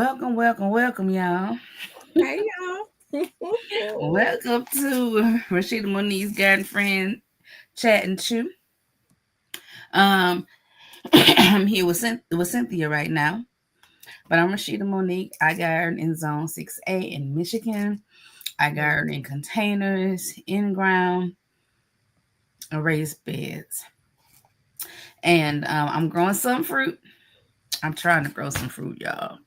Welcome, y'all. Hey y'all. Welcome to Rashida Monique's Garden Friend Chat and Chew. Um, I'm here with Cynthia right now, but I'm Rashida Monique. I garden in Zone 6A in Michigan. I garden in containers, in ground, and raised beds. And I'm growing some fruit. I'm trying to grow some fruit, y'all.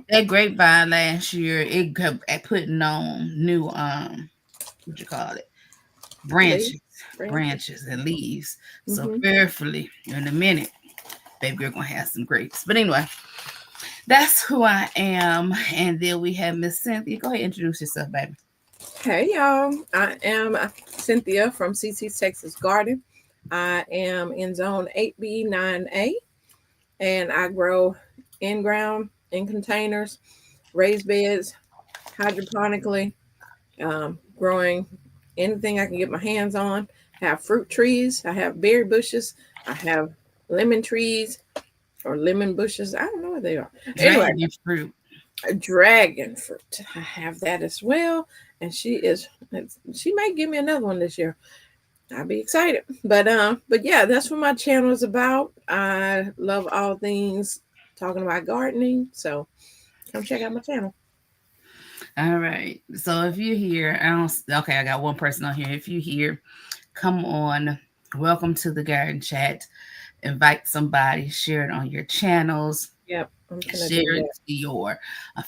That grapevine last year, it kept putting on new what you call it, Lee, branches, Francis. branches and leaves. So Mm-hmm. prayerfully, in a minute, baby girl gonna have some grapes. But anyway, that's who I am. And then we have Miss Cynthia. Go ahead, introduce yourself, baby. Hey y'all. I am Cynthia from CC's Texas Garden. I am in zone 8B 9A and I grow in ground, in containers, raised beds, hydroponically, growing anything I can get my hands on. I have fruit trees, I have berry bushes, I have lemon trees or lemon bushes. I don't know what they are. Anyway, Dragon fruit. dragon fruit. I have that as well. And she may give me another one this year. I'll be excited. But yeah, that's what my channel is about. I love all things talking about gardening. So come check out my channel. All right. So if you're here, okay, I got one person on here. If you're here, come on. Welcome to the garden chat. Invite somebody, share it on your channels, Yep, I'm gonna do share it that. to your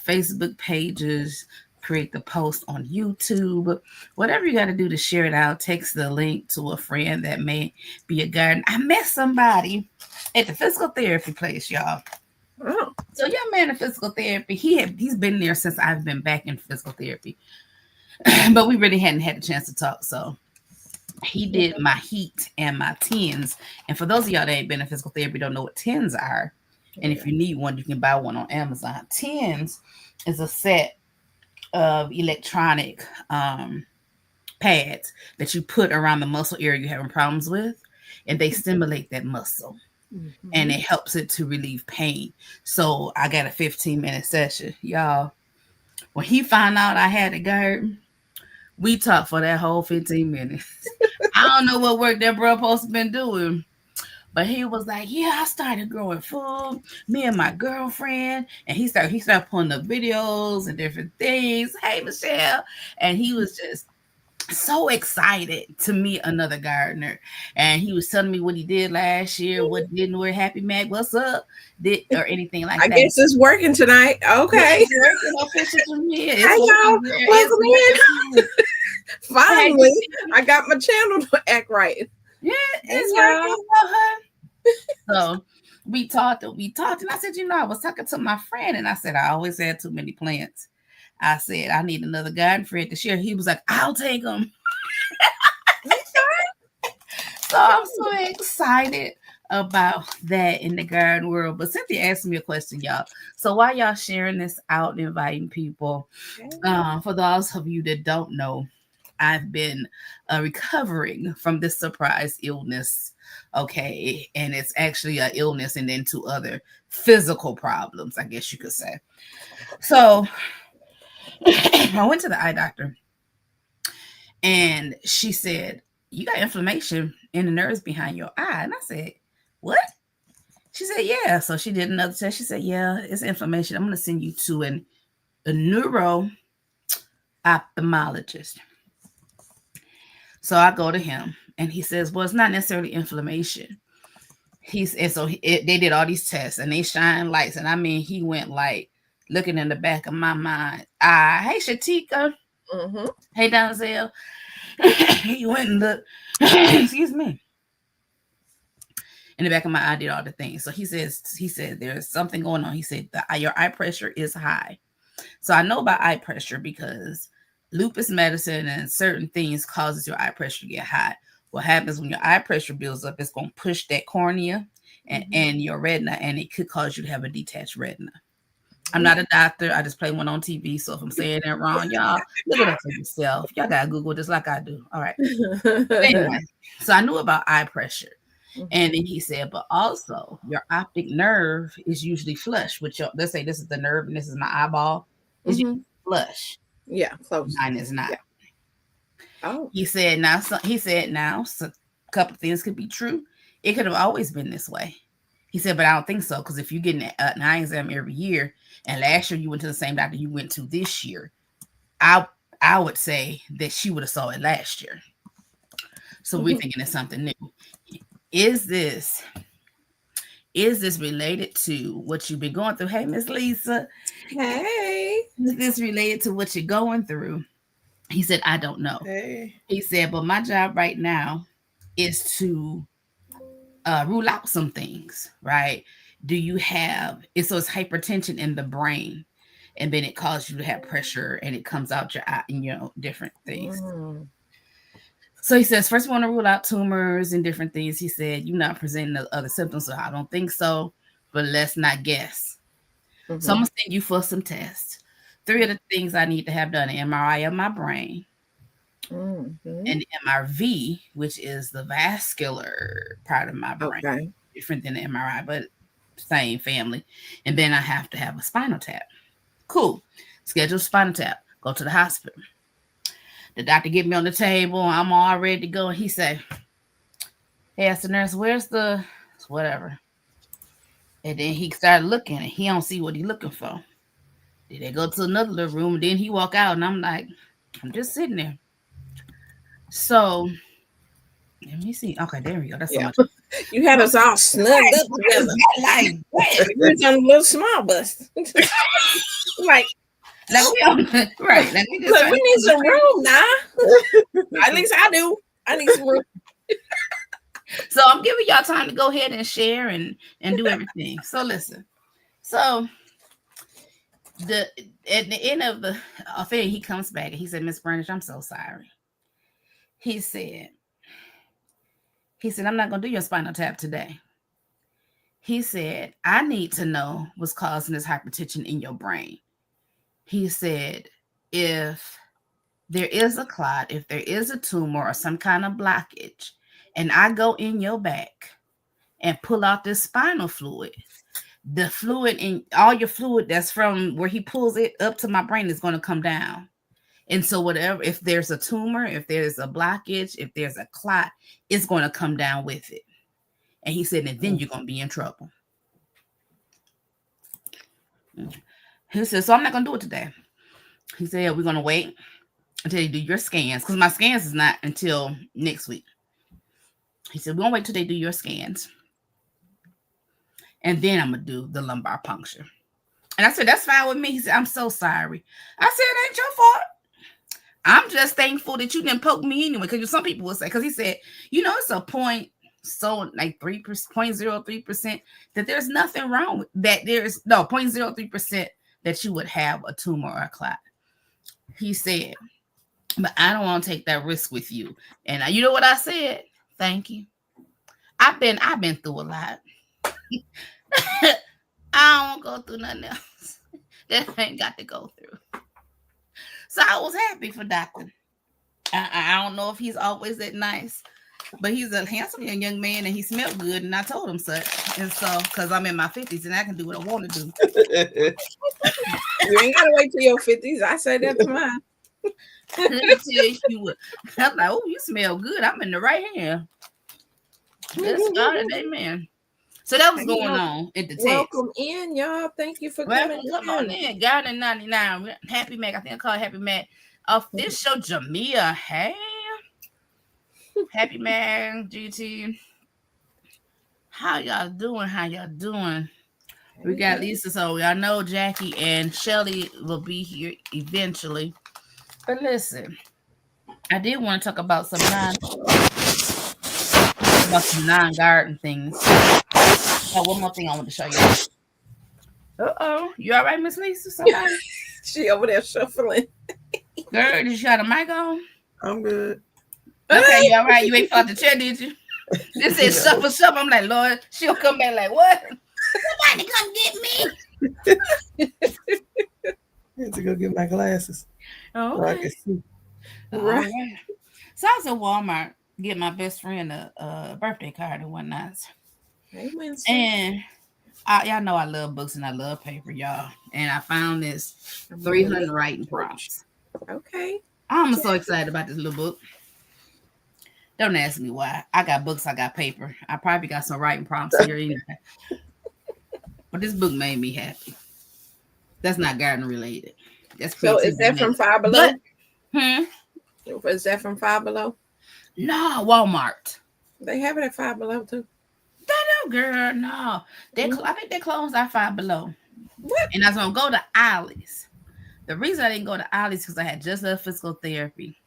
Facebook pages, create the post on YouTube, whatever you got to do to share it out. Text the link to a friend that may be a garden. I met somebody at the physical therapy place, y'all. Oh, So young man in physical therapy, he's been there since I've been back in physical therapy, but we really hadn't had a chance to talk. So he did my heat and my tens. And for those of y'all that ain't been in physical therapy, don't know what tens are. And if you need one, you can buy one on Amazon. Tens is a set of electronic pads that you put around the muscle area you're having problems with, and they stimulate that muscle and mm-hmm. it helps it to relieve pain. So I got a 15-minute session, y'all. When he found out I had a GERD, we talked for that whole 15 minutes. I don't know what work that bro supposed to been doing, but he was like, "Yeah, I started growing food. Me and my girlfriend, and he started pulling up videos and different things. Hey, Michelle," and he was just so excited to meet another gardener. And he was telling me what he did last year, what didn't work. Happy Mac, what's up? Did or anything like I that. guess it's working tonight. Yeah, Okay. it's working officially here. Hi It's y'all. working. There. It's Welcome in. working. Hey, Finally, I got my channel to act right. yeah, Hey it's y'all. working, So we talked, and I said, I was talking to my friend, and I said, I always had too many plants. I said, I need another garden friend to share. He was like, I'll take them. So I'm so excited about that in the garden world. But Cynthia asked me a question, y'all. So while y'all sharing this out and inviting people, for those of you that don't know, I've been recovering from this surprise illness. Okay. And it's actually an illness and then two other physical problems, I guess you could say. So I went to the eye doctor and she said, "You got inflammation in the nerves behind your eye." And I said, "What?" She said, "Yeah." So she did another test. She said, "Yeah, it's inflammation. I'm going to send you to a neuro ophthalmologist." So I go to him and he says, "Well, it's not necessarily inflammation." They did all these tests and they shine lights. And I mean, he went like looking in the back of my mind. Hey, Shatika. Mm-hmm. Hey, Donzel. He went and looked. Excuse me. In the back of my eye, did all the things. So he said there's something going on. He said your eye pressure is high. So I know about eye pressure because lupus medicine and certain things causes your eye pressure to get high. What happens when your eye pressure builds up, it's going to push that cornea and your retina, and it could cause you to have a detached retina. I'm not a doctor. I just play one on TV. So if I'm saying that wrong, y'all look it up for yourself. Y'all got to Google just like I do. All right. But anyway, so I knew about eye pressure. Mhm. And then he said, but also your optic nerve is usually flush with your, let's say this is the nerve and this is my eyeball, is Mhm. usually flush. Yeah, close. Mine is not. Yeah. Oh. He said now so a couple of things could be true. It could have always been this way. He said, but I don't think so, because if you get an eye exam every year, and last year you went to the same doctor you went to this year, I I would say that she would have saw it last year. So we're Mhm. thinking it's something new. Is this is this related to what you've been going through? Hey, Miss Lisa, Hey. is this related to what you're going through? He said, I don't know. Hey. He said, but my job right now is to rule out some things, right? Do you have it? So it's hypertension in the brain, and then it causes you to have pressure, and it comes out your eye, different things. Mm. So he says, first, we want to rule out tumors and different things. He said, you're not presenting the other symptoms, so I don't think so, but let's not guess. So I'm Mhm. going to send you for some tests. 3 of the things I need to have done: an MRI of my brain, Mhm. an MRV, which is the vascular part of my brain, Okay. different than the MRI, but same family. And then I have to have a spinal tap. Cool. Schedule spinal tap. Go to the hospital. The doctor get me on the table. I'm all ready to go. And he said, hey, asked the nurse, where's the whatever? And then he started looking and he don't see what he looking for. Then they go to another little room. And then he walk out and I'm like, I'm just sitting there. So let me see. Okay, there we go. That's so Yeah. much. You had us all snugged up together. Like, We was on a little small bus. Like, we on, right. Like we just look, we need some room now. At least I do. I need some room. So I'm giving y'all time to go ahead and share and do everything. So listen. So at the end of the affair, he comes back and he said, Miss Burnish, I'm so sorry. He said, I'm not gonna do your spinal tap today. He said, I need to know what's causing this hypertension in your brain. He said, if there is a clot, if there is a tumor or some kind of blockage, and I go in your back and pull out this spinal fluid, the fluid in all your fluid that's from where he pulls it up to my brain is going to come down. And so whatever, if there's a tumor, if there's a blockage, if there's a clot, it's going to come down with it. And he said, and then you're going to be in trouble. He said, so I'm not going to do it today. He said, we're going to wait until you do your scans, because my scans is not until next week. He said, we're going to wait till they do your scans. And then I'm going to do the lumbar puncture. And I said, that's fine with me. He said, I'm so sorry. I said, it ain't your fault. I'm just thankful that you didn't poke me anyway. Because some people will say, because he said, it's a point, so like 0.03%, that there's nothing wrong with that. There's no 0.03% that you would have a tumor or a clot. He said, but I don't want to take that risk with you. And you know what I said? Thank you. I've been through a lot. I don't want to go through nothing else that I ain't got to go through. So I was happy for Doctor. I don't know if he's always that nice, but he's a handsome young man and he smelled good. And I told him such. And so, because I'm in my 50s and I can do what I want to do. You ain't got to wait till your 50s. I say that to mine. Let me tell you what. I'm like, oh, you smell good. I'm in the right hand. Let's God and amen. So that was going on at the test. Welcome in, y'all. Thank you for coming. Come on in. Garden 99. Happy Mac. I think I call it Happy Mac. Official Jamia. Hey. Happy Mac, GT. How y'all doing? We got Lisa. So y'all know Jackie and Shelly will be here eventually. But listen, I did want to talk about some non-garden things. Oh, one more thing I want to show you. You all right, Miss Lisa? Somebody? She over there shuffling. Girl, did you have the mic on? I'm good. Okay, you all right? You ain't fought the chair, did you? This is shuffle. I'm like, Lord, she'll come back like, what? Somebody come get me. I need to go get my glasses. Oh, So I okay. can see. Right. So I was at Walmart get my best friend a birthday card and whatnot. Hey, Winston. And y'all know I love books and I love paper, y'all. And I found this I'm gonna 300 leave writing for you. prompts. Okay. I'm so excited about this little book. Don't ask me why. I got books, I got paper. I probably got some writing prompts here anyway. But this book made me happy. That's not garden related. That's So is creativity that from related. Five Below? But, Is that from Five Below? no, Walmart. They have it at Five Below too. No, girl, no. I think they closed our Five Below. What? And I was gonna go to Ollie's. The reason I didn't go to Ollie's because I had just left physical therapy.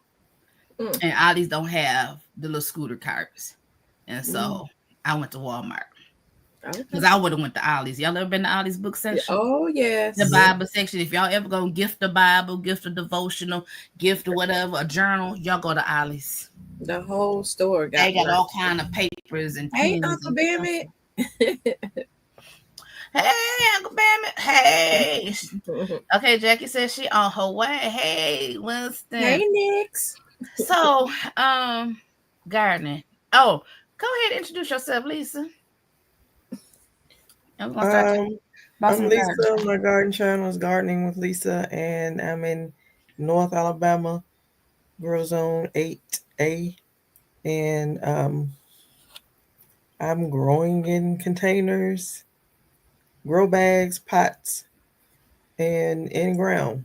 And Ollie's don't have the little scooter carts. And so I went to Walmart. Because I would have went to Ollie's. Y'all ever been to Ollie's book section? Oh, yes. The Bible section. If y'all ever gonna gift a Bible, gift a devotional, gift or whatever, a journal, y'all go to Ollie's. The whole store They got all kind of papers and Hey, pens. Uncle Bammy. Hey, Uncle Bammy. Hey. Okay, Jackie says she on her way. Hey, Winston. Hey, Nix. So, gardening. Oh, go ahead and introduce yourself, Lisa. I'm Lisa. My garden channel is Gardening with Lisa, and I'm in North Alabama, Grow Zone 8A, and I'm growing in containers, grow bags, pots, and in ground,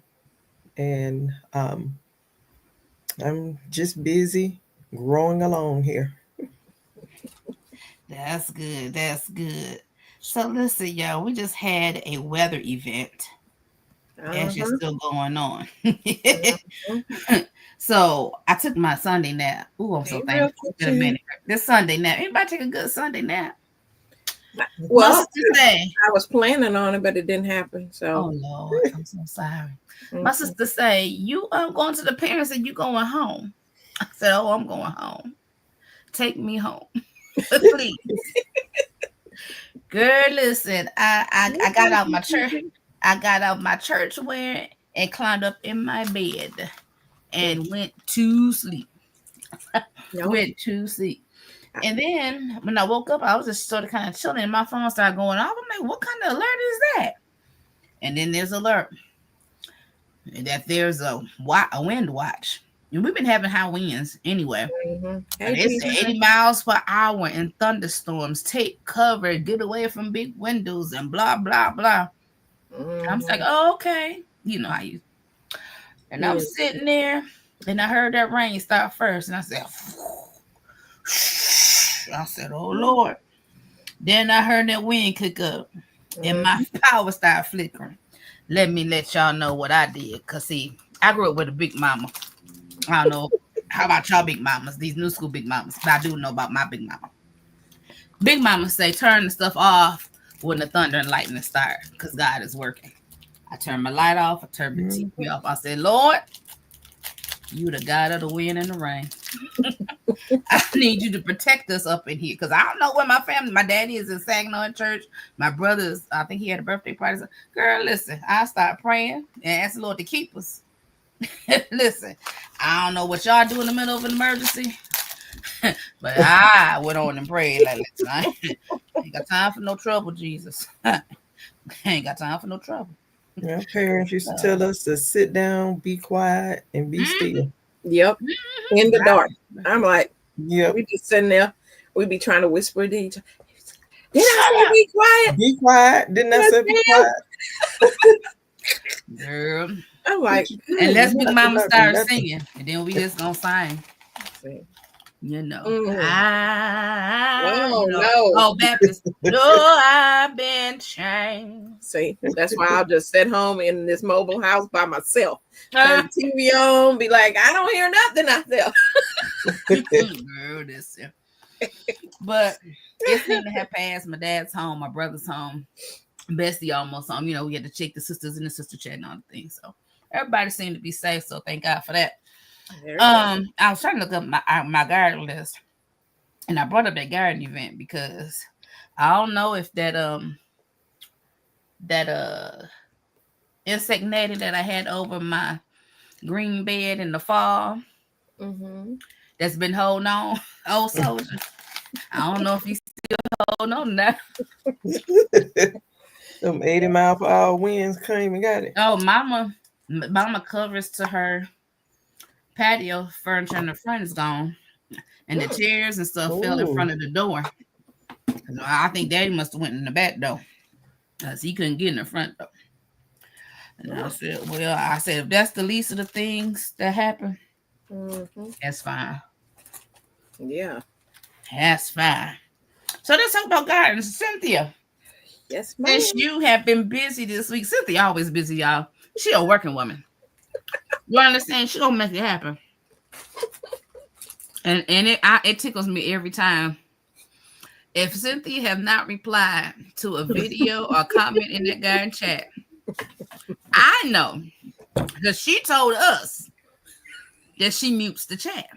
and I'm just busy growing along here. That's good. That's good. So listen, y'all, we just had a weather event. Actually still going on. So I took my Sunday nap. Ooh, I'm so thankful. In a minute. This Sunday nap. Anybody take a good Sunday nap? Well, I was planning on it, but it didn't happen. So, oh Lord, I'm so sorry. My sister say, "You going to the parents and you going home?" I said, "Oh, I'm going home. Take me home, please." Girl, listen, I got out my church. I got out my church wear and climbed up in my bed and went to sleep. Went to sleep. And then when I woke up, I was just sort of kind of chilling, and my phone started going off. I'm like, "What kind of alert is that?" And then there's alert that there's a wind watch. And we've been having high winds anyway. And it's 80 miles per hour and thunderstorms. Take cover, get away from big windows, and blah, blah, blah. I'm like, "Oh, okay." You know how you. And I'm sitting there, and I heard that rain start first. And I said, "Oh, Lord." Then I heard that wind kick up, and my power started flickering. Let me let y'all know what I did. Because, see, I grew up with a big mama. I don't know how about y'all big mamas, these new school big mamas, but I do know about my big mama. Big mama say, turn the stuff off when the thunder and lightning start, because God is working. I turned my light off. I turned the TV off. I said, "Lord, you the God of the wind and the rain. I need you to protect us up in here, because I don't know where my family, my daddy is in Saginaw Church. My brother's, I think he had a birthday party. Girl, listen, I start praying and ask the Lord to keep us. Listen, I don't know what y'all do in the middle of an emergency, but I went on and prayed like, "Listen, I ain't got time for no trouble, Jesus. I ain't got time for no trouble." Yeah, parents used to tell us to sit down, be quiet, and be still. Yep. In the dark. I'm like, yeah, we just sitting there. We be trying to whisper to each other. Did I say be quiet? Be quiet. Didn't I say be quiet? Girl. I'm like, unless Big Mama starts singing, and then we just gonna sing. You know, oh, Baptist. No, I've been changed. See, that's why I'll just sit home in this mobile house by myself. Turn the TV on, be like, I don't hear nothing out there. Girl, this. But it seemed to have passed. My dad's home, my brother's home, Bestie almost home. You know, we had to check the sisters in the sister chat and all the things. So everybody seemed to be safe. So thank God for that. I was trying to look up my garden list, and I brought up that garden event because I don't know if that insect netting that I had over my green bed in the fall, that's been holding on. Old soldier. I don't know if he's still holding on now. Them 80 mile per hour winds came and got it. Oh, mama covers to her patio furniture in the front is gone. And the chairs and stuff fell in front of the door. I think Daddy must have went in the back door. Because he couldn't get in the front door. And I said, well, if that's the least of the things that happen, that's fine. Yeah. That's fine. So let's talk about gardens. Cynthia. Yes, ma'am. Since you have been busy this week, Cynthia always busy, y'all. She a working woman. You understand? She gonna make it happen. And it tickles me every time. If Cynthia have not replied to a video or comment in that garden chat, I know because she told us that she mutes the chat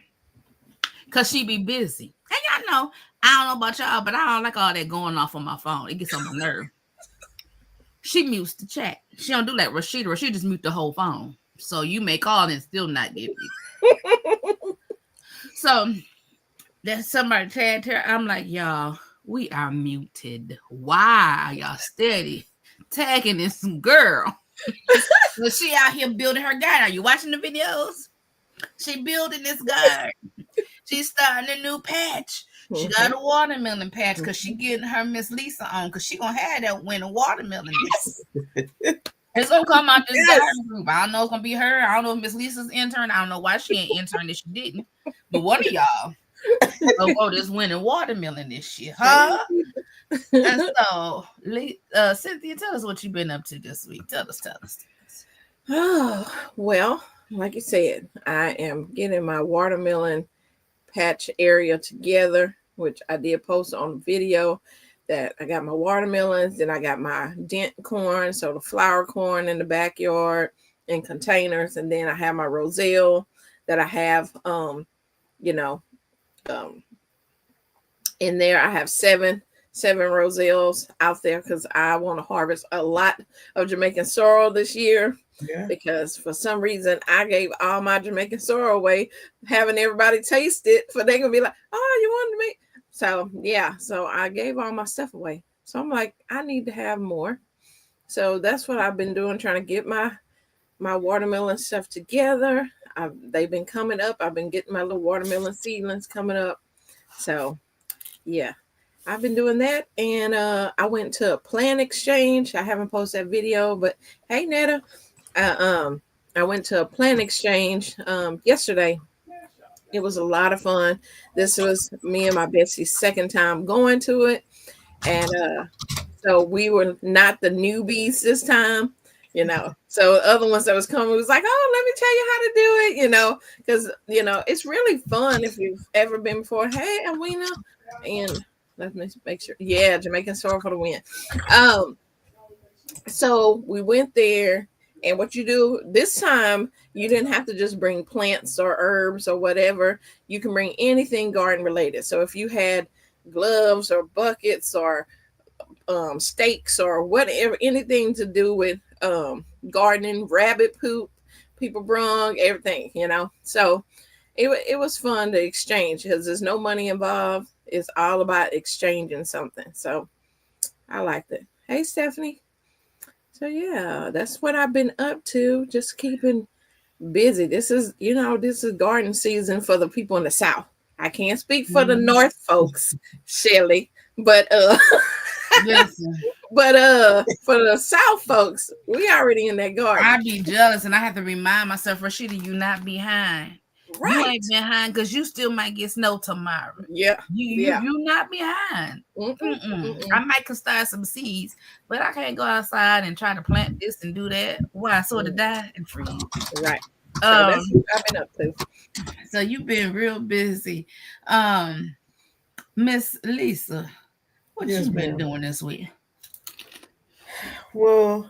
because she be busy. And y'all know, I don't know about y'all, but I don't like all that going off on my phone. It gets on my nerve. She mutes the chat. She don't do like Rashida. Rashida just mute the whole phone. So you may call and still not get it. So there's somebody tagged her. I'm like, y'all, we are muted. Why are y'all steady tagging this girl? So she out here building her garden. Are you watching the videos? She building this garden. She's starting a new patch. She got a watermelon patch because she getting her Miss Lisa on because she gonna have that winter watermelon. It's gonna come out this garden group. I don't know if it's gonna be her. I don't know if Miss Lisa's intern. I don't know why she ain't intern if she didn't. But one of y'all go this winter watermelon this year, huh? And so, Cynthia, tell us what you've been up to this week. Tell us. Oh, well, like you said, I am getting my watermelon patch area together, which I did post on the video that I got my watermelons, then I got my dent corn, so the flower corn in the backyard in containers, and then I have my roselle that I have in there. I have seven roselles out there because I want to harvest a lot of Jamaican sorrel this year. Yeah. Because for some reason I gave all my Jamaican sorrel away, having everybody taste it, for they gonna be like, oh, you wanted me. So yeah, so I gave all my stuff away. So I'm like, I need to have more. So that's what I've been doing, trying to get my watermelon stuff together. They've been coming up. I've been getting my little watermelon seedlings coming up. So yeah, I've been doing that. And I went to a plant exchange. I haven't posted that video, but hey, Netta, I went to a plant exchange yesterday. It was a lot of fun. This was me and my Betsy's second time going to it. And so we were not the newbies this time, So the other ones that was coming was like, oh, let me tell you how to do it, because, it's really fun if you've ever been before. Hey, Awena. And let me make sure. Yeah, Jamaican sorrel for the win. So we went there. And what you do this time, you didn't have to just bring plants or herbs or whatever. You can bring anything garden related. So if you had gloves or buckets or stakes or whatever, anything to do with gardening, rabbit poop, people brung, everything, So it was fun to exchange because there's no money involved. It's all about exchanging something. So I liked it. Hey, Stephanie. So yeah, that's what I've been up to. Just keeping busy. This is garden season for the people in the South. I can't speak for the North folks, Shelly, but Listen. But for the South folks, we already in that garden. I'd be jealous, and I have to remind myself, Rashida, you not behind. Right. You ain't behind because you still might get snow tomorrow. Yeah. You not behind. I might could start some seeds, but I can't go outside and try to plant this and do that. Why? Sort of die and freeze. Right. So that's what I've been up to. So you've been real busy. Miss Lisa, what you been doing this week? Well,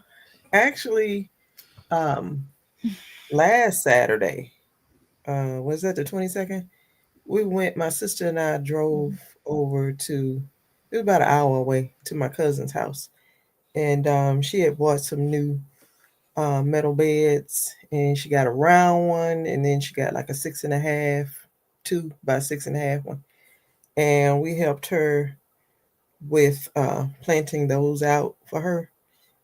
actually, last Saturday, was that the 22nd? My sister and I drove over to, it was about an hour away, to my cousin's house. And she had bought some new metal beds, and she got a round one, and then she got like a 6.5 2 by 6.5 one, and we helped her with planting those out for her,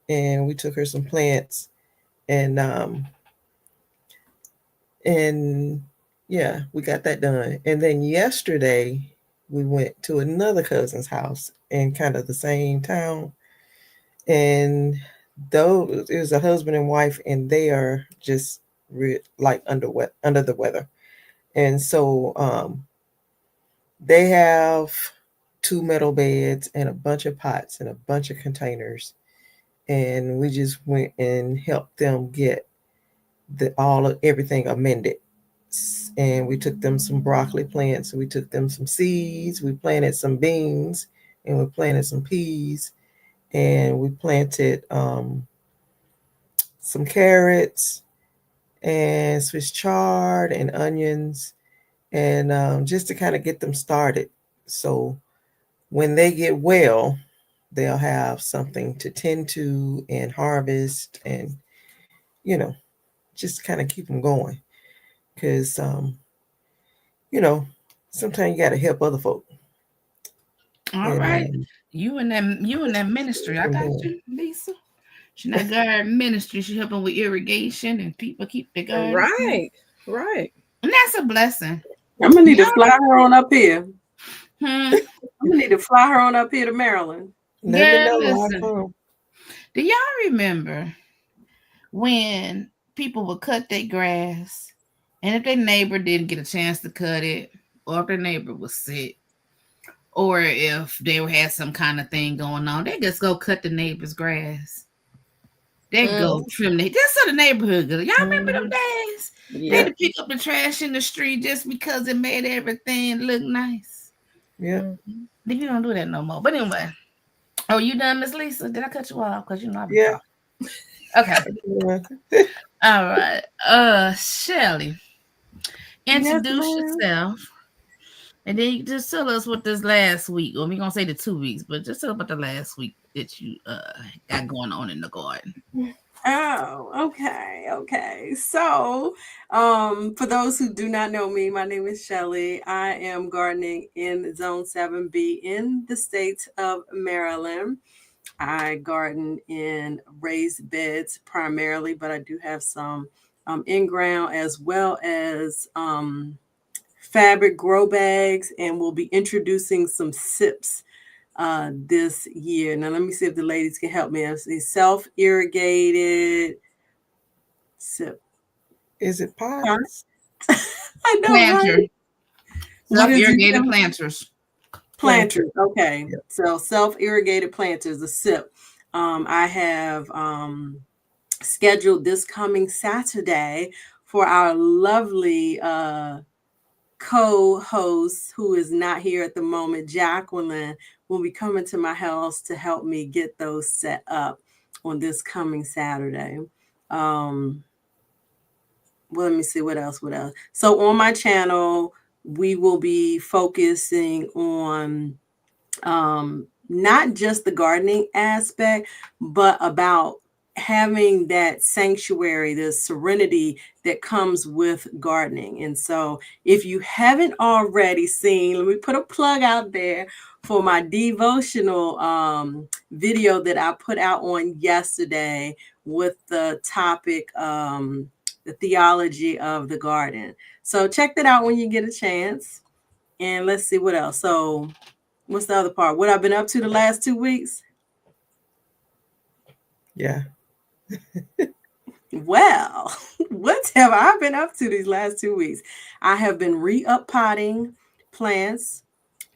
and we took her some plants, and and yeah, we got that done. And then yesterday we went to another cousin's house in kind of the same town, and those it was a husband and wife, and they are just like under the weather. And so they have 2 metal beds and a bunch of pots and a bunch of containers, and we just went and helped them get all of everything amended. And we took them some broccoli plants, we took them some seeds, we planted some beans, and we planted some peas, and we planted some carrots and Swiss chard and onions, and just to kind of get them started. So when they get well, they'll have something to tend to and harvest, and you know, just kind of keep them going. Because you know, sometimes you got to help other folk. All And right. You and that ministry. I got you, Lisa. She not garden ministry. She helping with irrigation and people keep the garden. Right. And that's a blessing. I'm gonna need to fly her on up here. Hmm. I'm gonna need to fly her on up here to Maryland. let me know. Listen. Do y'all remember when people would cut their grass, and if their neighbor didn't get a chance to cut it, or if their neighbor was sick, or if they had some kind of thing going on, they just go cut the neighbor's grass. They go trim it just so the neighborhood good. Y'all remember them days? Yeah. They had to pick up the trash in the street just because it made everything look nice. Yeah. You don't do that no more. But anyway, oh, you done, Miss Lisa? Did I cut you off? Because you know I've been talking. Okay. All right. Shelly, introduce yourself. And then you just tell us what this last week, or we're going to say the 2 weeks, but just tell about the last week that you got going on in the garden. Oh, okay. So, for those who do not know me, my name is Shelly. I am gardening in Zone 7B in the state of Maryland. I garden in raised beds primarily, but I do have some in-ground as well as fabric grow bags, and we'll be introducing some sips this year. Now, let me see if the ladies can help me. It's a self-irrigated sip. Is it pots? I know, Planter. right? Self-irrigated planters. Planters. Okay. Yep. So self-irrigated planters, a sip. I have scheduled this coming Saturday for our lovely co-host, who is not here at the moment, Jacqueline, will be coming to my house to help me get those set up on this coming Saturday. Well, let me see what else. So on my channel, we will be focusing on not just the gardening aspect, but about having that sanctuary, the serenity that comes with gardening. And so if you haven't already seen, let me put a plug out there for my devotional video that I put out on yesterday with the topic, the theology of the garden. So check that out when you get a chance. And let's see what else. So what's the other part? What I've been up to the last 2 weeks? Yeah. Well, what have I been up to these last 2 weeks? I have been re-up potting plants.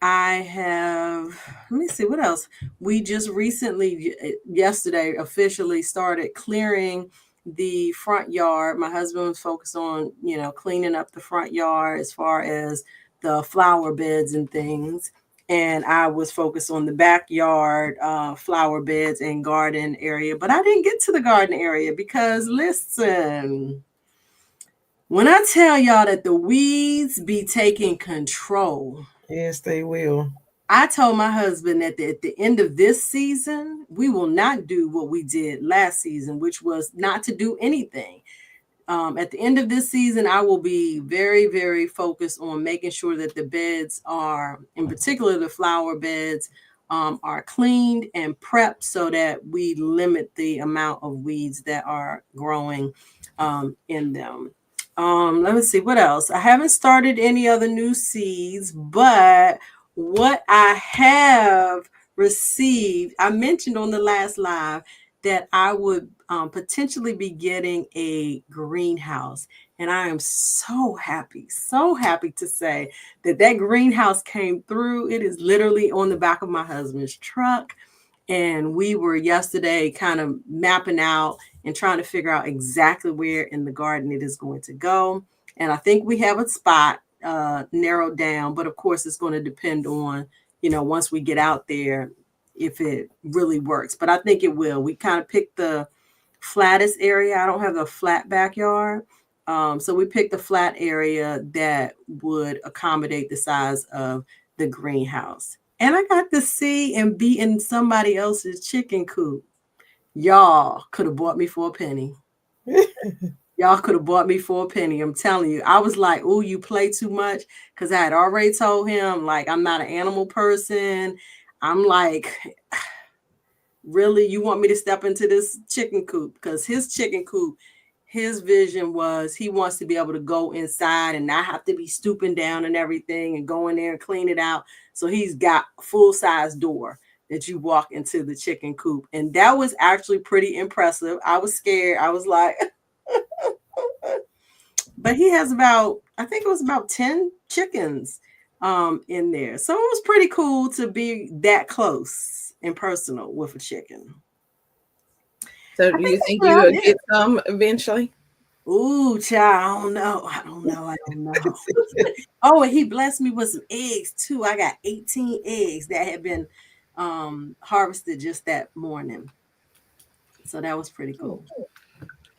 I have, let me see what else. We just recently, yesterday, officially started clearing the front yard. My husband was focused on, cleaning up the front yard as far as the flower beds and things. And I was focused on the backyard flower beds and garden area. But I didn't get to the garden area because, listen, when I tell y'all that the weeds be taking control. Yes, they will. I told my husband that at the end of this season, we will not do what we did last season, which was not to do anything. At the end of this season, I will be very, very focused on making sure that the beds are, in particular, the flower beds, are cleaned and prepped so that we limit the amount of weeds that are growing in them. Let me see what else. I haven't started any other new seeds, but what I have received, I mentioned on the last live that I would potentially be getting a greenhouse. And I am so happy to say that greenhouse came through. It is literally on the back of my husband's truck. And we were yesterday kind of mapping out and trying to figure out exactly where in the garden it is going to go. And I think we have a spot narrowed down, but of course it's going to depend on, once we get out there, if it really works. But I think it will. We kind of picked the flattest area. I don't have a flat backyard. So we picked a flat area that would accommodate the size of the greenhouse. And I got to see and be in somebody else's chicken coop. Y'all could have bought me for a penny. Y'all could have bought me for a penny. I'm telling you. I was like, oh, you play too much. Because I had already told him, like, I'm not an animal person. I'm like, really? You want me to step into this chicken coop? Because his chicken coop, his vision was he wants to be able to go inside and not have to be stooping down and everything and go in there and clean it out. So he's got a full-size door that you walk into the chicken coop. And that was actually pretty impressive. I was scared. I was like, but he has I think it was about 10 chickens in there. So it was pretty cool to be that close and personal with a chicken. So do you think you will get some eventually? Ooh, child, I don't know. Oh, and he blessed me with some eggs too. I got 18 eggs that had been harvested just that morning. So that was pretty cool.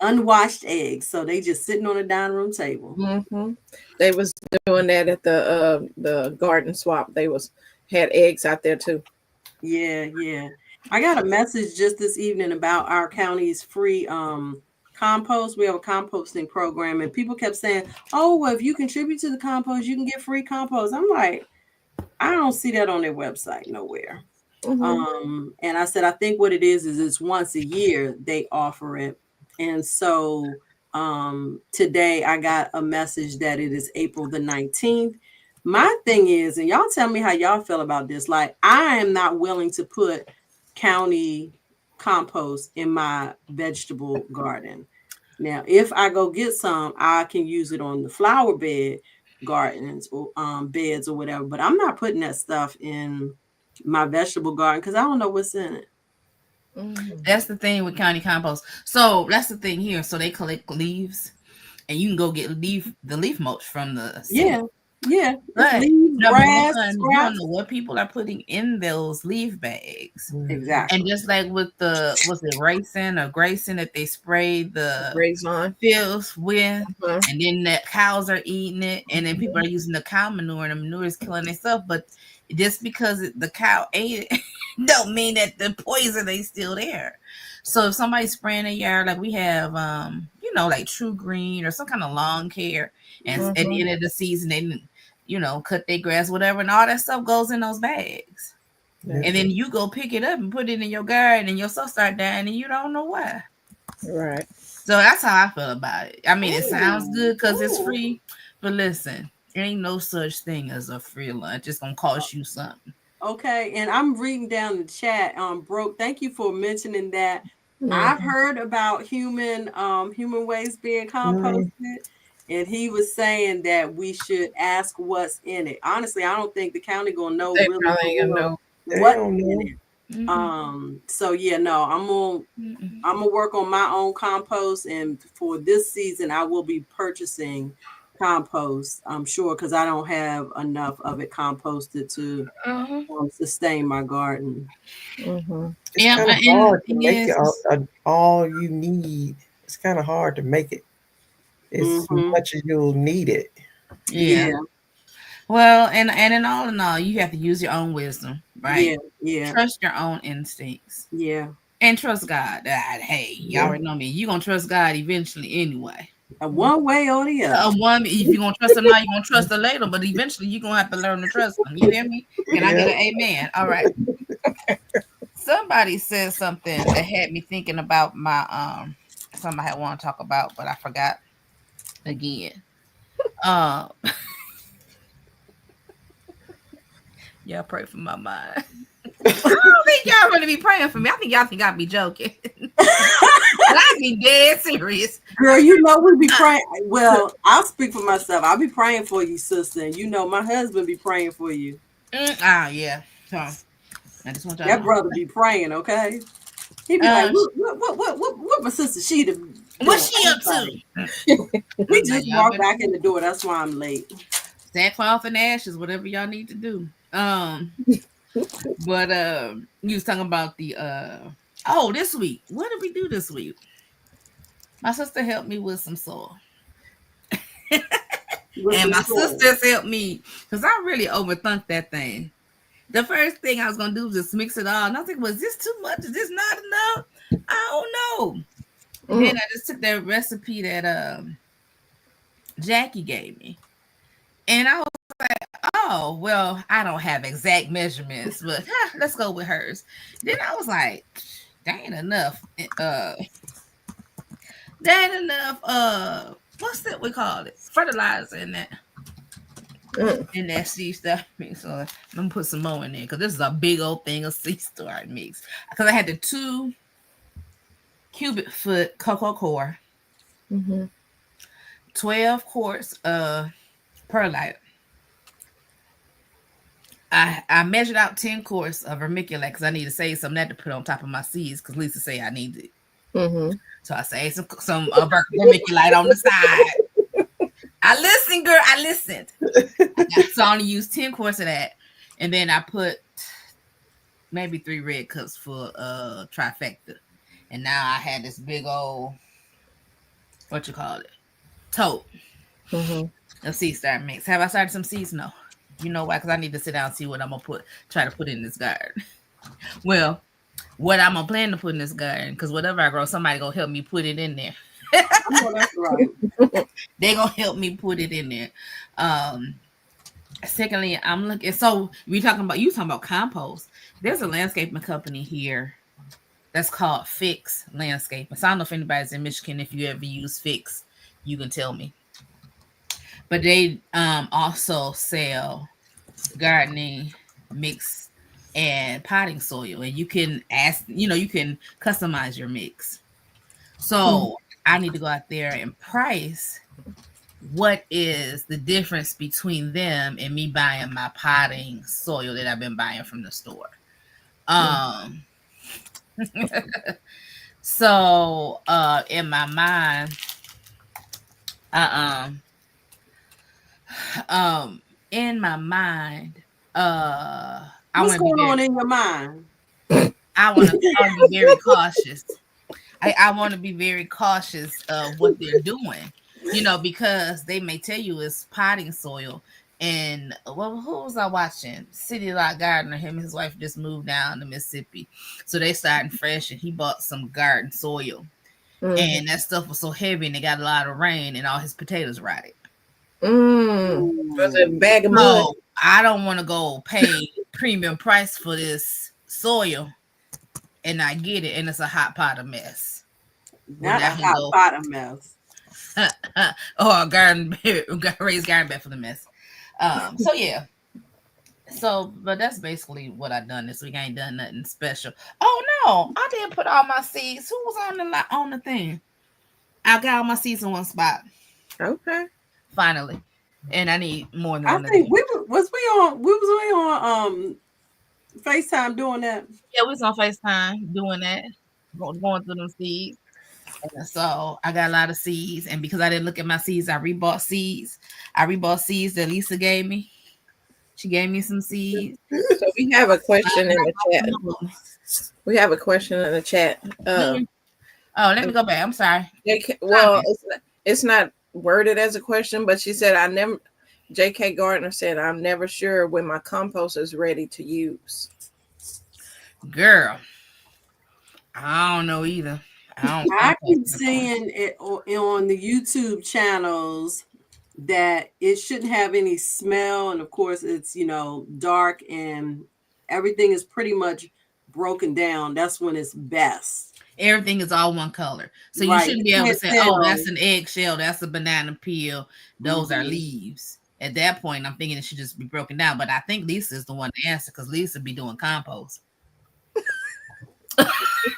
Unwashed eggs. So they just sitting on the dining room table. Mm-hmm. They was doing that at the garden swap. They had eggs out there too. Yeah. I got a message just this evening about our county's free compost. We have a composting program, and people kept saying, oh, well, if you contribute to the compost, you can get free compost. I'm like, I don't see that on their website nowhere. Mm-hmm. And I said, I think what it is it's once a year they offer it. And so today I got a message that it is April the 19th. My thing is, and y'all tell me how y'all feel about this, like I am not willing to put county compost in my vegetable garden. Now, if I go get some, I can use it on the flower bed gardens or beds or whatever, but I'm not putting that stuff in my vegetable garden because I don't know what's in it. That's the thing with county compost. So that's the thing here. So they collect leaves and you can go get the leaf mulch from the city. Yeah. But leaves, grass, you don't know what people are putting in those leaf bags. Exactly. And just like with ricin or Grayson that they spray the fields with, and then the cows are eating it, and then people are using the cow manure, and the manure is killing itself. But just because the cow ate it, don't mean that the poison is still there. So if somebody's spraying a yard, like we have, like True Green or some kind of lawn care, and at the end of the season, they cut their grass, whatever, and all that stuff goes in those bags. Yeah. And then you go pick it up and put it in your garden, and your stuff start dying, and you don't know why. Right. So that's how I feel about it. I mean, it sounds good because it's free, but listen, there ain't no such thing as a free lunch. It's gonna cost you something. Okay, and I'm reading down the chat. Broke, thank you for mentioning that. I've heard about human waste being composted. And he was saying that we should ask what's in it. Honestly, I don't think the county gonna know they really know what's in it. So yeah, no, I'm gonna work on my own compost, and for this season, I will be purchasing compost. I'm sure because I don't have enough of it composted to sustain my garden. It's kind of hard to make it all you need. It's kind of hard to make it as much as you'll need it. Yeah. Well, and in all, you have to use your own wisdom, right? Yeah. Trust your own instincts. Yeah. And trust God. Hey, y'all already know me. You're gonna trust God eventually anyway. One way or the other. One, if you're gonna trust them now, you're gonna trust her later, but eventually you're gonna have to learn to trust them. You hear me? Can I get an amen? All right. Somebody said something that had me thinking about my something I want to talk about, but I forgot again. Y'all pray for my mind. I don't think y'all really be praying for me. I think y'all think I'll be joking. I'd be dead serious. Girl, you know we be praying. Well, I'll speak for myself. I'll be praying for you, sister. And you know my husband be praying for you. Yeah. So I just want y'all that brother be praying, okay? He be like, what my sister Sheeta? What's she up to? We just walked back in the door. That's why I'm late. Sackcloth and ashes, whatever y'all need to do. But you was talking about the this week. What did we do this week? My sister helped me with some soil. And my sisters helped me because I really overthunk that thing. The first thing I was gonna do was just mix it all. And I was like, was this too much? Is this not enough? I don't know. And then I just took that recipe that Jackie gave me. And I was like, oh, well, I don't have exact measurements, but let's go with hers. Then I was like, that ain't enough. What's that we call it? Fertilizer in that. In that seed stuff mix. So I'm gonna put some more in there because this is a big old thing of seed starch mix. Because I had the 2 cubic foot cocoa core, 12 quarts of perlite. I measured out 10 quarts of vermiculite because I need to save some of that to put on top of my seeds because Lisa say I need it. So I saved some vermiculite on the side. I listened, girl. I listened. So I only used 10 quarts of that. And then I put maybe 3 red cups for trifecta. And now I had this big old, what you call it? Tote. Of seed starch mix. Have I started some seeds? No. You know why? Because I need to sit down and see what I'm going to try to put in this garden. Well, what I'm going to plan to put in this garden, because whatever I grow, somebody going to help me put it in there. Oh, that's right. They're going to help me put it in there. Secondly, I'm looking. So you talking about compost. There's a landscaping company here that's called Fix Landscaping. So I don't know if anybody's in Michigan. If you ever use Fix, you can tell me. But they also sell gardening mix and potting soil, and you can you can customize your mix. So I need to go out there and price what is the difference between them and me buying my potting soil that I've been buying from the store. So in my mind, what's going on in your mind? I want to be very cautious. I want to be very cautious of what they're doing, because they may tell you it's potting soil. And who was I watching? City Lot Gardener. Him and his wife just moved down to Mississippi, so they starting fresh. And he bought some garden soil, and that stuff was so heavy, and they got a lot of rain, and all his potatoes rotted. Was it a bag of mud? I don't want to go pay premium price for this soil and I get it, and it's a hot pot of mess. Not a hot pot of mess. A raised garden bed for the mess. So yeah. So, but that's basically what I done this week. I ain't done nothing special. Oh no, I didn't put all my seeds. Who was on the thing? I got all my seeds in one spot. Okay. Finally, and I need more than. I think we was on FaceTime doing that. Yeah, we was on FaceTime doing that, going through them seeds. And so I got a lot of seeds, and because I didn't look at my seeds, I rebought seeds. That Lisa gave me. She gave me some seeds. So we have a question in the chat. Let me go back. I'm sorry. It's not worded as a question, but she said, J.K. Gardner said, I'm never sure when my compost is ready to use. Girl, I don't know either. I keep seeing it on the YouTube channels that it shouldn't have any smell, and of course it's dark and everything is pretty much broken down. That's when it's best. Everything is all one color, so you Right. shouldn't be able to say, "Oh, that's an eggshell, that's a banana peel, those are leaves." At that point, I'm thinking it should just be broken down. But I think Lisa is the one to answer because Lisa be doing compost.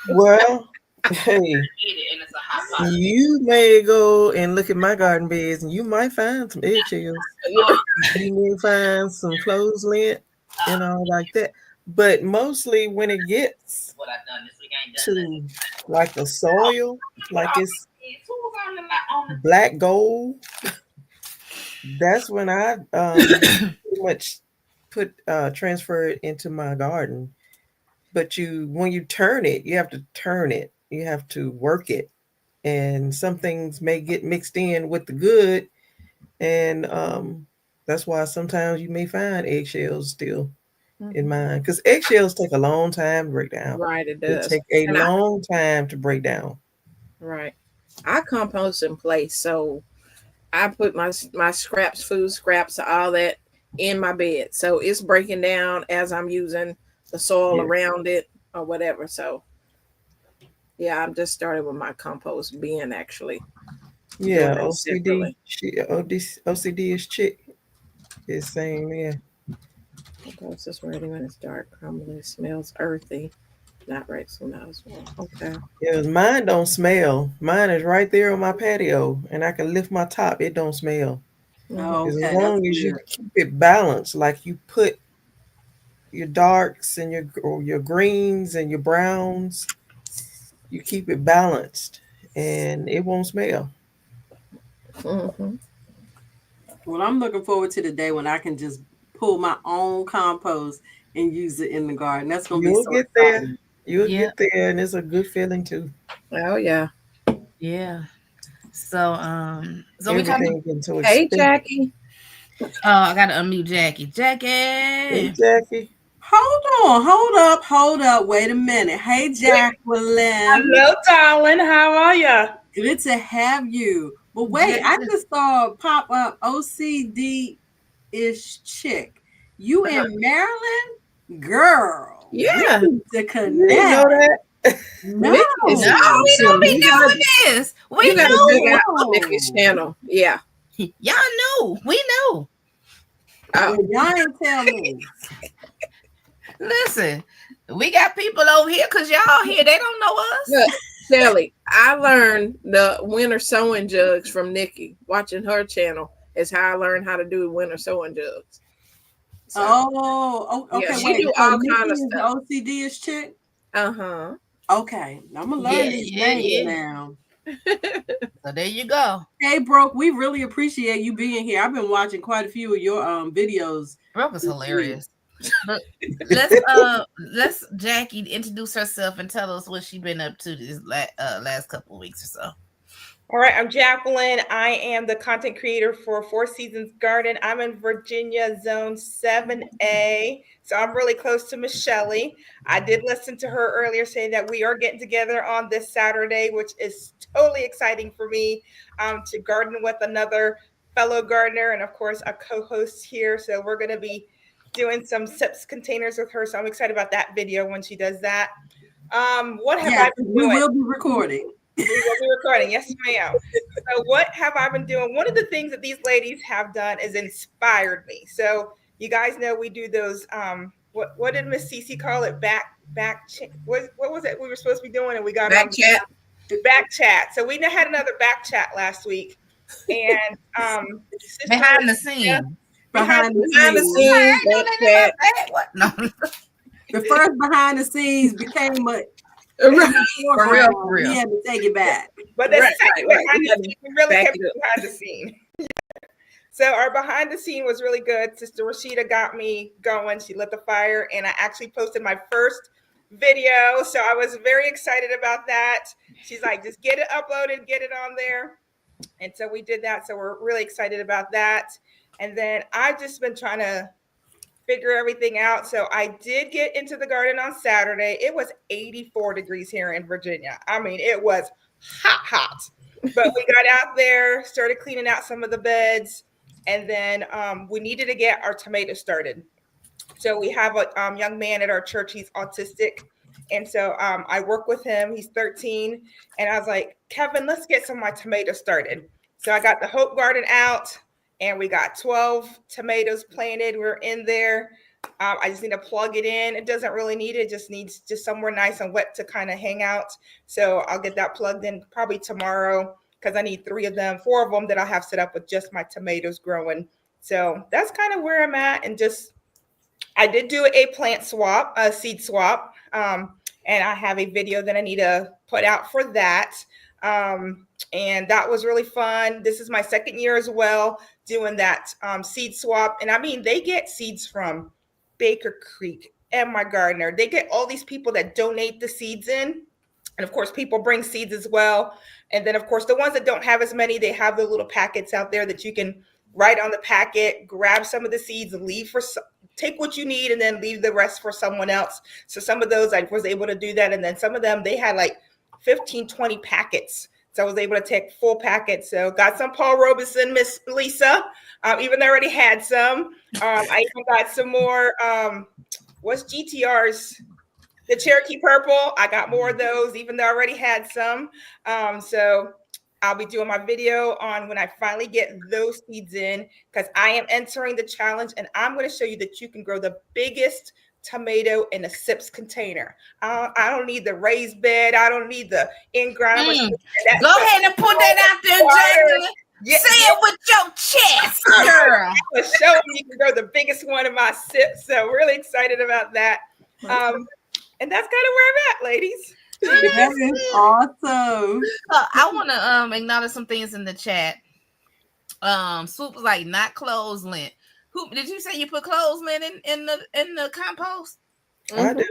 Well, hey, you may go and look at my garden beds, and you might find some eggshells. You may find some clothes lint and all like that. But mostly when it gets to like the soil, like it's black gold, that's when I pretty much transfer it into my garden. But when you turn it, you have to turn it. You have to work it. And some things may get mixed in with the good. And that's why sometimes you may find eggshells still in mine. Because eggshells take a long time to break down. Right, it does. It take a long time to break down. Right. I compost in place. So I put my scraps, food scraps, all that in my bed. So it's breaking down as I'm using the soil around it or whatever. So yeah, I'm just started with my compost bin actually. Yeah, OCD is chick. It's saying, yeah. Compost is ready when it's dark, crumbly, smells earthy. Not right, so now as well. Okay. Yeah, mine don't smell. Mine is right there on my patio, and I can lift my top. It don't smell. Oh, As okay. long as you keep it balanced, like you put your darks and your greens and your browns, you keep it balanced, and it won't smell. Well, I'm looking forward to the day when I can just pull my own compost and use it in the garden. That's gonna be so get exciting. there. You'll get there, and it's a good feeling too. Oh yeah. Yeah. So we talking. Hey Jackie. Oh, I gotta unmute Jackie. Jackie. Hey Jackie. Hold up. Wait a minute. Hey Jacqueline. Hello, darling. How are you? Good to have you. But wait, I just saw pop up OCD-ish chick. You in Maryland? Girl. Yeah. To connect. You didn't know that? No, we know we doing this. We know. Nikki's channel. Yeah. Y'all knew. We knew. Y'all ain't tell me. Listen, we got people over here because y'all here. They don't know us. Look, Sally, I learned the winter sewing jugs from Nikki. Watching her channel is how I learned how to do winter sewing jugs. So, okay. Yeah, she do all kind of stuff. OCD-ish chick? Uh-huh. Okay. I'm going to learn these names now. So there you go. Hey, Brooke, we really appreciate you being here. I've been watching quite a few of your videos. Brooke is hilarious. But let's Jackie introduce herself and tell us what she's been up to this last couple of weeks or so. All right, I'm Jacqueline. I am the content creator for Four Seasons Garden. I'm in Virginia, Zone 7A. So I'm really close to Michelle. I did listen to her earlier say that we are getting together on this Saturday, which is totally exciting for me to garden with another fellow gardener and, of course, a co-host here. So we're going to be doing some SIPs containers with her. So I'm excited about that video when she does that. What have I been doing? We will be recording. We will be recording. Yes, ma'am. So what have I been doing? One of the things that these ladies have done is inspired me. So you guys know we do those, what did Miss Cece call it? What was it we were supposed to be doing? And we got back chat. Back chat. So we had another back chat last week. And behind the scenes. Behind the scenes. What? No. The first behind the scenes became a For real. We had to take it back. But the second behind the scene, we really kept it behind the scene. So our behind the scene was really good. Sister Rashida got me going. She lit the fire, and I actually posted my first video. So I was very excited about that. She's like, just get it uploaded, get it on there. And so we did that. So we're really excited about that. And then I've just been trying to figure everything out. So I did get into the garden on Saturday. It was 84 degrees here in Virginia. I mean, it was hot. But we got out there, started cleaning out some of the beds, and then we needed to get our tomatoes started. So we have a young man at our church. He's autistic. And so I work with him. He's 13. And I was like, Kevin, let's get some of my tomatoes started. So I got the Hope Garden out, and we got 12 tomatoes planted. We're in there. I just need to plug it in. It doesn't really need it. It just needs just somewhere nice and wet to kind of hang out. So I'll get that plugged in probably tomorrow, because I need 4 of them that I'll have set up with just my tomatoes growing. So that's kind of where I'm at. And just, I did do a plant swap, a seed swap. And I have a video that I need to put out for that. And that was really fun. This is my second year as well doing that seed swap. And I mean, they get seeds from Baker Creek and my gardener. They get all these people that donate the seeds in. And of course, people bring seeds as well. And then, of course, the ones that don't have as many, they have the little packets out there that you can write on the packet, grab some of the seeds, take what you need, and then leave the rest for someone else. So some of those, I was able to do that. And then some of them, they had like 15, 20 packets. So I was able to take full packets. So got some Paul Robeson, Miss Lisa, even though I already had some. I even got some more, what's GTR's? The Cherokee Purple. I got more of those, even though I already had some. So I'll be doing my video on when I finally get those seeds in, because I am entering the challenge, and I'm going to show you that you can grow the biggest tomato in a SIPS container. I don't need the raised bed. I don't need the in-ground. Go ahead and put that out there, Jacqueline. Say it with your chest, girl. I'm showing you can grow the biggest one in my SIPS. So really excited about that. And that's kind of where I'm at, ladies. That is awesome. I want to acknowledge some things in the chat. Swoop was like, not clothes lint. Who did you say you put clothes lint in the compost? I do.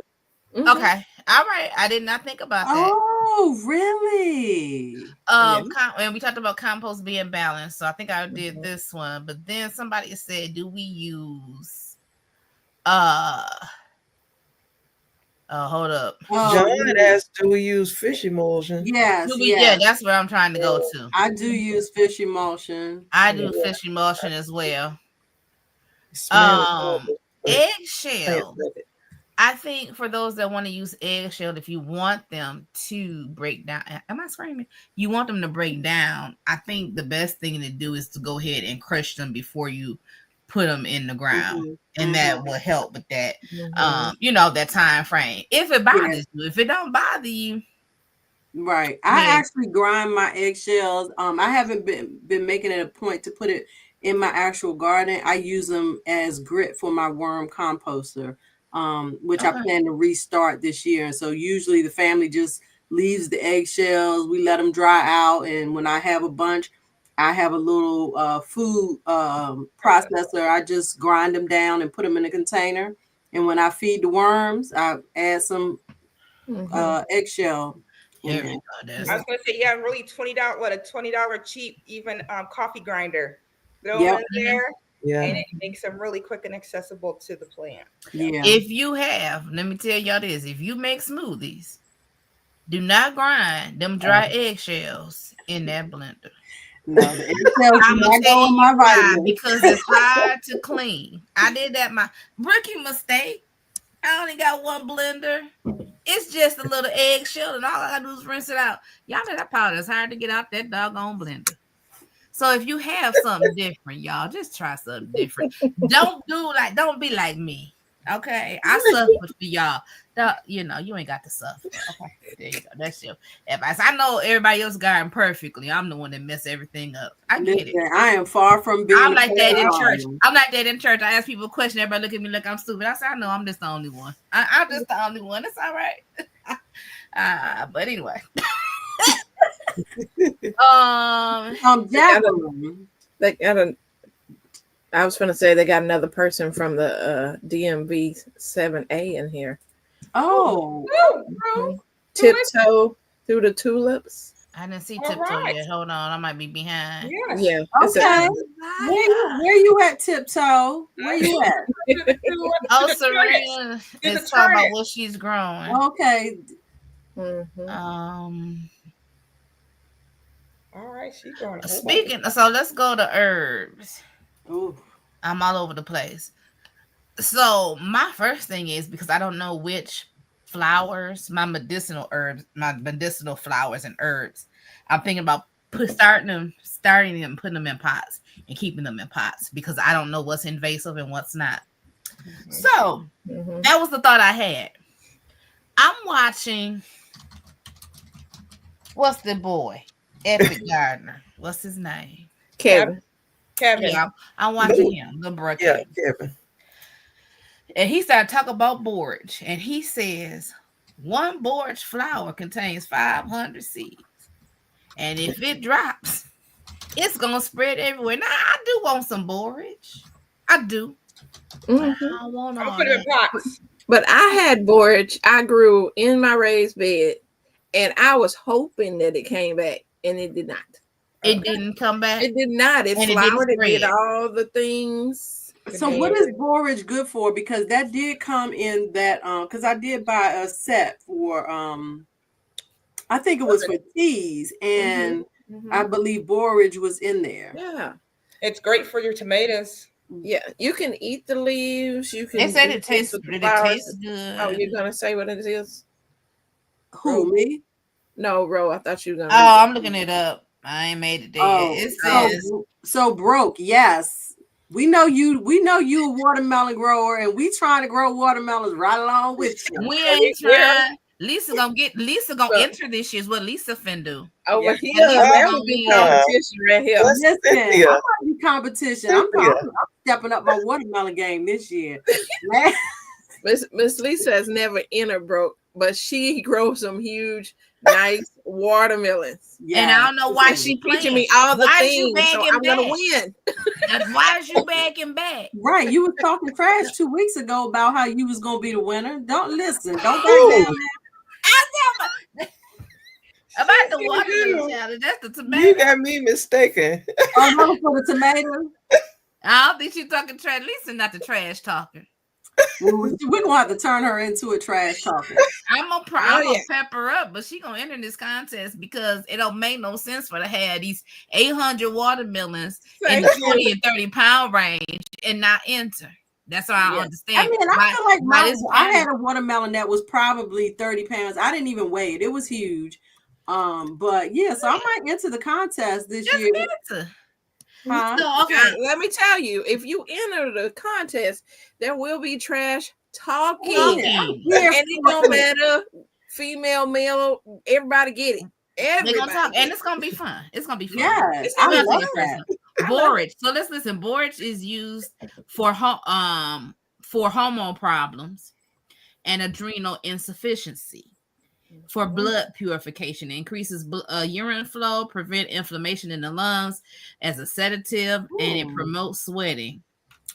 Mm-hmm. Okay, all right. I did not think about that. Oh, really? And we talked about compost being balanced, so I think I did this one. But then somebody said, "Do we use?" Hold up. John asked, "Do we use fish emulsion?" Yes, Yeah, that's where I'm trying to go to. I do use fish emulsion. I do fish emulsion as well. Eggshell. I think for those that want to use eggshell, if you want them to break down, am I screaming? You want them to break down. I think the best thing to do is to go ahead and crush them before you put them in the ground, and that will help with that. That time frame. If it bothers you, if it don't bother you, right? I actually grind my eggshells. I haven't been making it a point to put it in my actual garden. I use them as grit for my worm composter, which I plan to restart this year. So usually the family just leaves the eggshells. We let them dry out, and when I have a bunch, I have a little food processor. I just grind them down and put them in a container. And when I feed the worms, I add some eggshell. I was going to say, really $20. What a $20 cheap even coffee grinder. Throw them in there, and it makes them really quick and accessible to the plant. Yeah. If you have, let me tell y'all this: if you make smoothies, do not grind them dry eggshells in that blender. No, the eggshells do not go in my vitamins because it's hard to clean. I did that my rookie mistake. I only got one blender. It's just a little eggshell, and all I gotta do is rinse it out. Y'all know that powder is hard to get out that doggone blender. So if you have something different, y'all, just try something different. Don't be like me. Okay, I suffered for y'all. You ain't got to suffer. Okay, there you go. That's your advice. I know everybody else got it perfectly. I'm the one that messed everything up. I get it. I am far from being. I'm like that in church. I ask people a question. Everybody look at me like I'm stupid. I say, I know I'm just the only one. I'm just the only one. It's all right. But anyway. I was going to say they got another person from the DMV 7A in here. Oh. Tiptoe through the tulips. I didn't see All Tiptoe right. yet. Hold on, I might be behind. Yes. Yeah. Okay. Where you at, Tiptoe? Where you at? Oh, To the Serena To the is talking about turnip. what she's growing. Okay. Mhm. All right, she going. Speaking, so let's go to herbs. Ooh. I'm all over the place. So my first thing is, because I don't know which flowers, my medicinal flowers and herbs, I'm thinking about starting them, putting them in pots and keeping them in pots, because I don't know what's invasive and what's not. So that was the thought I had. I'm watching, what's the boy? Epic Gardener. What's his name? Kevin. Yeah, I'm watching him, the boy Yeah, Kevin. Kevin. And he started talking about borage. And he says one borage flower contains 500 seeds. And if it drops, it's going to spread everywhere. Now, I do want some borage. I do. But I don't want I'm all put it in that. pots. But I had borage. I grew in my raised bed, and I was hoping that it came back, and it did not. It didn't come back. It did not. It And it didn't flowered. It did spread. all the things. So And- what is borage good for? Because that did come in that because I did buy a set for I think it was for teas, and I believe borage was in there. Yeah. It's great for your tomatoes. Yeah. You can eat the leaves. You can. They said do it tastes with the good. It flowers. tastes good. Oh, you're gonna say what it is? Who, me? No, Ro. I thought you were gonna. Oh, I'm looking it up. I ain't made it there. It says so broke. Yes, we know you. We know you a watermelon grower, and we trying to grow watermelons right along with you. we ain't trying. Lisa gonna enter this year is what Lisa finna do. Over Yeah. here, Lisa that gonna would be be competition right here. What's Listen, Cynthia? I'm not in competition. I'm stepping up my watermelon game this year. Miss Lisa has never entered broke, but she grows some huge, nice watermelons. Yeah. And I don't know why she teaching playing. me all the Why is you things, so bagging I'm gonna back? win. Why is you bagging back? Right, you was talking trash 2 weeks ago about how you was gonna be the winner. Don't listen. Don't back down. About the watermelon challenge. That's the tomato. You got me mistaken. Oh, no, for the tomato. I don't think she's talking trash. Lisa not the trash talker. We're gonna have to turn her into a trash talker. I'm gonna pep her up, but she gonna enter this contest because it don't make no sense for to have these 800 watermelons in the 20 and 30 pound range and not enter. That's what I understand. I mean, I feel like I had a watermelon that was probably 30 pounds. I didn't even weigh it. It was huge. But yeah, so I might enter the contest this year. Enter. Huh? So, okay. Let me tell you, if you enter the contest, there will be trash talking. Talking. And it don't matter, female, male, everybody get it. Everybody They're gonna talk, and it's gonna be fun. It's gonna be fun. Yes, I'm I not love taking it that. personal. Borage. So let's listen. Borage is used for hormone problems and adrenal insufficiency, for blood purification, increases urine flow, prevent inflammation in the lungs as a sedative, and it promotes sweating.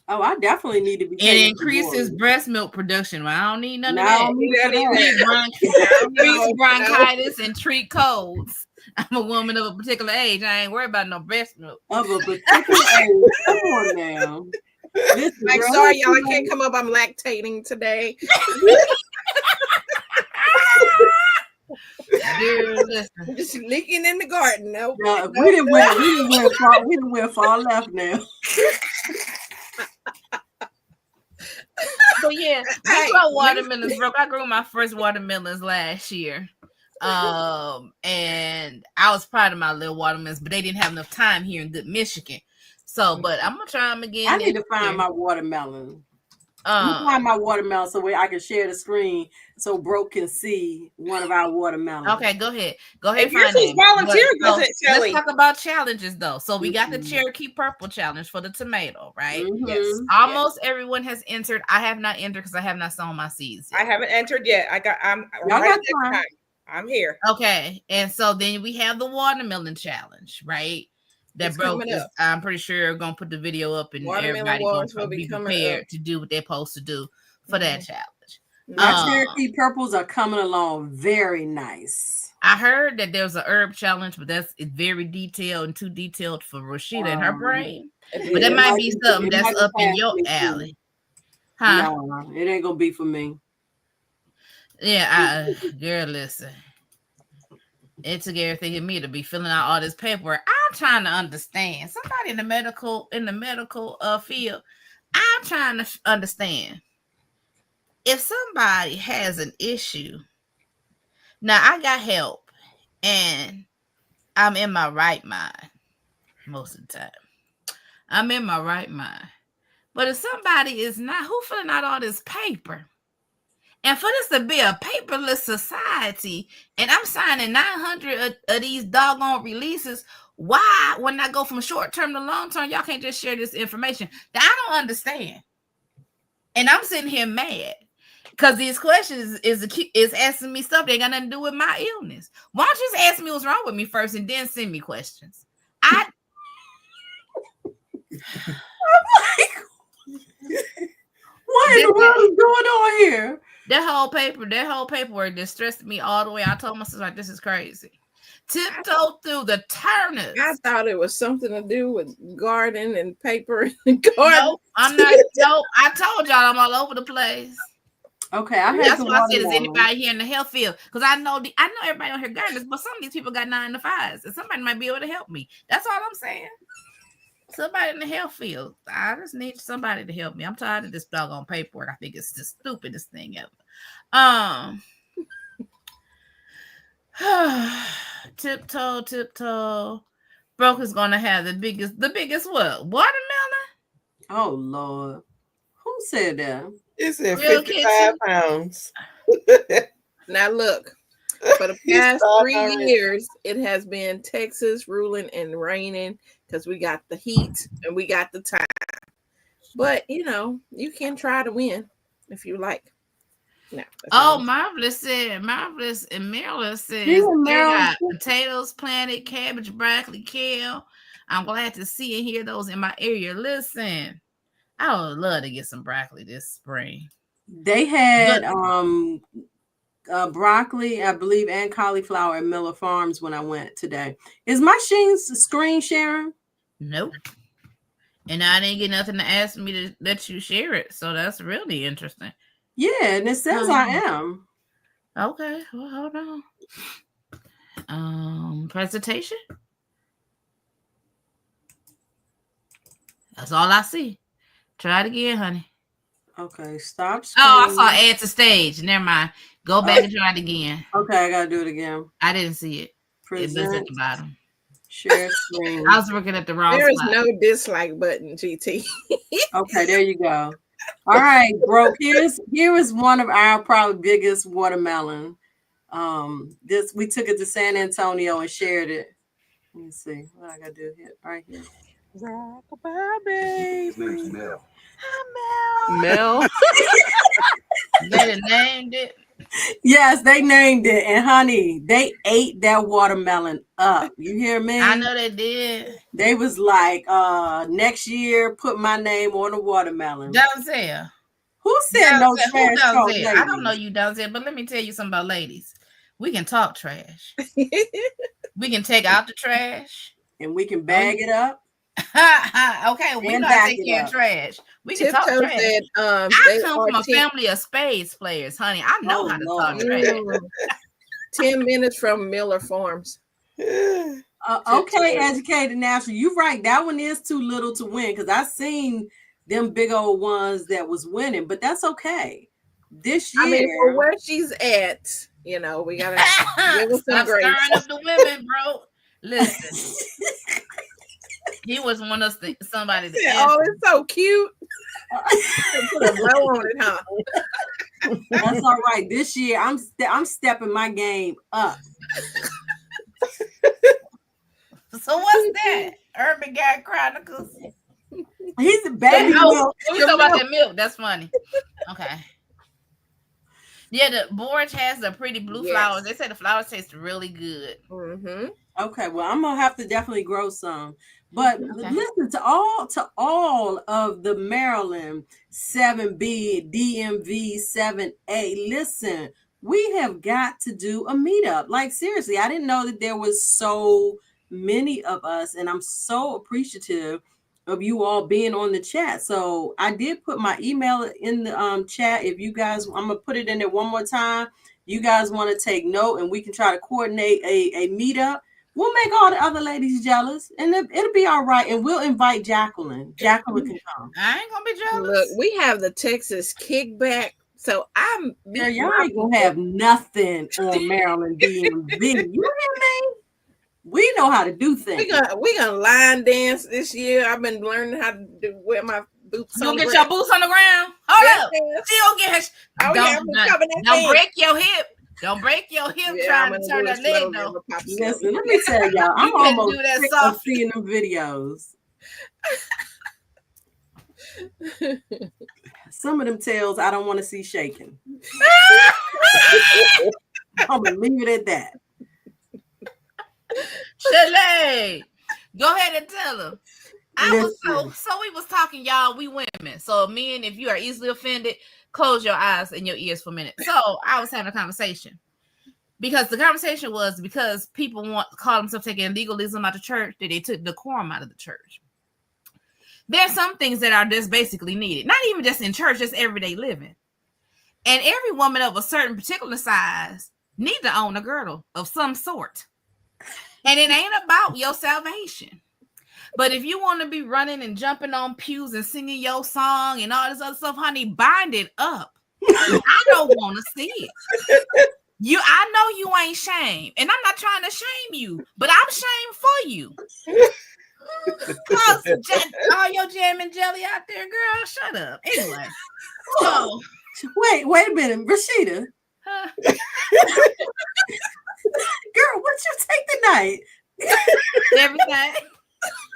Oh, I definitely need to be. It increases breast milk production. Well, I don't need none of No, that. Treats bronchitis and treat colds. I'm a woman of a particular age. I ain't worried about no breast milk. Of a particular age. Come on now. Listen, Like, girl, sorry, y'all, I can't come up. I'm lactating today. Dude, listen. Just leaking in the garden. No, we didn't win far left now. So yeah, we grow watermelons. I grew my first watermelons last year. And I was proud of my little watermelons, but they didn't have enough time here in Good Michigan. So, but I'm gonna try them again. I need to find my watermelon. Find my watermelon so I can share the screen so Broke can see one of our watermelons. Okay, go ahead. Go ahead. Yours was volunteered, wasn't it, Shelly? Let's talk about challenges though. So we got the Cherokee Purple Challenge for the tomato, right? Yes. Almost everyone has entered. I have not entered because I have not sown my seeds yet. I haven't entered yet. I'm Y'all right got time. I'm here. Okay, and so then we have the watermelon challenge, right? That Broke is, I'm pretty sure, gonna put the video up, and everybody will be prepared to do what they're supposed to do for that challenge. My Cherokee purples are coming along very nice. I heard that there's a herb challenge, but it's very detailed and too detailed for Rashida and her brain. But that might be something that's up in your alley. Huh? No, it ain't gonna be for me. Yeah, girl, listen. It took everything in me to be filling out all this paperwork. I'm trying to understand. Somebody in the medical field, I'm trying to understand. If somebody has an issue, now I got help and I'm in my right mind most of the time. I'm in my right mind. But if somebody is not, who filling out all this paper? And for this to be a paperless society, and I'm signing 900 of these doggone releases, why, when I go from short term to long term, y'all can't just share this information? That I don't understand. And I'm sitting here mad because these questions is asking me stuff that ain't got nothing to do with my illness. Why don't you just ask me what's wrong with me first and then send me questions? I'm like, what in the world is going on here? That whole paperwork that stressed me all the way. I told myself, like, this is crazy. Tiptoe through the turnips. I thought it was something to do with garden and paper and garden. No, I'm not. No, I told y'all I'm all over the place. Okay, that's why I said, is anybody here in the health field? Because I know everybody on here gardeners, but some of these people got 9 to 5s, and somebody might be able to help me. That's all I'm saying. Somebody in the health field. I just need somebody to help me. I'm tired of this doggone paperwork. I think it's the stupidest thing ever. Tiptoe. Broke is gonna have the biggest what? Watermelon? Oh Lord. Who said that? It said 55 pounds. Now look, for the past 3 years, it has been Texas ruling and raining because we got the heat and we got the time. But you can try to win if you like. No, Marvelous and Maryland says they got potatoes planted, cabbage, broccoli, kale. I'm glad to see and hear those in my area. Listen, I would love to get some broccoli this spring. They had broccoli, I believe, and cauliflower at Miller Farms when I went today. Is my screen sharing? Nope. And I didn't get nothing to ask me to let you share it. So that's really interesting. Yeah, and it says I am. Okay, well, hold on. Presentation. That's all I see. Try it again, honey. Okay, stop screen. Oh, I saw add to stage. Never mind. Go back and try it again. Okay, I gotta do it again. I didn't see it. It's at the bottom. Share screen. I was looking at the wrong There is spot. no dislike button, GT. Okay, there you go. All right, bro. Here is one of our probably biggest watermelon. We took it to San Antonio and shared it. Let me see what I gotta do here. Right here. His name's Mel. Hi, Mel. They named it. Yes, they named it, and honey, they ate that watermelon up. You hear me? I know they did. They was like, next year, put my name on the watermelon. Donzel. Who said no trash talk, ladies? I don't know you, Donzel, but let me tell you something about ladies. We can talk trash. We can take out the trash. And we can bag it up. Okay, we know how to take care of trash. We can talk trash. Said, I come from a family of spades players, honey. I know how to talk trash. 10 minutes from Miller Farms. Okay, Educated National. You're right. That one is too little to win because I seen them big old ones that was winning, but that's okay. This year, I mean, for where she's at, we gotta give her some grace. Stirring up the women, bro. Listen. He was one of somebody that it's so cute. Put a blow on it, huh? That's all right. This year, I'm stepping my game up. So what's that? Urban Guy Chronicles. He's the baby milk. We talk about that milk. That's funny. Okay. Yeah, the Borge has the pretty blue flowers. They say the flowers taste really good. Mm-hmm. Okay, well, I'm gonna have to definitely grow some. But listen to all of the Maryland 7B, DMV 7A. Listen, we have got to do a meetup. Like seriously, I didn't know that there was so many of us, and I'm so appreciative of you all being on the chat. So I did put my email in the chat. If you guys, I'm gonna put it in there one more time. You guys want to take note, and we can try to coordinate a meetup. We'll make all the other ladies jealous, and it'll be all right. And we'll invite Jacqueline. Jacqueline can come. I ain't gonna be jealous. Look, we have the Texas kickback, so I'm. Girl, y'all ain't gonna have nothing on Maryland DMV. You hear me? We know how to do things. We gonna line dance this year. I've been learning how to wear my boots. You gonna get your boots on the ground? Hold up. She gonna get her. Don't break your hip. Don't break your hip trying to turn that leg though. Listen, let me tell y'all, I'm almost sick of seeing them videos. Some of them tails I don't want to see shaking. I'm gonna leave it at that. Chalet, go ahead and tell them. We was talking, y'all. We women. So men, if you are easily offended, close your eyes and your ears for a minute. So I was having a conversation because the conversation was because people call themselves taking legalism out of church, that they took decorum out of the church. There's some things that are just basically needed, not even just in church, just everyday living. And every woman of a certain particular size needs to own a girdle of some sort. And it ain't about your salvation. But if you want to be running and jumping on pews and singing your song and all this other stuff, honey, bind it up. I don't want to see it. I know you ain't shamed, and I'm not trying to shame you, but I'm shamed for you. All your jam and jelly out there, girl, shut up. Anyway, so wait a minute, Rashida. Girl, what you take tonight? Everything.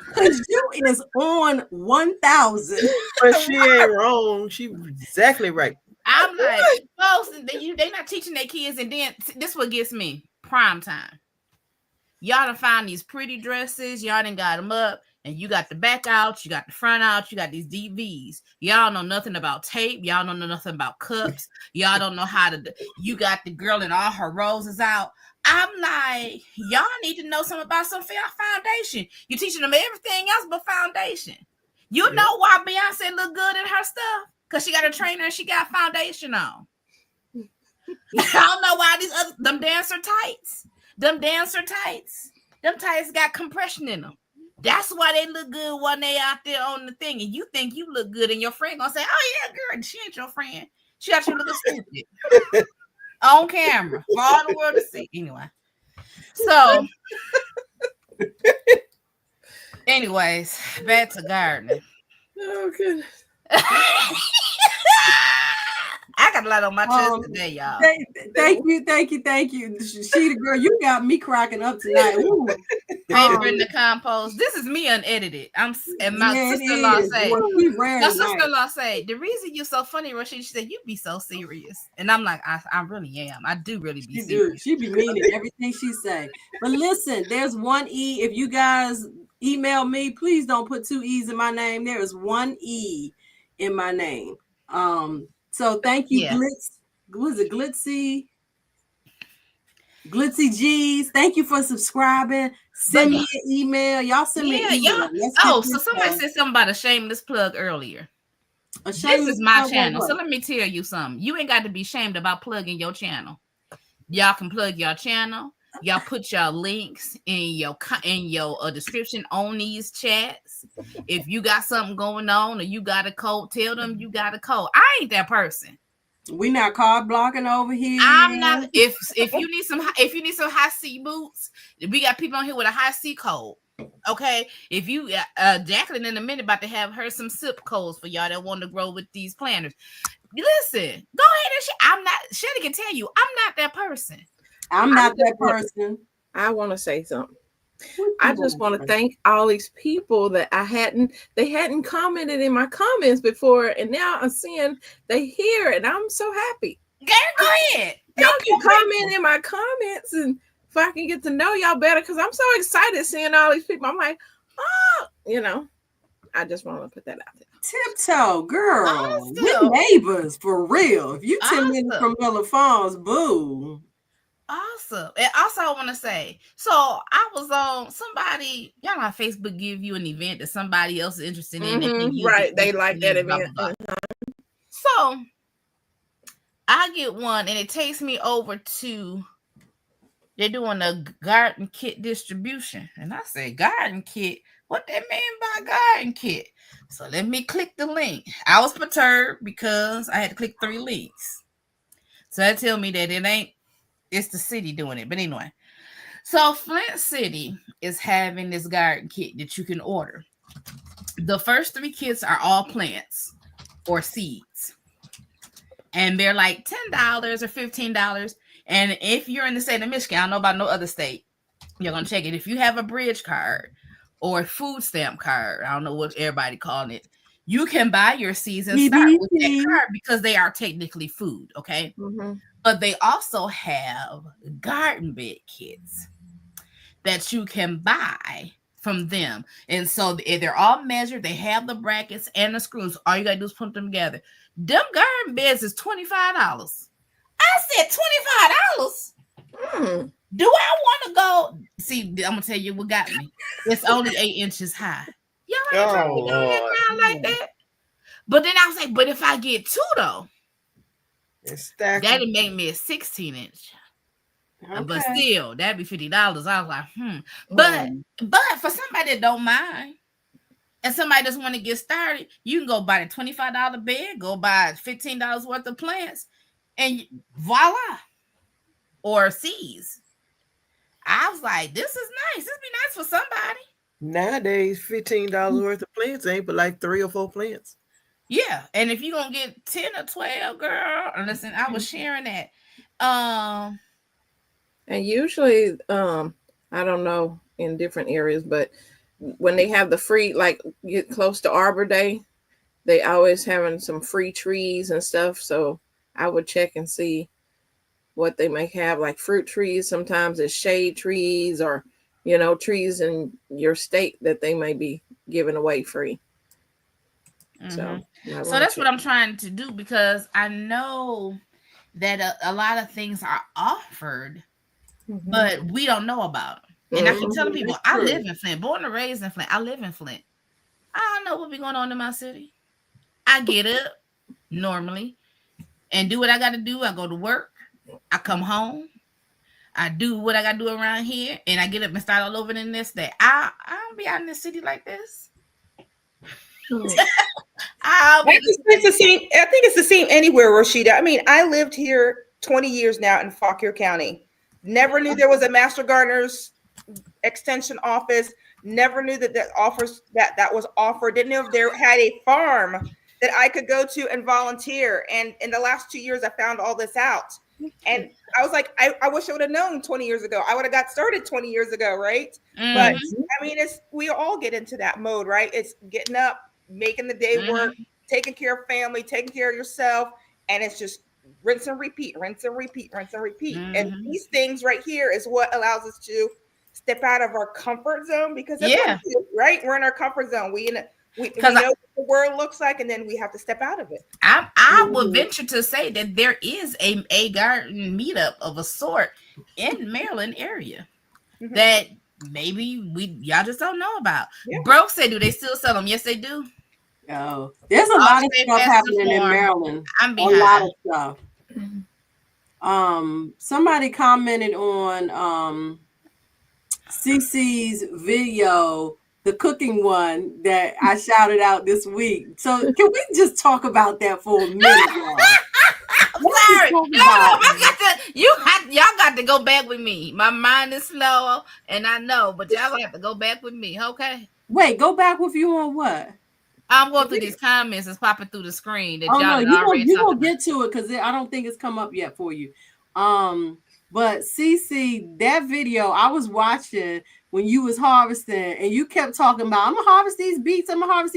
Because you is on 1,000. But she ain't wrong. She exactly right. I'm like, folks, they not teaching their kids, and then this what gets me. Prime time. Y'all done found these pretty dresses. Y'all done got them up, and you got the back out, you got the front out, you got these DVs. Y'all know nothing about tape. Y'all don't know nothing about cups. Y'all don't know how to. You got the girl and all her roses out. I'm like, y'all need to know something about some foundation. You're teaching them everything else but foundation. You know why Beyonce look good in her stuff? Because she got a trainer and she got foundation on. I don't know why them dancer tights. Them tights got compression in them. That's why they look good when they out there on the thing. And you think you look good, and your friend gonna say, "Oh yeah, girl, she ain't your friend. She got you looking stupid." On camera for all the world to see. Anyway, so anyways, back to gardening. Oh goodness. I got a lot on my chest today, y'all. Thank you. She the girl, you got me cracking up tonight. Paper in the compost. This is me unedited. And my sister-in-law say, the reason you're so funny, Rashida, she said, you be so serious. And I'm like, I really am. I do really be serious. She be meaning everything she say. But listen, there's one E. If you guys email me, please don't put 2 E's in my name. There is 1 E in my name. So thank you, Glitz. Was it Glitzy G's? Thank you for subscribing. Send me an email. Y'all send me an email. So somebody said something about a shameless plug earlier. This is my channel. So let me tell you something. You ain't got to be shamed about plugging your channel. Y'all can plug your channel. Y'all put your links in your description on these chats. If you got something going on or you got a code, tell them you got a code. I ain't that person. We not card blocking over here. I'm not. If you need some high C boots, we got people on here with a high C code. Okay, if you Jacqueline in a minute about to have her some SIP codes for y'all that want to grow with these planters. Listen, go ahead and I'm not. Shelly can tell you, I'm not that person. I'm not that person. I want to say something. I just want to thank all these people that they hadn't commented in my comments before, and now I'm seeing they hear it, and I'm so happy. Go ahead. Y'all can comment in my comments, and if I can get to know y'all better, because I'm so excited seeing all these people. I'm like, You know, I just want to put that out there. Tiptoe, girl. Awesome. We're neighbors for real. If you 10 minutes Awesome. from Miller Farms, boo. Awesome. And also I want to say, so I was on somebody, y'all know how Facebook give you an event that somebody else is interested in. Right. They like that event. So I get one and it takes me over to, they're doing a garden kit distribution. And I say, garden kit? What they mean by garden kit? So let me click the link. I was perturbed because I had to click 3 links. So that tell me that it's the city doing it. But anyway, so Flint City is having this garden kit that you can order. The first 3 kits are all plants or seeds. And they're like $10 or $15. And if you're in the state of Michigan, I don't know about no other state, you're going to check it. If you have a bridge card or a food stamp card, I don't know what everybody calling it, you can buy your seeds and start with that card because they are technically food, okay? But they also have garden bed kits that you can buy from them. And so they're all measured. They have the brackets and the screws. All you got to do is put them together. Them garden beds is $25. I said $25? Do I want to go? See, I'm going to tell you what got me. It's only 8 inches high. Y'all ain't trying to go down like that. But then I was like, but if I get 2 though, that'd make me a 16-inch. Okay. But still, that'd be $50. I was like, But for somebody that don't mind, and somebody just want to get started, you can go buy the $25 bed, go buy $15 worth of plants, and voila, or seeds. I was like, this is nice. This be nice for somebody. Nowadays, $15 worth of plants ain't but like 3 or 4 plants. Yeah, and if you're gonna get 10 or 12, girl, listen, I was sharing that. And usually, I don't know in different areas, but when they have the free, like get close to Arbor Day, they always having some free trees and stuff. So I would check and see what they may have, like fruit trees. Sometimes it's shade trees or, trees in your state that they may be giving away free. So that's what I'm trying to do, because I know that a lot of things are offered, but we don't know about them. And I keep telling people, I live in Flint, born and raised in Flint. I live in Flint. I don't know what be going on in my city. I get up normally and do what I got to do. I go to work. I come home. I do what I got to do around here, and I get up and start all over the next day. I don't be out in the city like this. I think it's the same anywhere, Rashida. I mean, I lived here 20 years now in Fauquier County. Never knew there was a Master Gardener's extension office. Never knew that that was offered. Didn't know if there had a farm that I could go to and volunteer. And in the last 2 years, I found all this out. And I was like, I wish I would have known 20 years ago. I would have got started 20 years ago, right? But I mean, we all get into that mode, right? It's getting up, making the day work, taking care of family, taking care of yourself, and it's just rinse and repeat, rinse and repeat, rinse and repeat. And these things right here is what allows us to step out of our comfort zone, because that's what we do, right? We're in our comfort zone. We know what the world looks like, and then we have to step out of it. I would venture to say that there is a garden meetup of a sort in Maryland area that maybe y'all just don't know about. Broke said, do they still sell them? Yes, they do. Oh, there's a lot of stuff happening in Maryland. I'm behind. A lot of stuff. Somebody commented on CC's video, the cooking one that I shouted out this week. So can we just talk about that for a minute, y'all? Sorry. Y'all got to go back with me. My mind is slow, and I know, but y'all gonna have to go back with me, okay? Wait, go back with you on what? I'm going through these comments that's popping through the screen. That you won't get to it because I don't think it's come up yet for you. But CC, that video I was watching when you was harvesting, and you kept talking about, I'm gonna harvest these beets, and I'm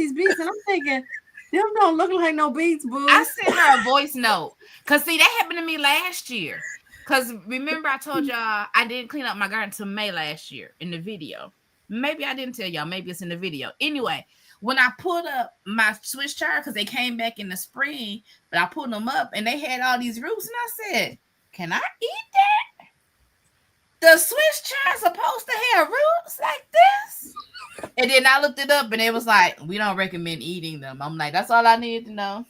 thinking, them don't look like no beets, boo. I sent her a voice note, because see, that happened to me last year. Because remember I told y'all I didn't clean up my garden until May last year in the video. Maybe I didn't tell y'all. Maybe it's in the video. Anyway, when I pulled up my Swiss chard, because they came back in the spring, but I pulled them up and they had all these roots, and I said, "Can I eat that? The Swiss chard's supposed to have roots like this?" And then I looked it up, and it was like, "We don't recommend eating them." I'm like, "That's all I need to know."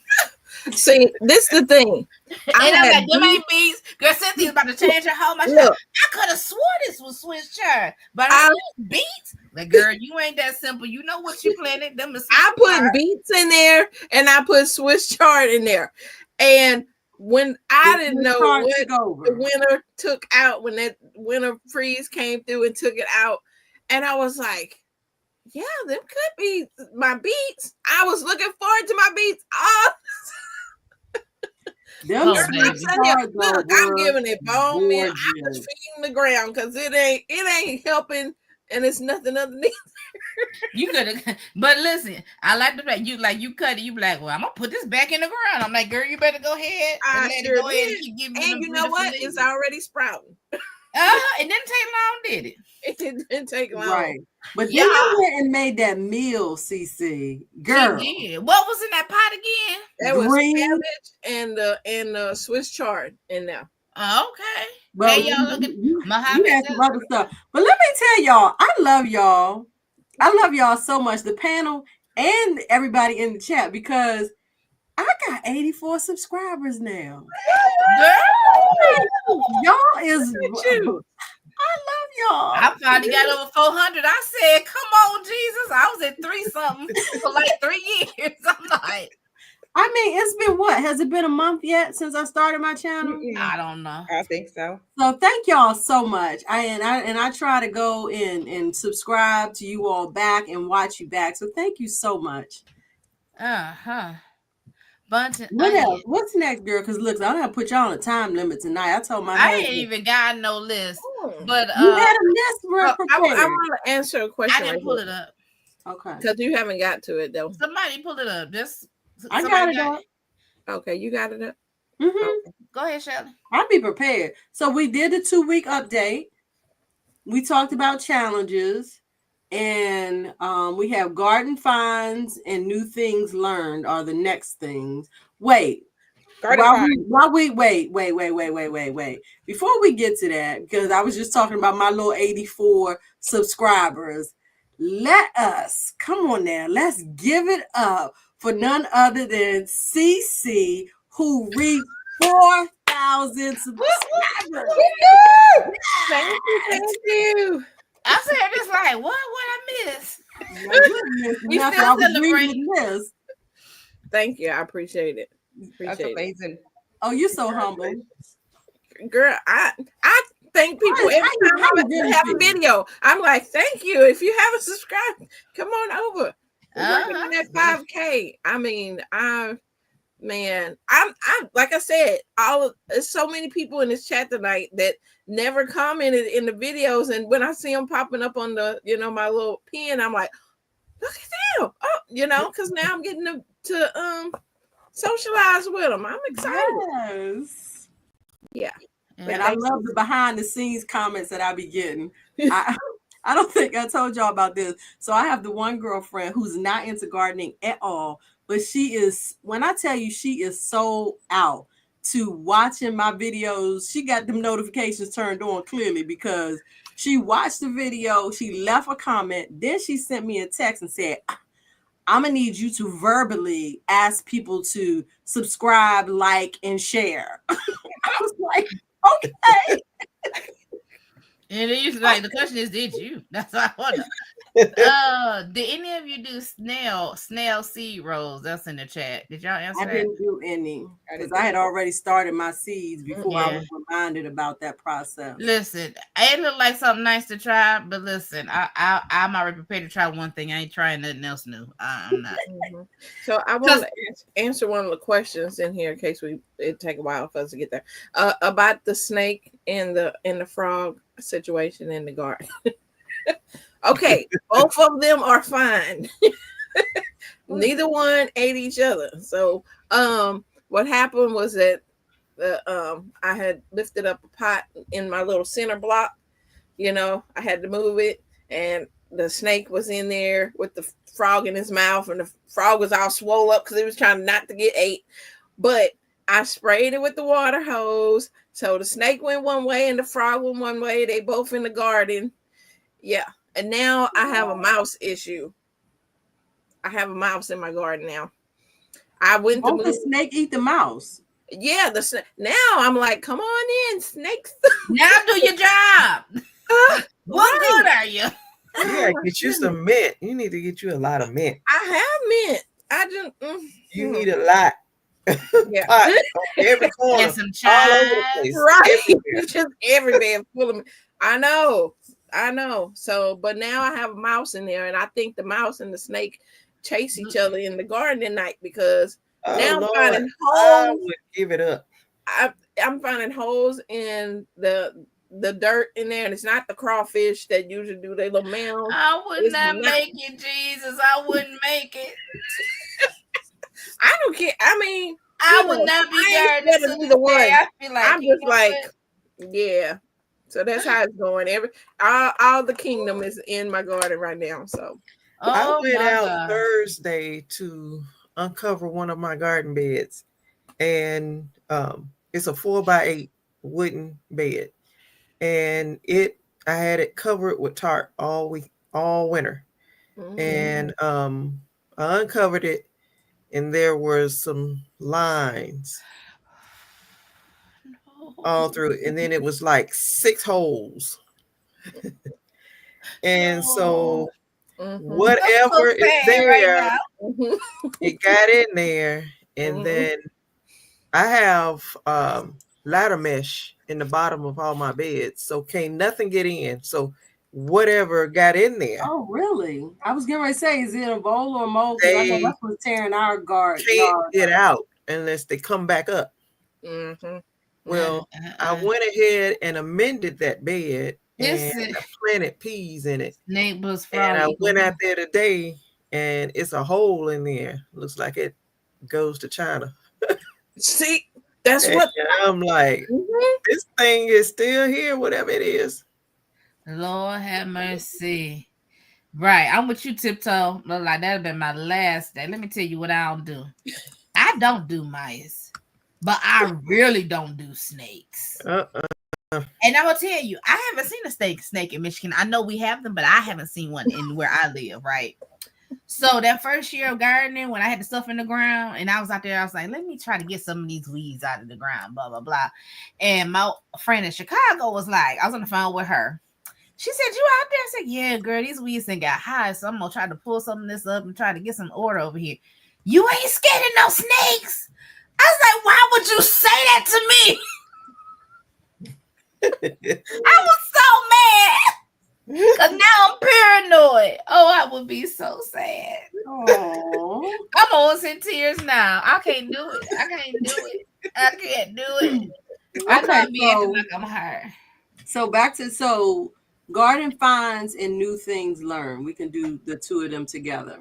See, this is the thing. And I'm like, "Them ain't beats." Girl, Cynthia's about to change her whole much. I could have swore this was Swiss chard, but I beets. Like, girl, you ain't that simple. You know what you planted. Them is I put beets in there, and I put Swiss chard in there, and when I didn't know what the winter took out, when that winter freeze came through and took it out, and I was like, yeah, them could be my beets. I was looking forward to my beets. Look, I'm giving it bone meal. I was feeding the ground because it ain't helping, and it's nothing underneath. You could have, but listen, I like the fact you cut it. You be like, well, I'm gonna put this back in the ground. I'm like, girl, you better go ahead and let it go ahead and keep giving me. And you know what? It's already sprouting. It didn't take long, did it? It didn't take long, right? But yeah, you went and made that meal, CC. Girl, what was in that pot again? That was cabbage and the Swiss chard in there. Okay. Well, hey, y'all, look at you had some other stuff. But let me tell y'all, I love y'all. I love y'all so much, the panel and everybody in the chat, because I got 84 subscribers now. Y'all is you. I love y'all. I finally got over 400. I said, come on, Jesus. I was at 3-something for like 3 years. I'm like, I mean, it's been what? Has it been a month yet since I started my channel? I don't know. I think so. So thank y'all so much. I try to go in and subscribe to you all back and watch you back. So thank you so much. What else? What's next, girl? Because look, I don't have to put y'all on a time limit tonight. I told my husband. ain't even got no list. But you had a list I want to answer a question. I didn't pull it up. Okay. Because you haven't got to it though. Somebody pull it up. I got it up. Okay, you got it up. Mm-hmm. Okay. Go ahead, Shelley. I'll be prepared. So we did the 2-week update. We talked about challenges, and we have garden finds and new things learned are the next things. Wait. While we wait. Before we get to that, because I was just talking about my little 84 subscribers, let's give it up for none other than CC, who reached 4,000 subscribers. Thank you. I said it's like, what I miss? We still celebrating this. Thank you. I appreciate it. That's amazing. Oh, you're so humble. Girl, I thank people every time I have a video. I'm like, thank you. If you haven't subscribed, come on over. We're working at 5K. I mean, I'm like I said, there's so many people in this chat tonight that never commented in the videos, and when I see them popping up on the, my little pin, I'm like, look at them. Oh, because now I'm getting to socialize with them. I'm excited. Yes. Yeah. And I love the behind the scenes comments that I be getting. I don't think I told y'all about this. So I have the one girlfriend who's not into gardening at all, but she is, when I tell you, she is so out to watching my videos. She got them notifications turned on clearly because she watched the video. She left a comment. Then she sent me a text and said, I'm going to need you to verbally ask people to subscribe, like, and share. I was like, okay. And it used to like the question is, did you? That's what I want to. Did any of you do snail seed rolls? That's in the chat. Did y'all answer that? I didn't do any because I had already started my seeds before I was reminded about that process. Listen, it looked like something nice to try, but listen, I'm already prepared to try one thing. I ain't trying nothing else new. I'm not. So I want to answer one of the questions in here in case it take a while for us to get there about the snake and the frog situation in the garden. Okay, both of them are fine. Neither one ate each other. So what happened was that I had lifted up a pot in my little center block. I had to move it, and the snake was in there with the frog in his mouth, and the frog was all swole up because he was trying not to get ate. But I sprayed it with the water hose, so the snake went one way and the frog went one way. They both in the garden. Yeah, and now I have a mouse issue. I have a mouse in my garden now. I went to Won't the snake eat the mouse? Yeah, now I'm like, come on in, snakes. Now do your job. What good are you? Yeah, get you some mint. You need to get you a lot of mint. I have mint. I just you need a lot. Yeah, pot on every corner, and some all over the chives. place, right? everywhere. Just everywhere full of mint. I know. So, but now I have a mouse in there, and I think the mouse and the snake chase each other in the garden at night because now I'm finding I holes. would give it up. I'm finding holes in the dirt in there, and it's not the crawfish that usually do their little mounds. I would not make it, Jesus. I wouldn't make it. I don't care. I mean, I would not be gardening either way. I feel like I'm just like, yeah. So that's how it's going. All the kingdom is in my garden right now. So I went out Thursday to uncover one of my garden beds, and it's a 4x8 wooden bed, and I had it covered with tarp all winter, and I uncovered it, and there were some lines all through it, and then it was like 6 holes, and so whatever is there, it got in there, and then I have ladder mesh in the bottom of all my beds, so can't nothing get in. So whatever got in there. Oh, really? I was getting ready to say, is it a vole or a mole? Because I know that's what's tearing our garden. Can't get out unless they come back up. Well, I went ahead and amended that bed, and I planted peas in it. Neighbors, and I went out there today, and it's a hole in there. Looks like it goes to China. See, that's what I'm like. This thing is still here, whatever it is. Lord have mercy. Right, I'm with you, Tiptoe. Look like that'd been my last day. Let me tell you what I don't do. I don't do mice, but I really don't do snakes. And I will tell you, I haven't seen a snake in Michigan. I know we have them, but I haven't seen one in where I live, right? So that first year of gardening, when I had the stuff in the ground and I was out there, I was like, let me try to get some of these weeds out of the ground, blah, blah, blah. And my friend in Chicago was like, I was on the phone with her. She said, you out there? I said, yeah, girl, these weeds done got high, so I'm going to try to pull some of this up and try to get some order over here. You ain't scared of no snakes? I was like, why would you say that to me? I was so mad. Because now I'm paranoid. Oh, I would be so sad. Oh, I'm almost in tears now. I can't do it. I can't do it. I can't be acting like I'm hurt. So back to garden finds and new things learned. We can do the two of them together.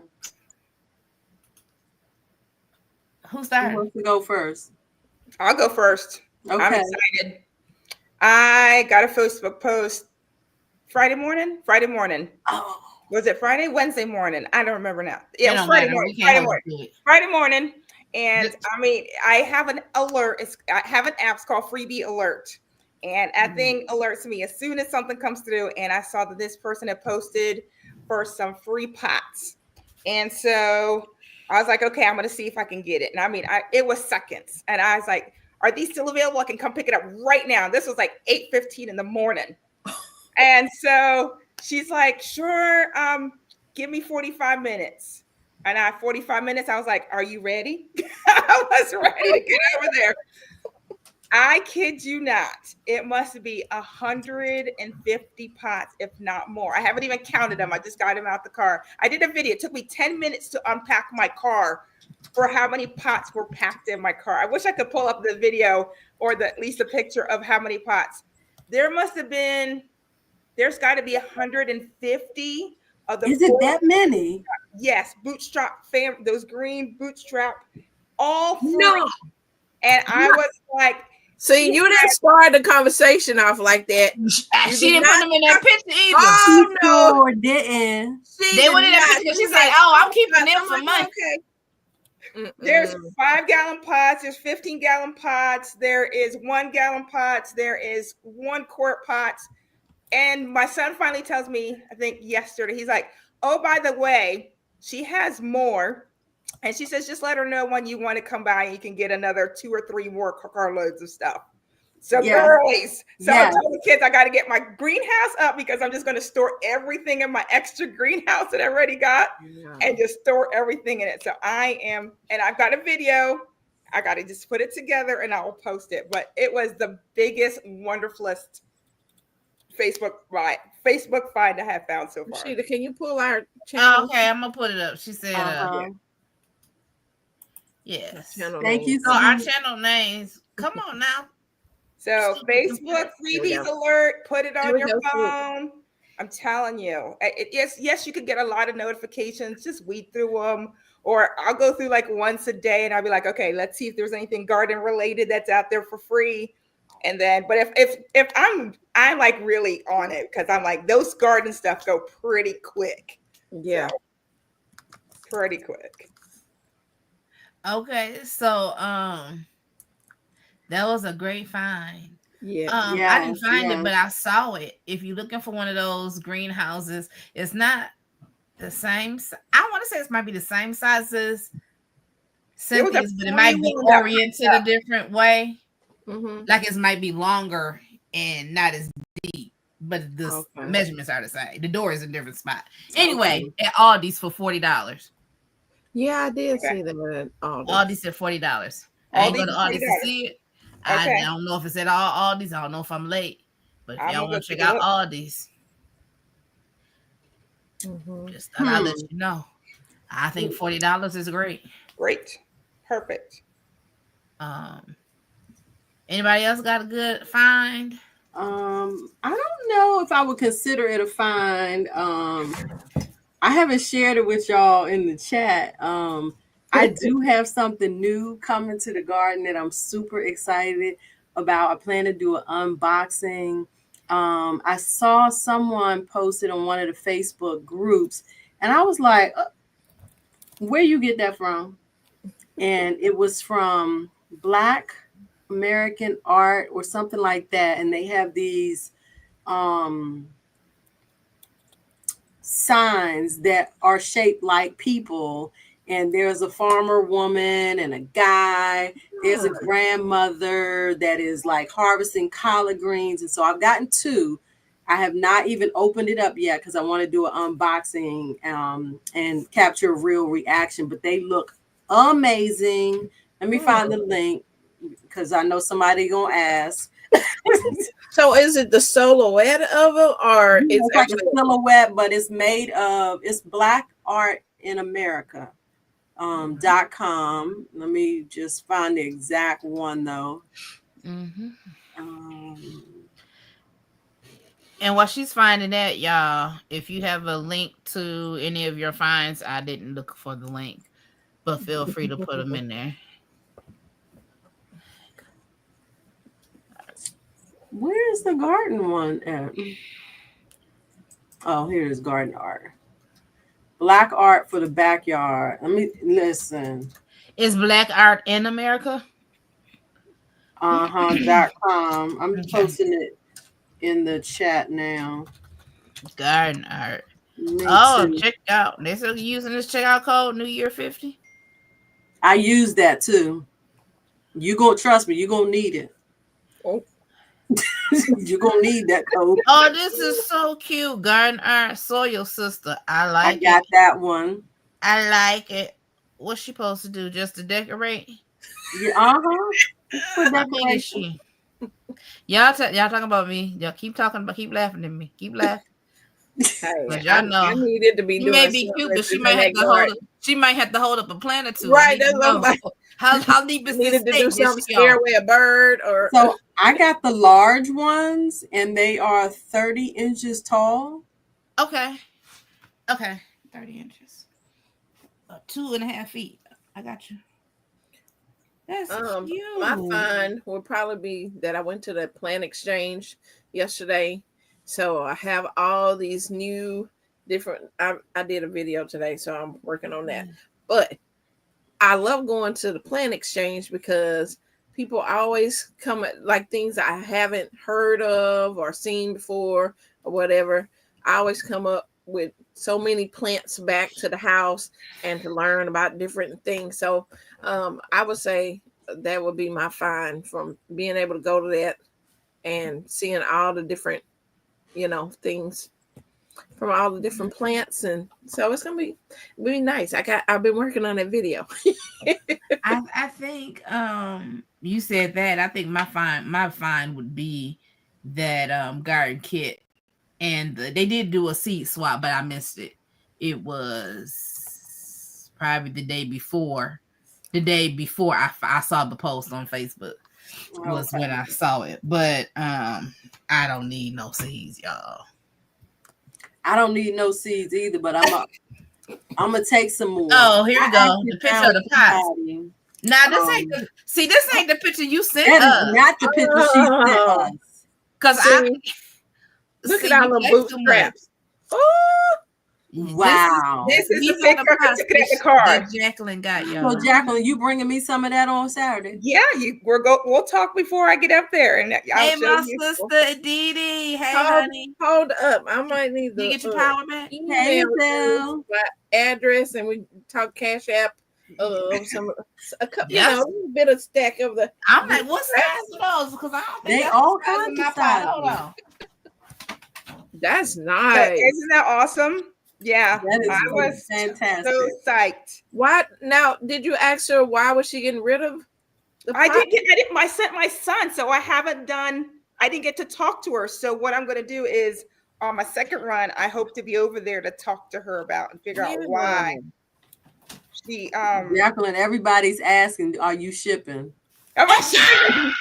Who started? Who wants to go first? I'll go first. Okay. I'm excited. I got a Facebook post Friday morning. Oh. Was it Friday? Wednesday morning? I don't remember now. Yeah, it was Friday morning. Friday morning. And I mean, I have an alert. I have an app called Freebie Alert. And that thing alerts me as soon as something comes through. And I saw that this person had posted for some free pots. And so I was like, okay, I'm going to see if I can get it. And I mean, it was seconds. And I was like, are these still available? I can come pick it up right now. This was like 8:15 in the morning. And so she's like, sure, give me 45 minutes. And 45 minutes, I was like, are you ready? I was ready to get over there. I kid you not. It must be 150 pots, if not more. I haven't even counted them. I just got them out the car. I did a video. It took me 10 minutes to unpack my car for how many pots were packed in my car. I wish I could pull up the video or at least a picture of how many pots. There's got to be 150 of the. Is it that many? Yes, bootstrap those green bootstrap, all free. No. And I was like, See, you didn't start the conversation off like that. She didn't put them in that picture either. Oh no, Sure didn't. They went in that picture. She's like, "Oh, I'm keeping them for money." Okay. There's 5-gallon pots, there's 15-gallon pots, there is 1-gallon pots, there is 1 quart pots. And my son finally tells me, I think yesterday, he's like, "Oh, by the way, she has more." And she says, "Just let her know when you want to come by and you can get another 2 or 3 more carloads of stuff." So girlies, I told the kids I got to get my greenhouse up because I'm just going to store everything in my extra greenhouse that I already got and just store everything in it. So and I've got a video. I got to just put it together and I will post it. But it was the biggest, wonderfulest Facebook find I have found so far. Sheila, can you pull our channel? Okay, I'm gonna put it up. She said, yes. Thank you. So our channel names. Come on now. So Facebook freebies alert, put it on your phone. I'm telling you, yes, you could get a lot of notifications. Just weed through them, or I'll go through like once a day, and I'll be like, okay, let's see if there's anything garden related that's out there for free. And then, but if I'm like really on it because I'm like those garden stuff go pretty quick. Yeah, so, pretty quick. Okay, so that was a great find. Yeah. I didn't find it, but I saw it. If you're looking for one of those greenhouses, it's not the same. I want to say it might be the same size as Cynthia's, but it might be oriented a different way. Mm-hmm. Like it might be longer and not as deep, but the measurements are the same. The door is a different spot. Anyway, at Aldi's for $40. Yeah, I did see that. Aldi's at $40. I ain't go to Aldi's to see it. I don't know if it's at all Aldi's. I don't know if I'm late, but if y'all want to check out Aldi's, just thought I'd let you know. I think $40 is great. Great, perfect. Anybody else got a good find? I don't know if I would consider it a find. I haven't shared it with y'all in the chat. I do have something new coming to the garden that I'm super excited about. I plan to do an unboxing. I saw someone posted on one of the Facebook groups, and I was like, where you get that from? And it was from Black American Art or something like that. And they have these signs that are shaped like people. And there's a farmer woman and a guy. There's a grandmother that is like harvesting collard greens. And so I've gotten 2. I have not even opened it up yet because I want to do an unboxing and capture a real reaction. But they look amazing. Let me find the link because I know somebody gonna ask. So is it the silhouette of it, or it's like a silhouette, but it's made of Black Art in America. .com. Let me just find the exact one though. And while she's finding that, y'all, if you have a link to any of your finds, I didn't look for the link, but feel free to put them in there. Where's the garden one at? Oh, here's garden art. Black art for the backyard. Let me listen. Is Black Art in America? .com. I'm posting it in the chat now. Garden art. Check out. They're still using this checkout code New Year 50. I use that too. You gonna trust me, you're gonna need it. You're gonna need that code. Oh, this is so cute. Garden art soil sister. I got that one. I like it. What's she supposed to do? Just to decorate? Yeah, for she. Y'all talking about me. Y'all keep laughing at me. Keep laughing. But y'all know I needed to be. She may be cute, but she might have to hold up. She might have to hold up a plant or two. Right. That's what I'm like. How deep is needed this to do something scare away a bird or so I got the large ones and they are 30 inches tall. Okay. 30 inches. 2.5 feet. I got you. That's cute. My find would probably be that I went to the plant exchange yesterday. So I have all these new different I did a video today, so I'm working on that. But I love going to the plant exchange because people always come at like things I haven't heard of or seen before or whatever. I always come up with so many plants back to the house and to learn about different things. So I would say that would be my find from being able to go to that and seeing all the different, things from all the different plants. And so it's gonna be nice. I've been working on that video. I think you said that. I think my find would be that garden kit, and they did do a seed swap, but I missed it. It was probably the day before. The day before I saw the post on Facebook was when I saw it. But I don't need no seeds, y'all. I don't need no seeds either, but I'm gonna take some more. Oh, here we go. The picture of the pots. Now this ain't this ain't the picture you sent us. Not the picture she sent us. Because look at our little bootstraps. Oh, wow! This is the picture I took it at the car. That Jacqueline got, y'all. So Jacqueline, you bringing me some of that on Saturday? Yeah, we'll talk before I get up there, and Hey, my sister Dee. Hey, honey. Hold up, I might need you get your power back. Hey, Bill. My address, and we talk Cash App. A little bit of stack of the. I'm like, what size are those? Because I don't think they all kinds of sizes. Hold on. That's nice. Isn't that awesome? Yeah, that I was fantastic. So psyched. What now? Did you ask her why was she getting rid of the pot? I sent my son, so I didn't get to talk to her. So what I'm going to do is on my second run, I hope to be over there to talk to her about and figure out why. Jacqueline, everybody's asking, are you shipping? Am I shipping?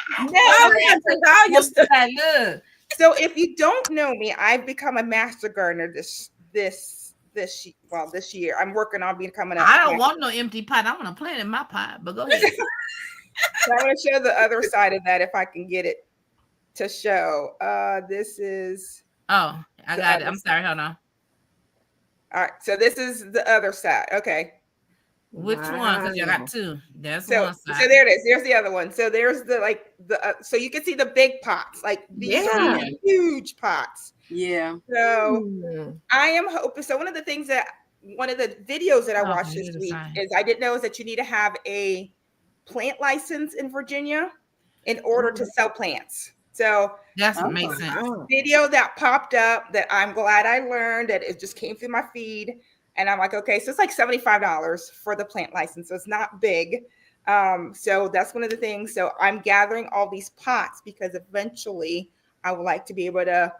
No. So if you don't know me, I've become a master gardener this year. I'm working on becoming I don't want no empty pot. I want to plant in my pot, but go ahead. So I'm going to show the other side of that if I can get it to show. This is. Oh, I got it. I'm sorry. Hold on. All right. So this is the other side. Okay. Which one? Because you got two. That's one side. So there it is. There's the other one. So there's so you can see the big pots. Like these are huge pots. Yeah. So I am hoping. So one of the videos that I watched this week is I didn't know is that you need to have a plant license in Virginia in order to sell plants. So that makes sense. Video that popped up that I'm glad I learned that it just came through my feed. And I'm like, okay, so it's like $75 for the plant license. So it's not big. So that's one of the things. So I'm gathering all these pots because eventually I would like to be able to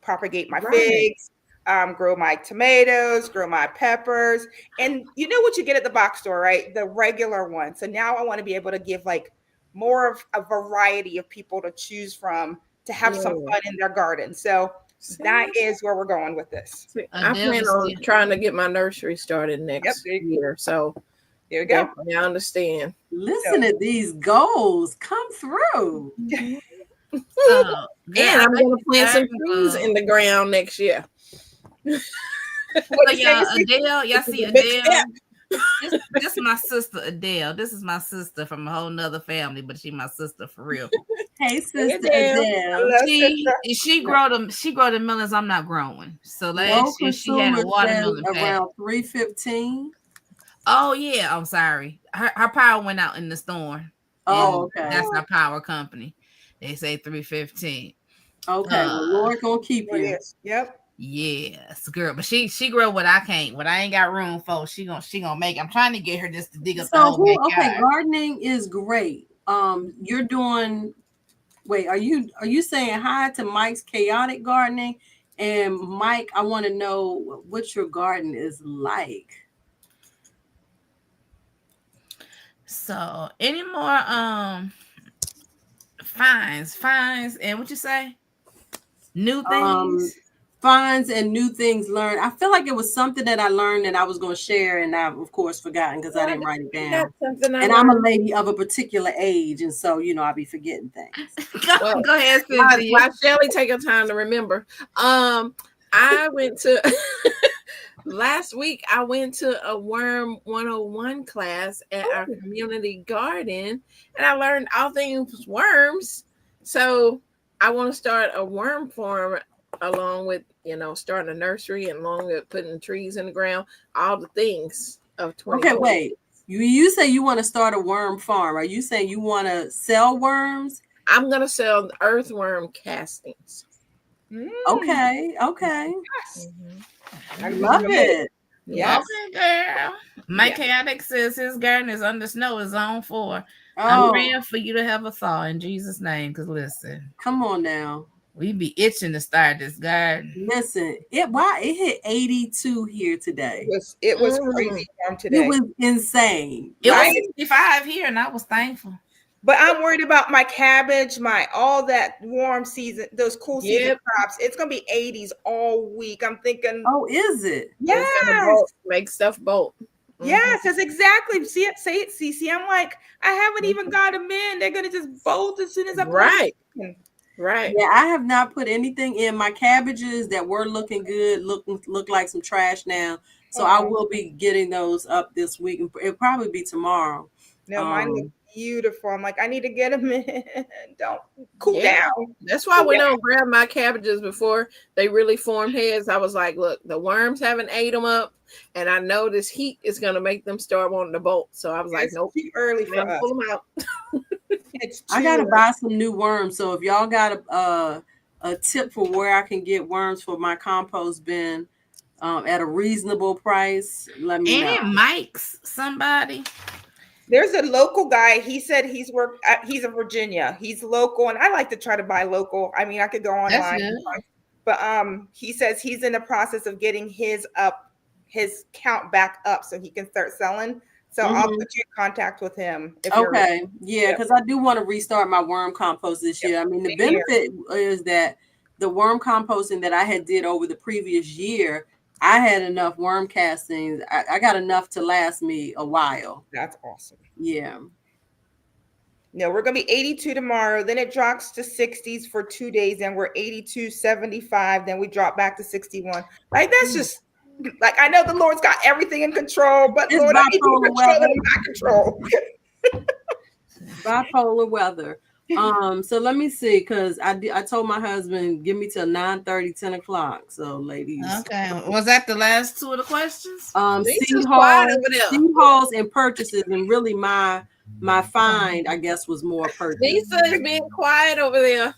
propagate my figs, grow my tomatoes, grow my peppers. And you know what you get at the box store, right? The regular one. So now I want to be able to give like more of a variety of people to choose from to have some fun in their garden. So that is where we're going with this. I plan on trying to get my nursery started next year. So there you go. I understand. Listen to these goals come through. And I'm going to plant some trees in the ground next year. Adele, y'all see Adele? This is my sister Adele. This is my sister from a whole nother family, but she my sister for real. Hey, sister Adele. She grow the melons I'm not growing. So last year she had a watermelon around 315. Oh yeah, I'm sorry. Her power went out in the storm. Oh, okay. That's our power company. They say 315. Okay, Lord gonna keep you. Yep. Yes, girl, but she grow what I can't, what I ain't got room for. She gonna make. I'm trying to get her just to dig up the whole backyard. Gardening is great. You're doing. Wait, are you saying hi to Mike's Chaotic Gardening? And Mike, I want to know what your garden is like. So, any more finds, and what you say? New things. finds and new things learned. I feel like it was something that I learned that I was going to share, and I've of course forgotten because I didn't write it down. And I'm a lady of a particular age, and so I'll be forgetting things. Go ahead, Cynthia. Cynthia. Why Shelly take her time to remember? I went to last week. I went to a Worm 101 class at our community garden, and I learned all things worms. So I want to start a worm farm along with starting a nursery and along with putting trees in the ground. All the things of 20. Okay, wait. You say you want to start a worm farm. Are you saying you want to sell worms? I'm gonna sell earthworm castings. Okay. Yes. I love it. Yes. Okay, girl. Mike Chaotic says his garden is under snow is zone 4. Oh, I'm praying for you to have a thaw in Jesus' name. Because listen, come on now. We be itching to start this garden. Listen, it hit 82 here today. It was crazy warm today. It was insane. It was 65 here, and I was thankful. But I'm worried about my cabbage, all that warm season, those cool season crops. It's gonna be 80s all week. I'm thinking. Oh, is it? Yes. Make stuff bolt. Yes, that's exactly. See it, say it, Cece. I'm like, I haven't even got them in. They're gonna just bolt as soon as I Right. Yeah, I have not put anything in. My cabbages that were looking good look like some trash now. So I will be getting those up this week. It'll probably be tomorrow. No, mine look beautiful. I'm like, I need to get them in. Don't cool down. That's why we don't grab my cabbages before they really form heads. I was like, look, the worms haven't ate them up, and I know this heat is going to make them start wanting to bolt. So I was like, nope, too early for us. Pull them out. I gotta buy some new worms. So if y'all got a tip for where I can get worms for my compost bin at a reasonable price, let me know. Mike's somebody. There's a local guy. He said he's in Virginia. He's local, and I like to try to buy local. I mean, I could go online, but he says he's in the process of getting his count back up so he can start selling. So I'll put you in contact with him. Okay, because I do want to restart my worm compost this year. I mean, the benefit is that the worm composting that I had did over the previous year, I had enough worm castings. I got enough to last me a while. That's awesome. Yeah. No, we're going to be 82 tomorrow. Then it drops to 60s for 2 days. And we're 82, 75. Then we drop back to 61. Like, that's just, like, I know the Lord's got everything in control, but Lord, I need to control it in my control. Bipolar weather. So let me see, because I told my husband, give me till 9:30, 10 o'clock. So, ladies. Okay. Was that the last two of the questions? Seed hauls and purchases, and really my find, I guess, was more purchase. Lisa is being quiet over there.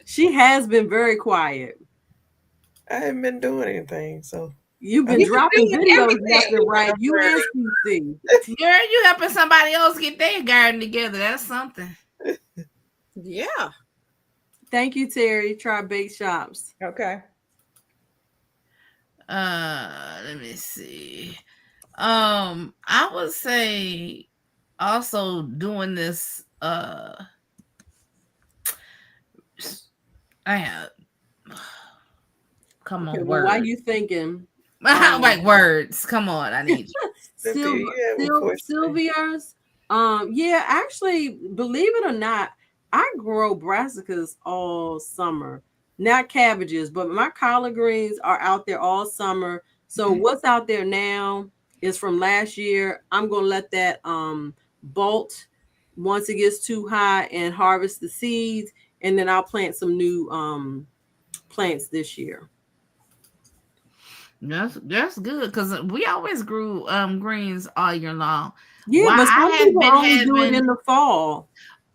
She has been very quiet. I haven't been doing anything, so. You've been dropping videos left and right. You and CC. Girl, you helping somebody else get their garden together. That's something. Yeah. Thank you, Terry. Try Bake Shops. Okay. Let me see. I would say also doing this. I have. Come on, words. Why are you thinking? Like words. Come on, I need you. Sylvia's. Yeah, actually, believe it or not, I grow brassicas all summer. Not cabbages, but my collard greens are out there all summer. So what's out there now is from last year. I'm gonna let that bolt once it gets too high and harvest the seeds, and then I'll plant some new plants this year. That's good, because we always grew greens all year long. Yeah, but some people only do it in the fall.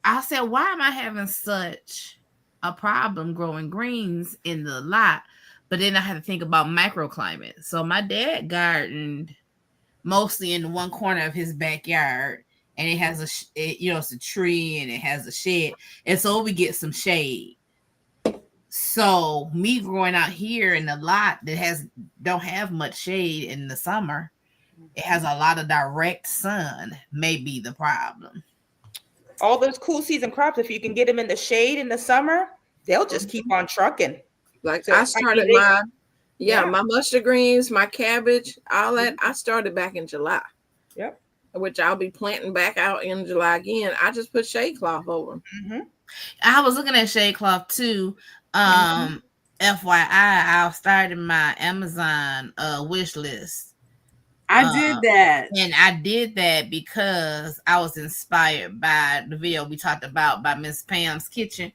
I said, why am I having such a problem growing greens in the lot? But then I had to think about microclimate. So my dad gardened mostly in the one corner of his backyard, and it has it's a tree and it has a shed, and so we get some shade. So me growing out here in the lot that don't have much shade in the summer, it has a lot of direct sun, may be the problem. All those cool season crops, if you can get them in the shade in the summer, they'll just keep on trucking. Like So I started they- my mustard greens, my cabbage, all that. I started back in July. Yep. Which I'll be planting back out in July again. I just put shade cloth over. I was looking at shade cloth too. FYI, I started my Amazon wish list. I did that. And I did that because I was inspired by the video we talked about by Miss Pam's Kitchen,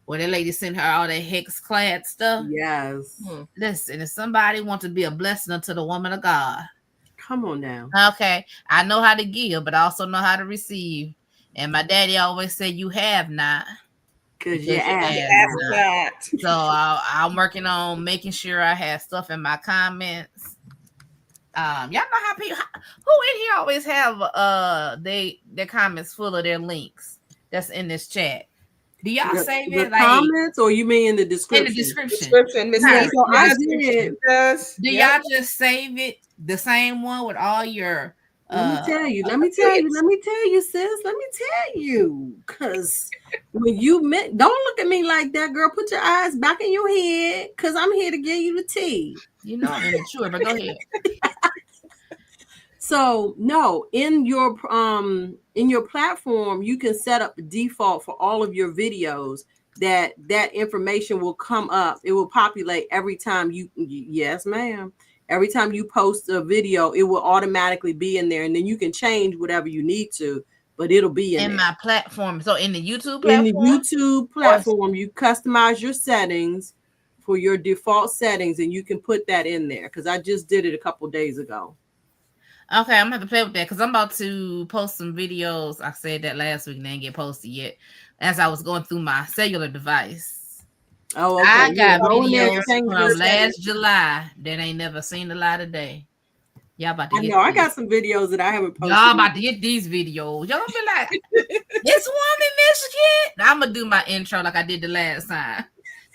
where the lady sent her all that hex clad stuff. Yes. Listen, if somebody wants to be a blessing unto the woman of God, come on now. Okay, I know how to give, but I also know how to receive. And my daddy always said, "You have not, because you ask not." So I'm working on making sure I have stuff in my comments. Y'all know how people who in here always have their comments full of their links that's in this chat. Do y'all save it like comments, or you mean in the description? In the description. So I did. Do y'all just save it the same one with all your? Let me tell you, sis. Let me tell you, because when you don't look at me like that, girl. Put your eyes back in your head, because I'm here to give you the tea. You know I'm immature, but go ahead. So no, in your platform, you can set up the default for all of your videos. That information will come up. It will populate every time you. Yes, ma'am. Every time you post a video, it will automatically be in there, and then you can change whatever you need to, but it'll be in my platform. So in the YouTube platform? In the YouTube platform, you customize your settings for your default settings, and you can put that in there, because I just did it a couple days ago. Okay, I'm gonna have to play with that because I'm about to post some videos. I said that last week and they didn't get posted yet. As I was going through my cellular device. Oh, okay. I got videos from last July that ain't never seen the light of day. Y'all about to get I got some videos that I haven't posted. Y'all about to get these videos. Y'all gonna be like, this one in Michigan. I'm gonna do my intro like I did the last time.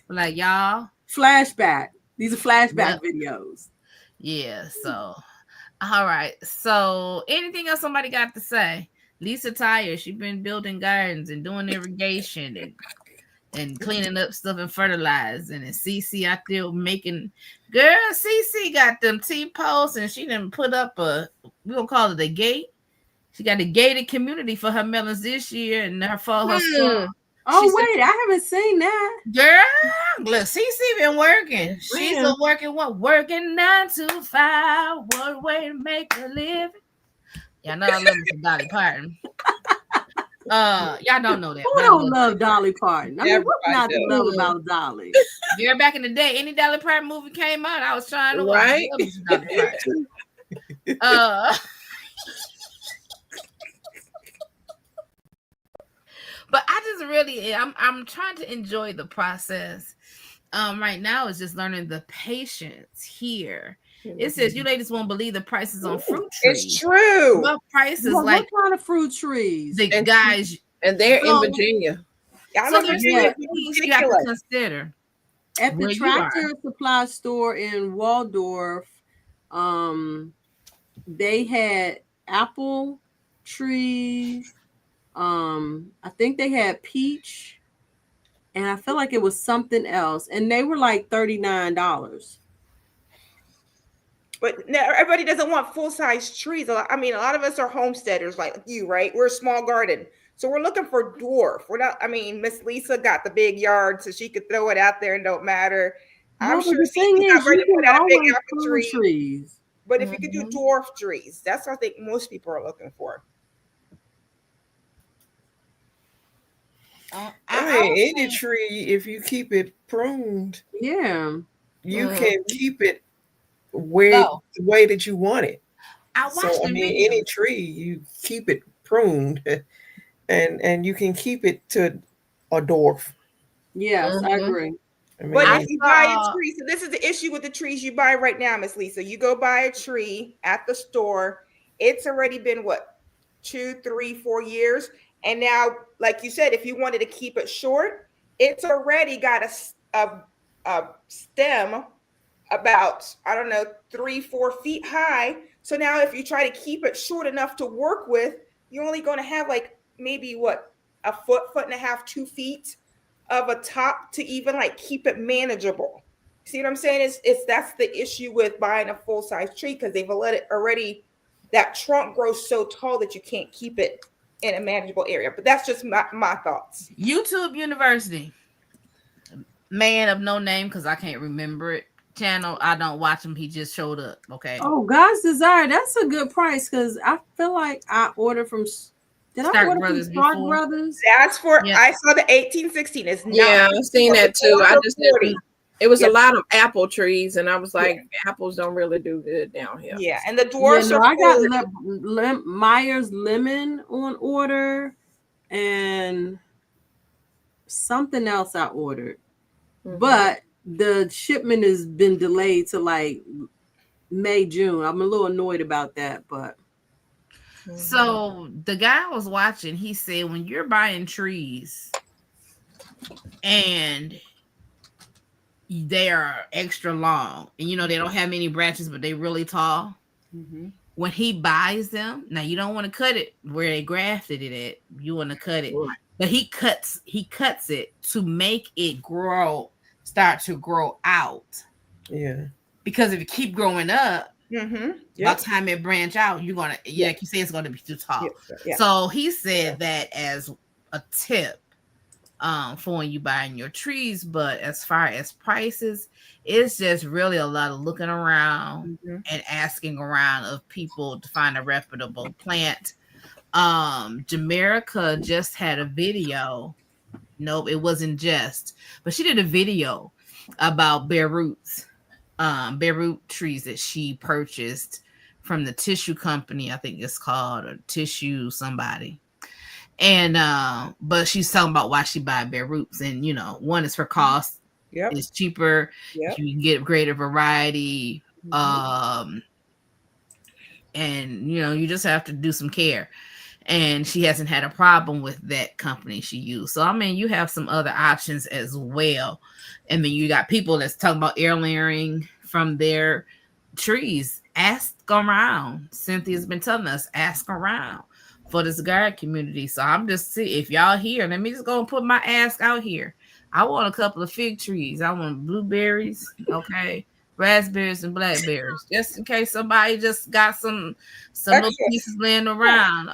Like, y'all. Flashback. These are flashback videos. Yeah, so all right. So anything else somebody got to say? Lisa Tyre, she been building gardens and doing irrigation and cleaning up stuff and fertilizing. And CC out there making, girl, CC got them T-posts and she done put up we gonna call it a gate. She got a gated community for her melons this year and her store. Oh, wait, I haven't seen that. Girl, look, CC been working. She's a working 9 to 5. One way to make a living. Y'all know I love me some Dolly Parton. Y'all don't know that. Who don't love Dolly Parton? I mean, what's not to love about Dolly? Girl, back in the day, any Dolly Parton movie came out, I was trying to watch. Right. Dolly Parton. But I just really, I'm trying to enjoy the process. Right now is just learning the patience here. It says you ladies won't believe the prices on fruit trees. It's true. What prices? Well, like what kind of fruit trees? The guys, and they're in Virginia. So there's you have to consider. At the Tractor Supply store in Waldorf, they had apple trees. I think they had peach, and I feel like it was something else, and they were like $39. But now everybody doesn't want full-size trees. I mean, a lot of us are homesteaders like you, right? We're a small garden. So we're looking for dwarf. We're not, I mean, Miss Lisa got the big yard, so she could throw it out there and don't matter. I'm sure the thing is, ready to put out a big apple tree. Trees. But if you could do dwarf trees, that's what I think most people are looking for. I mean, any tree, if you keep it pruned, you can keep it the way that you want it. Any tree, you keep it pruned, and you can keep it to a dwarf. Yes, I agree. But if you buy a tree, so this is the issue with the trees you buy right now, Miss Lisa. You go buy a tree at the store. It's already been 2, 3, 4 years. And now, like you said, if you wanted to keep it short, it's already got a stem about, 3, 4 feet high. So now if you try to keep it short enough to work with, you're only going to have maybe a foot and a half, 2 feet of a top to even keep it manageable. See what I'm saying? It's that's the issue with buying a full size tree, because they've let it already. That trunk grows so tall that you can't keep it in a manageable area. But that's just my thoughts. YouTube University, man of no name, because I can't remember it. Channel, I don't watch him. He just showed up. Okay. Oh, God's Desire. That's a good price, because I feel like I ordered from. Did Stark I order Brothers from Stark before? Brothers? That's for Yeah. I saw the 1816. It's not. Yeah, I've seen that too. I just 40. didn't. It was Yeah. a lot of apple trees, and I was like, apples don't really do good down here. Yeah, and the dwarfs Yeah, no, are I got 40. Myers lemon on order, and something else I ordered, but the shipment has been delayed to like May, June. I'm a little annoyed about that, but So the guy I was watching, he said when you're buying trees and they are extra long, and you know they don't have many branches, but they really tall. When he buys them, now you don't want to cut it where they grafted it at. You want to cut it, but he cuts it to make it start to grow out. Yeah. Because if you keep growing up, by the time it branch out, you're gonna like you say, it's gonna be too tall. Yeah. So he said that as a tip for when you buying your trees. But as far as prices, it's just really a lot of looking around and asking around of people to find a reputable plant. Jamaica just had a video. Nope, it wasn't just, but she did a video about bare roots. Bare root trees that she purchased from the tissue company, I think it's called, or tissue somebody. And but she's talking about why she buy bare roots, and you know, one is for cost. It's cheaper. You can get greater variety. And you know, you just have to do some care. And she hasn't had a problem with that company she used. So I mean, you have some other options as well. And then you got people that's talking about air layering from their trees. Ask around. Cynthia's been telling us, ask around for this garden community. So I'm just see if y'all here. Let me just go and put my ask out here. I want a couple of fig trees. I want blueberries, okay, raspberries and blackberries, just in case somebody just got some little pieces laying around.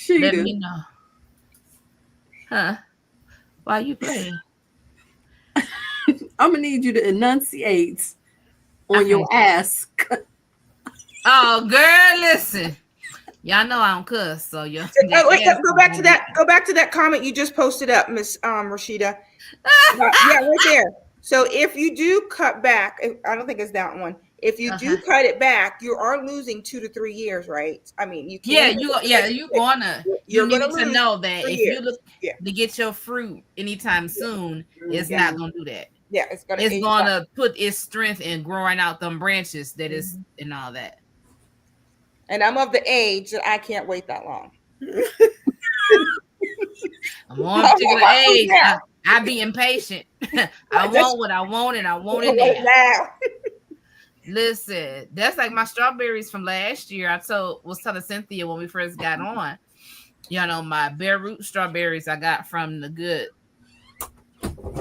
Let me know. Huh? Why you playing? I'm gonna need you to enunciate on your ask. Oh, girl, listen. Y'all know I don't cuss, so you. Go back to that. Go back to that comment you just posted up, Miss Rashida. Yeah, right there. So if you do cut back, I don't think it's that one. If you do cut it back, you are losing 2 to 3 years, right? I mean, you can't. You need to know that if you look to get your fruit anytime soon, it's not gonna do that. Yeah, it's gonna put its strength in growing out them branches that is and all that. And I'm of the age that I can't wait that long. I'm on a particular age. I be impatient. I want what I want, and I want it now. Listen, that's like my strawberries from last year. I was telling Cynthia when we first got on, you know, my bare root strawberries I got from the good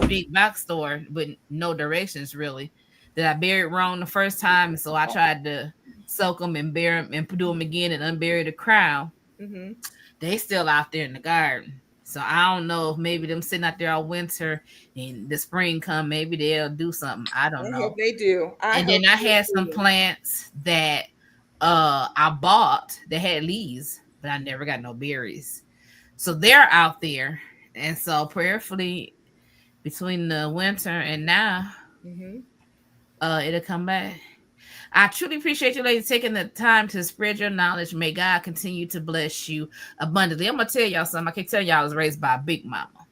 big box store with no directions really. That I buried wrong the first time, so I tried to soak them and bury them and do them again and unbury the crown. They still out there in the garden. So I don't know if maybe them sitting out there all winter and the spring come, maybe they'll do something. I don't know. I hope they do. And then I had some plants that I bought that had leaves, but I never got no berries. So they're out there. And so prayerfully between the winter and now, it'll come back. I truly appreciate you ladies taking the time to spread your knowledge. May God continue to bless you abundantly. I'm going to tell y'all something. I can tell y'all I was raised by a big mama.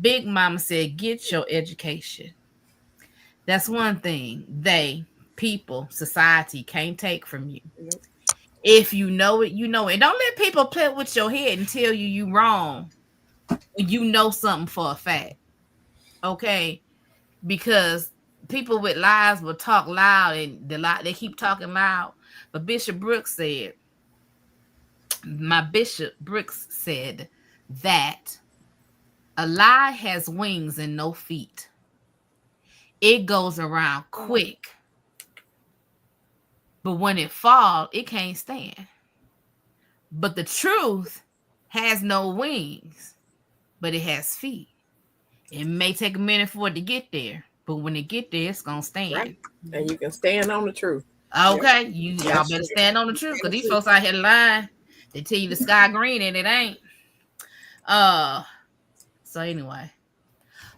Big mama said, get your education. That's one thing people, society can't take from you. If you know it, you know it. Don't let people play with your head and tell you wrong when you know something for a fact. Okay? Because people with lies will talk loud, and they keep talking loud. But Bishop Brooks said that a lie has wings and no feet. it goes around quick. But when it falls, it can't stand. But the truth has no wings, but it has feet. It may take a minute for it to get there, but when it get there, it's gonna stand. Right. And you can stand on the truth. Okay, y'all better stand on the truth, because these folks out here lying. They tell you the sky green and it ain't. So anyway.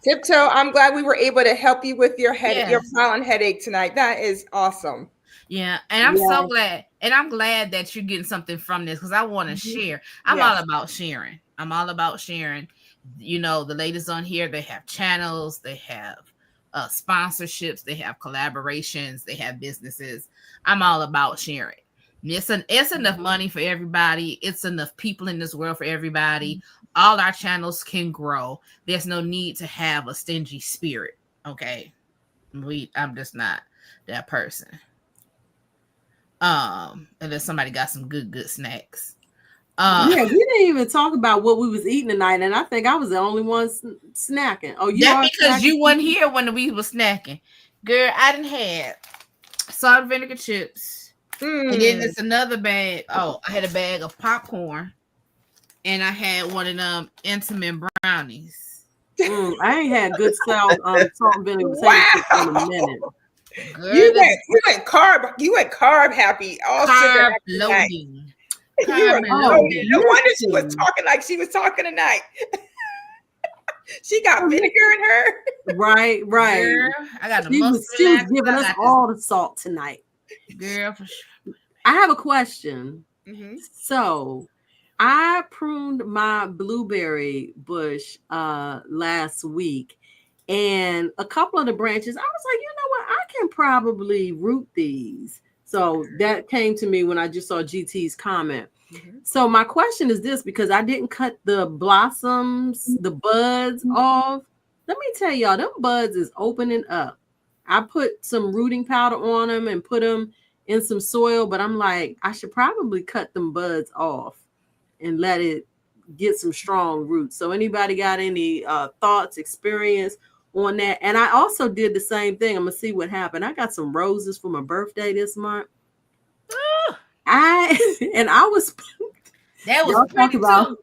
Tiptoe, I'm glad we were able to help you with your headache, your pollen headache tonight. That is awesome. Yeah, and I'm so glad, and I'm glad that you're getting something from this, because I want to share. I'm all about sharing. I'm all about sharing. You know, the ladies on here, they have channels, they have sponsorships, they have collaborations, they have businesses. I'm all about sharing. It's enough money for everybody. It's enough people in this world for everybody. All our channels can grow. There's no need to have a stingy spirit. Okay, I'm just not that person. Unless somebody got some good snacks. Yeah, we didn't even talk about what we was eating tonight, and I think I was the only one snacking. Oh, that's because you weren't here when we were snacking, girl. I didn't have salt and vinegar chips, and then there's another bag. Oh, I had a bag of popcorn, and I had one of them intimate brownies. I ain't had good salt and vinegar chips in a minute. Girl, you went carb happy. All carb loading. No wonder she was talking like she was talking tonight. She got vinegar in her. Right. Girl, I got the she was giving us all the salt tonight. Girl, for sure. I have a question. So I pruned my blueberry bush last week. And a couple of the branches, I was like, you know what? I can probably root these. So that came to me when I just saw GT's comment. So my question is this, because I didn't cut the blossoms, the buds off. Let me tell y'all, them buds is opening up. I put some rooting powder on them and put them in some soil, but I'm like, I should probably cut them buds off and let it get some strong roots. So anybody got any thoughts, experience on that? And I also did the same thing. I'm gonna see what happened. I got some roses for my birthday this month. I was talking about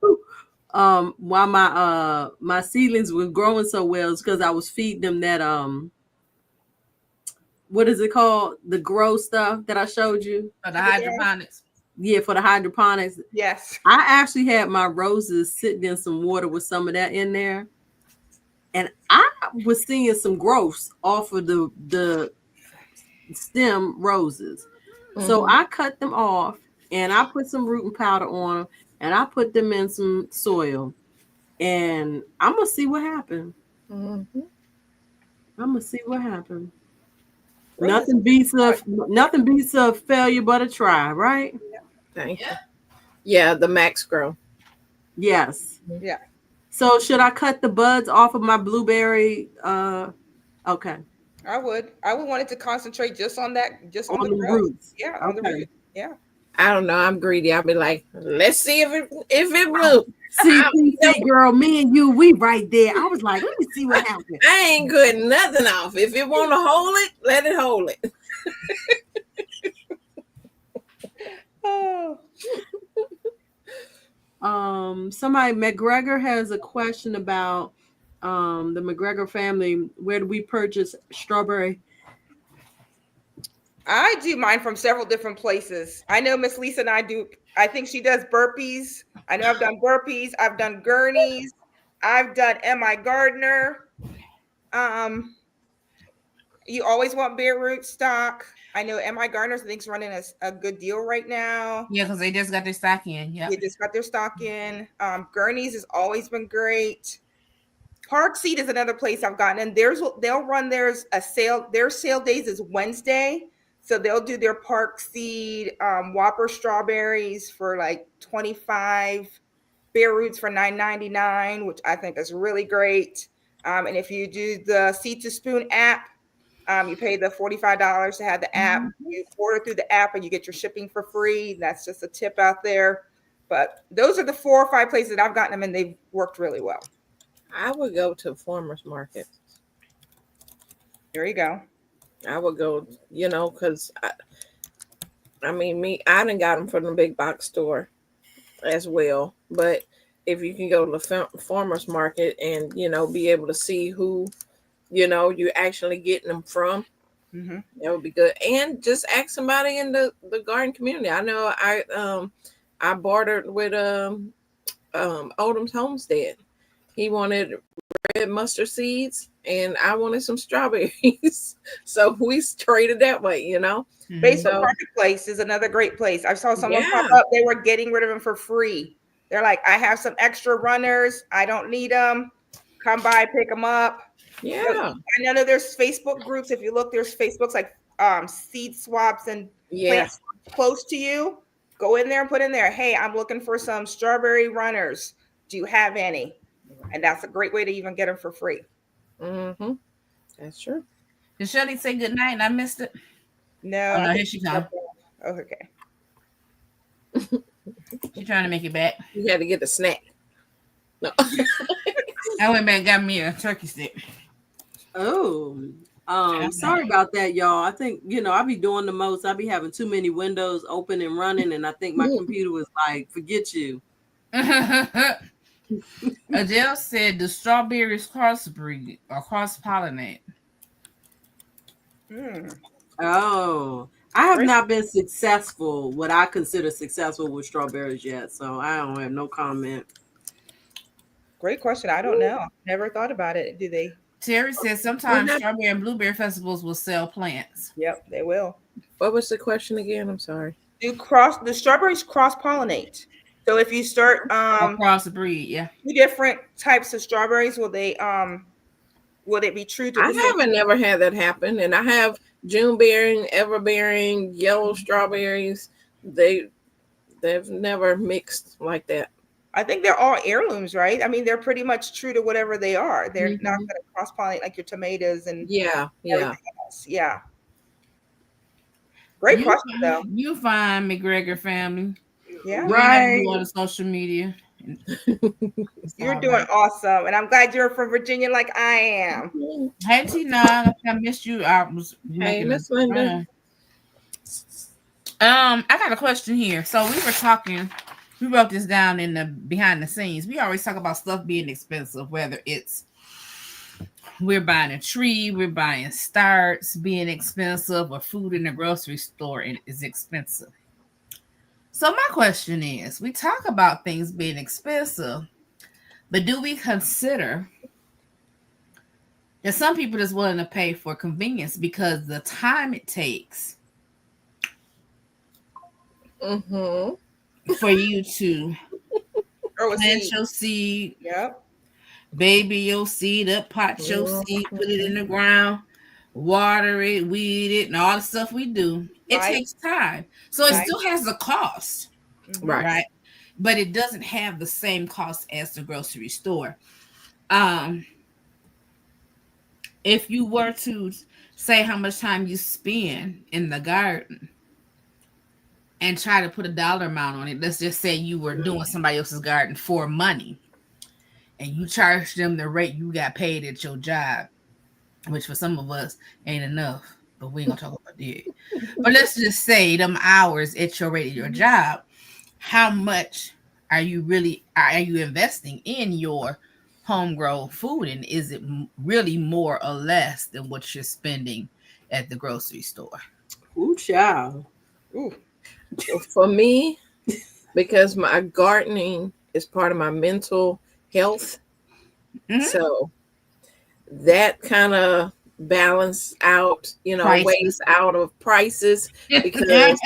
why my seedlings were growing so well is because I was feeding them that what is it called, the grow stuff that I showed you for the hydroponics. Yeah, for the hydroponics. Yes, I actually had my roses sitting in some water with some of that in there, and I was seeing some growths off of the stem roses. So I cut them off and I put some rooting powder on them and I put them in some soil, and I'm gonna see what happened. I'm gonna see what happened. Nothing beats a failure but a try, right? Thank you. Yeah, the max grow. Yes. Yeah. So should I cut the buds off of my blueberry? Okay. I would want it to concentrate just on that, just on the roots. Yeah, on the roots. Yeah. I don't know. I'm greedy. I'll be like, let's see if it blew. See, girl, me and you, we right there. I was like, let me see what happens. I ain't cutting nothing off. If it want to hold it, let it hold it. Somebody, McGregor has a question about the McGregor family. Where do we purchase strawberry? I do mine from several different places. I know Miss Lisa and I do. I think she does burpees. I know I've done burpees. I've done gurneys. I've done M.I. Gardner. You always want bare root stock. I know M.I. Gardner's, I think, is running a good deal right now. Yeah, because they just got their stock in. Yeah, they just got their stock in. Gurneys has always been great. Park Seed is another place I've gotten, and they'll run a sale. Their sale days is Wednesday, so they'll do their Park Seed Whopper strawberries for like $25, bare roots for $9.99, which I think is really great. And if you do the Seed to Spoon app, you pay the $45 to have the app. You order through the app and you get your shipping for free. That's just a tip out there. But those are the 4 or 5 places that I've gotten them, and they've worked really well. I would go to farmers market There you go. I would go, because I mean, I done got them from the big box store as well. But if you can go to the farmer's market and, be able to see who, you're actually getting them from, that would be good. And just ask somebody in the garden community. I know I bartered with Odom's Homestead. He wanted red mustard seeds and I wanted some strawberries. So we traded that way, Facebook Marketplace is another great place. I saw someone pop up. They were getting rid of them for free. They're like, I have some extra runners. I don't need them. Come by, pick them up. Yeah. So, I know there's Facebook groups. If you look, there's Facebooks like seed swaps and plants close to you. Go in there and put in there, hey, I'm looking for some strawberry runners. Do you have any? And that's a great way to even get them for free. Mm-hmm. That's true. Did Shelly say good night and I missed it? No. Oh, no, here she comes. Oh, okay. She's trying to make it back. You had to get the snack. No. I went back and got me a turkey stick. Oh, sorry about that, y'all. I think, I be doing the most. I be having too many windows open and running, and I think my computer was like, forget you. Adele said the strawberries crossbreed or cross-pollinate. Oh, I have not been successful, what I consider successful with strawberries yet, so I don't have no comment. Great question. I don't know. Never thought about it. Do they? Terry says sometimes strawberry and blueberry festivals will sell plants. Yep, they will. What was the question again? I'm sorry. The strawberries cross-pollinate? So if you start crossbreed, two different types of strawberries, will it be true to? I haven't never had that happen, and I have June bearing, ever bearing, yellow strawberries. They've never mixed like that. I think they're all heirlooms, right? I mean, they're pretty much true to whatever they are. They're not going to cross-pollinate like your tomatoes and everything else. Yeah. Great question, though. You find McGregor family. Yeah. Right. On the social media. You're doing awesome. And I'm glad you're from Virginia like I am. Hey, Tina. I missed you. Hey, Miss Linda. I got a question here. So we were talking, we wrote this down in the behind the scenes. We always talk about stuff being expensive, whether it's we're buying a tree, we're buying starts being expensive, or food in the grocery store is expensive. So my question is, we talk about things being expensive, but do we consider that some people is willing to pay for convenience because the time it takes for you to plant your seed, baby your seed up, pot your seed, put it in the ground, water it, weed it, and all the stuff we do. It takes time. So it still has a cost. Right. But it doesn't have the same cost as the grocery store. If you were to say how much time you spend in the garden and try to put a dollar amount on it, let's just say you were doing somebody else's garden for money and you charge them the rate you got paid at your job, which for some of us ain't enough, but we ain't gonna talk about that. But let's just say them hours at your rate of your job, how much are you investing in your homegrown food, and is it really more or less than what you're spending at the grocery store? Ooh, child. Ooh. For me, because my gardening is part of my mental health, so that kind of balance out, weighs out of prices, because the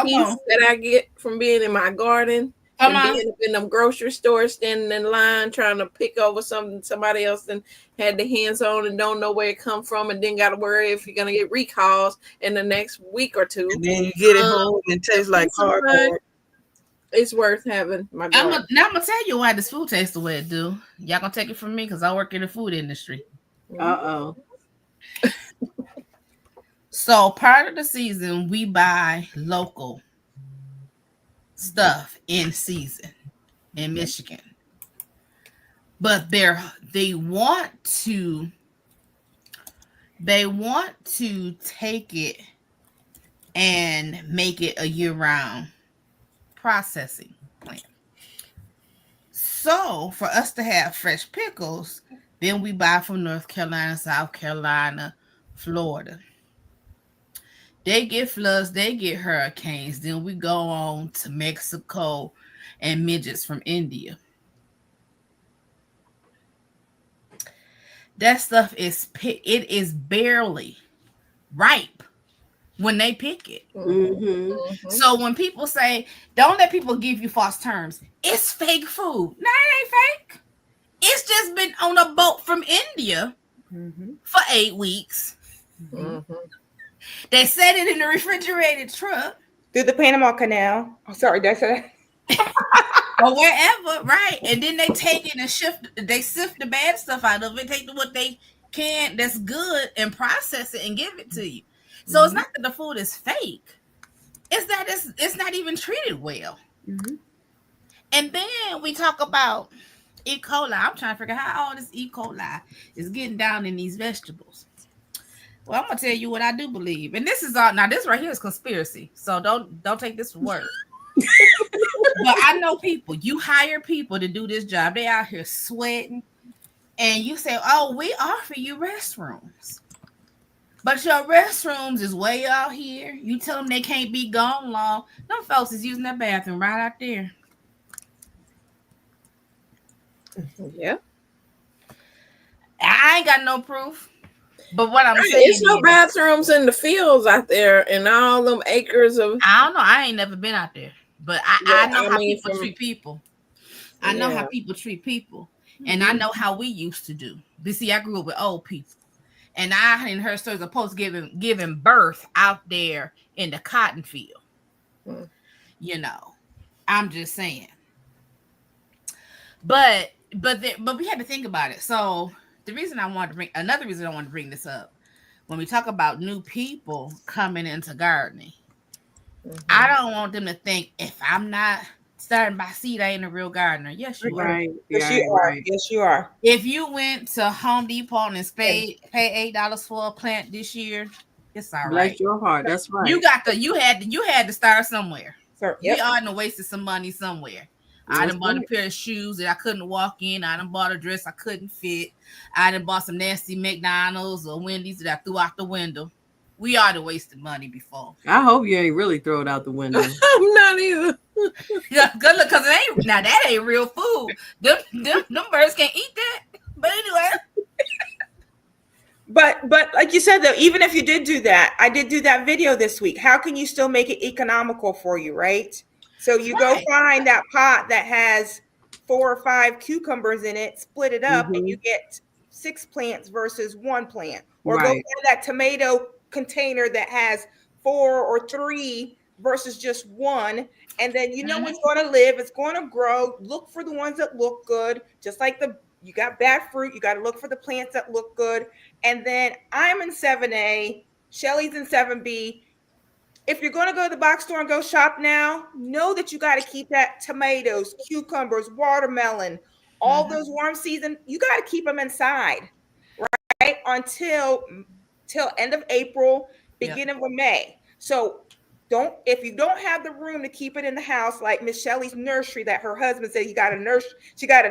peace that I get from being in my garden and being in the grocery store, standing in line trying to pick over something somebody else and had the hands on and don't know where it come from, and then got to worry if you're gonna get recalls in the next week or two. And then you get it home and it tastes like cardboard. It's worth having my garden. I'm gonna tell you why this food tastes the way it do. Y'all gonna take it from me because I work in the food industry. So part of the season we buy local stuff in season in Michigan, but they want to They want to take it and make it a year-round processing plant. So for us to have fresh pickles, then we buy from North Carolina, South Carolina, Florida. They get floods, they get hurricanes. Then we go on to Mexico and midgets from India. That stuff it is barely ripe when they pick it. So when people say, don't let people give you false terms, it's fake food. No, it ain't fake. It's just been on a boat from India for 8 weeks. They set it in a refrigerated truck. Through the Panama Canal. Oh, sorry, that's it. Or wherever, right? And then they take it and sift the bad stuff out of it, take what they can that's good and process it and give it to you. So it's not that the food is fake. It's that it's not even treated well. And then we talk about E. coli. I'm trying to figure out how all this E. coli is getting down in these vegetables. Well, I'm gonna tell you what I do believe, and this is all. Now, this right here is conspiracy, so don't take this for word. But I know people. You hire people to do this job. They out here sweating, and you say, "Oh, we offer you restrooms," but your restrooms is way out here. You tell them they can't be gone long. Them folks is using that bathroom right out there. Yeah, I ain't got no proof. But what I'm saying, it's no bathrooms in the fields out there and all them acres of. I don't know. I ain't never been out there, but I know how people treat people. I know how people treat people, and I know how we used to do. But see, I grew up with old people, and I hadn't heard stories of folks giving birth out there in the cotton field. You know, I'm just saying. But we had to think about it. So another reason I wanted to bring this up, when we talk about new people coming into gardening, I don't want them to think if I'm not starting by seed, I ain't a real gardener. Yes, you are. Yes, you are. Yes, you are. If you went to Home Depot and pay $8 for a plant this year, it's all right. Bless your heart. That's right. You had to start somewhere. Sure. We ought to wasted some money somewhere. I done bought a pair of shoes that I couldn't walk in. I done bought a dress I couldn't fit. I done bought some nasty McDonald's or Wendy's that I threw out the window. We ought to wasted money before. I hope you ain't really throw it out the window. I'm not either. Good look, because it ain't now that ain't real food. Them birds can't eat that. But anyway. But like you said though, even if you did do that, I did do that video this week. How can you still make it economical for you, right? So you go find that pot that has 4 or 5 cucumbers in it, split it up, and you get 6 plants versus 1 plant. Or go find that tomato container that has 4 or 3 versus just 1. And then you know it's going to live, it's going to grow. Look for the ones that look good. Just like you got bad fruit, you got to look for the plants that look good. And then I'm in 7A, Shelly's in 7B. If you're going to go to the box store and go shop now, know that you got to keep that tomatoes, cucumbers, watermelon, all those warm season, you got to keep them inside, right? Until end of April, beginning of May. So if you don't have the room to keep it in the house, like Miss Shelley's nursery that her husband said she got a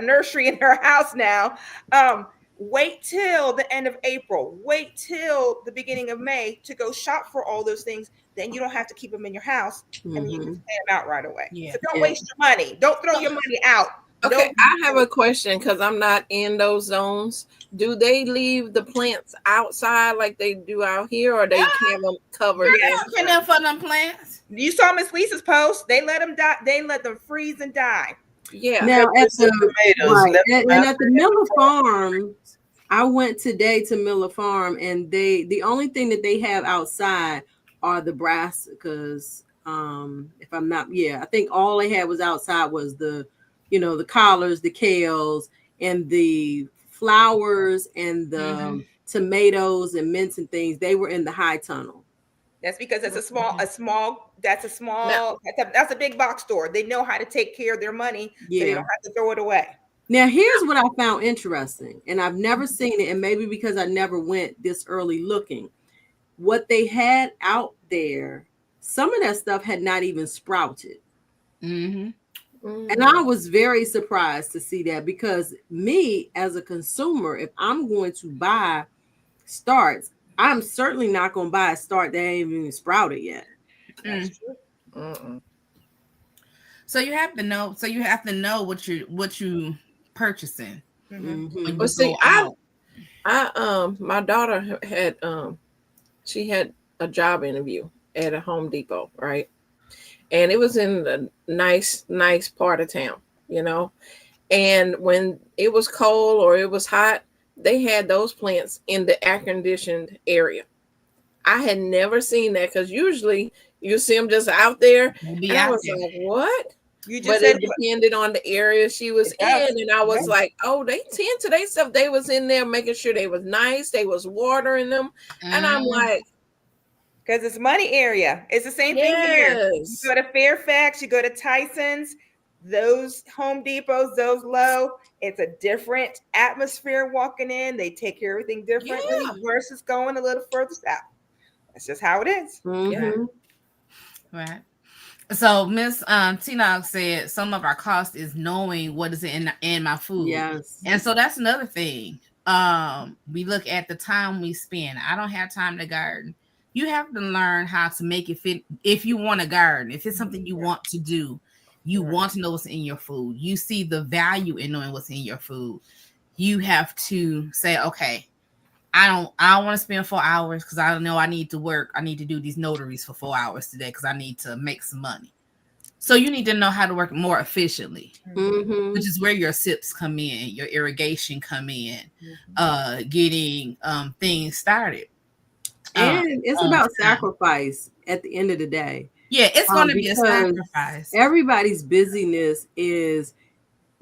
nursery in her house now. Wait till the end of April. Wait till the beginning of May to go shop for all those things. Then you don't have to keep them in your house, and you can pay them out right away. So don't waste your money. Don't throw your money out. Okay, I have a question because I'm not in those zones. Do they leave the plants outside like they do out here, or they keep them covered? Yeah, for them plants. You saw Miss Lisa's post. They let them die. They let them freeze and die. Yeah. Now at the Miller Farm, I went today to Miller Farm, and the only thing that they have outside are the brassicas. If I'm not, I think all they had was outside was the collards, the kales, and the flowers, and the tomatoes and mints and things. They were in the high tunnel. That's because it's that's a big box store. They know how to take care of their money, so they don't have to throw it away. Now, here's what I found interesting, and I've never seen it, and maybe because I never went this early looking. What they had out there, some of that stuff had not even sprouted. Mm-hmm. And I was very surprised to see that, because me as a consumer, if I'm going to buy starts, I'm certainly not going to buy a start that ain't even sprouted yet. That's true. So you have to know. So you have to know what you purchasing. Mhm. When you Well, see, go out. my daughter had she had a job interview at a Home Depot, right? And it was in a nice part of town, you know. And when it was cold or it was hot, they had those plants in the air conditioned area. I had never seen that, because usually you see them just out there, They'll be and I out was there. like, "What?" You just But said it depended on the area she was It does. in, and I was Yeah. like, "Oh, they tend to they stuff. They was in there making sure they was nice. They was watering them," and I'm like, because it's money area. It's the same thing here. You "Yes, go to Fairfax, you go to Tyson's, those Home Depots, those Low. It's a different atmosphere walking in. They take care of everything differently Yeah. versus going a little further south. That's just how it is. Mhm. Right. So Miss Tina said some of our cost is knowing what is in my food. Yes. And so that's another thing. We look at the time we spend. I don't have time to garden. You have to learn how to make it fit. If you want to garden, if it's something you want to do, you want to know what's in your food. You see the value in knowing what's in your food. You have to say, okay, I don't want to spend 4 hours because I know I need to work. I need to do these notaries for 4 hours today because I need to make some money. So you need to know how to work more efficiently, which is where your SIPs come in, your irrigation come in, getting things started. And it's about sacrifice at the end of the day. Yeah, it's going to be a sacrifice. Everybody's busyness is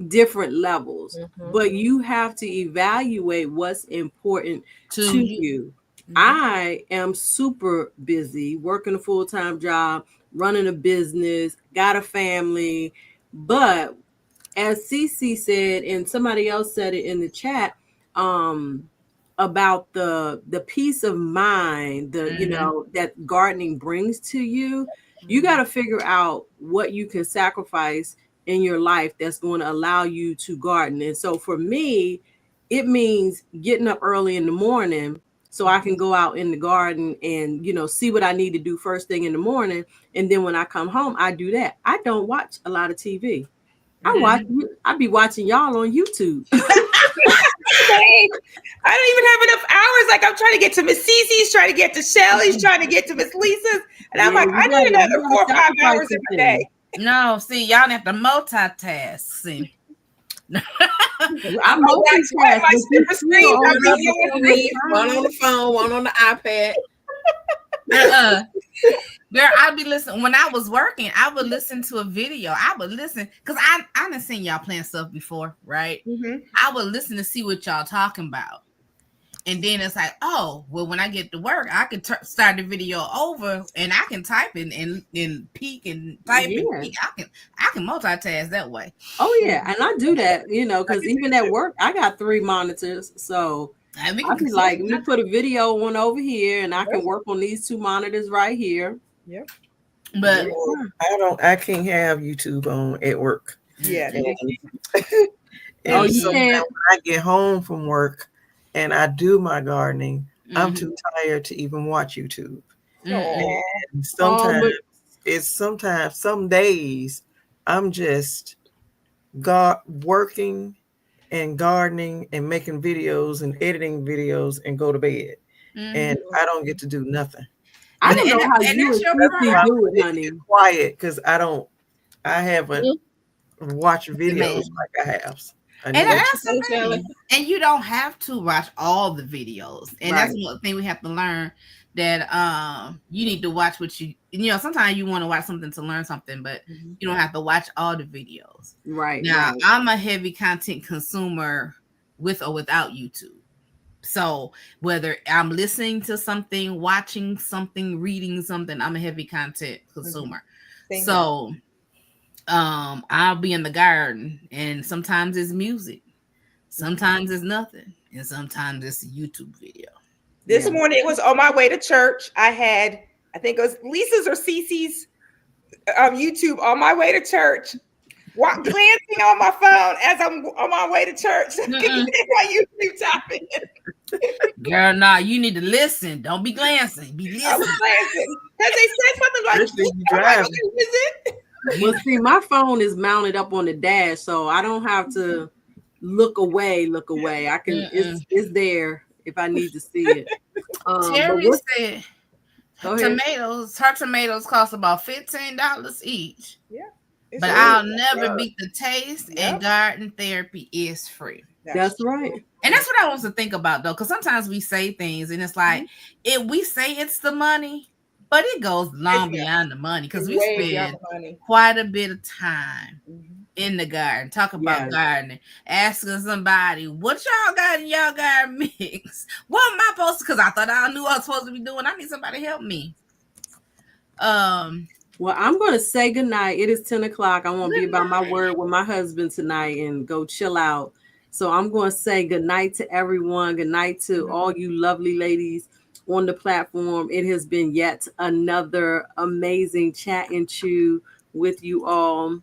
different levels, but you have to evaluate what's important to you. I am super busy working a full-time job, running a business, got a family, but as Cece said, and somebody else said it in the chat, about the peace of mind, you know, that gardening brings to you. You got to figure out what you can sacrifice in your life that's going to allow you to garden. And so for me, it means getting up early in the morning so I can go out in the garden and, you know, see what I need to do first thing in the morning. And then when I come home, I do that. I don't watch a lot of TV. I be watching y'all on YouTube. I don't even have enough hours. Like, I'm trying to get to Miss Cece's, trying to get to Shelly's, trying to get to Miss Lisa's. And I'm like, I need another 4 or 5 hours in a day. No, see, y'all have to multitask. See. I'm multitasking. One on the phone, one on the iPad. Girl, I'd be listening when I was working. I would listen to a video. I would listen because I done seen y'all playing stuff before, right? I would listen to see what y'all talking about, and then it's like, oh, well, when I get to work, I can start the video over, and I can type and peek and type and peek. I can multitask that way. Oh yeah, and I do that, you know, because even at work, I got 3 monitors, so. I be like, let me put a video one over here, and I can work on these 2 monitors right here. Yeah, but I can't have YouTube on at work. Yeah. And so when I get home from work and I do my gardening, I'm too tired to even watch YouTube. And sometimes some days I'm just working and gardening and making videos and editing videos and go to bed. And I don't get to do nothing. I don't know how you do it, honey. Quiet, because I haven't watched videos like I have. And that's the thing. And you don't have to watch all the videos. And that's one thing we have to learn, that you need to watch what you know, sometimes you want to watch something to learn something, but you don't have to watch all the videos. Right. Now, I'm a heavy content consumer with or without YouTube. So whether I'm listening to something, watching something, reading something, I'm a heavy content consumer. So I'll be in the garden, and sometimes it's music, sometimes it's nothing, and sometimes it's a YouTube video. This morning it was on my way to church. I think it was Lisa's or Cece's YouTube on my way to church. Glancing on my phone as I'm on my way to church. While YouTube tapping. Girl, nah, you need to listen. Don't be glancing. Be listening. I was glancing because they said something like, well, see, my phone is mounted up on the dash, so I don't have to look away. I can. It's there if I need to see it. Terry said her tomatoes cost about $15 each. Yeah. But I'll never beat the taste, and garden therapy is free. That's right. And that's what I want to think about, though, because sometimes we say things and it's like, if we say it's the money, but it goes long beyond the money, because we spend quite a bit of time in the garden, talk about gardening, asking somebody, what y'all got in y'all garden mix? What am I supposed to, because I thought I knew what I was supposed to be doing. I need somebody to help me. Well, I'm going to say goodnight. It is 10 o'clock. I want to be about my word with my husband tonight and go chill out. So I'm going to say goodnight to everyone. Good night to all you lovely ladies on the platform. It has been yet another amazing chat and chew with you all.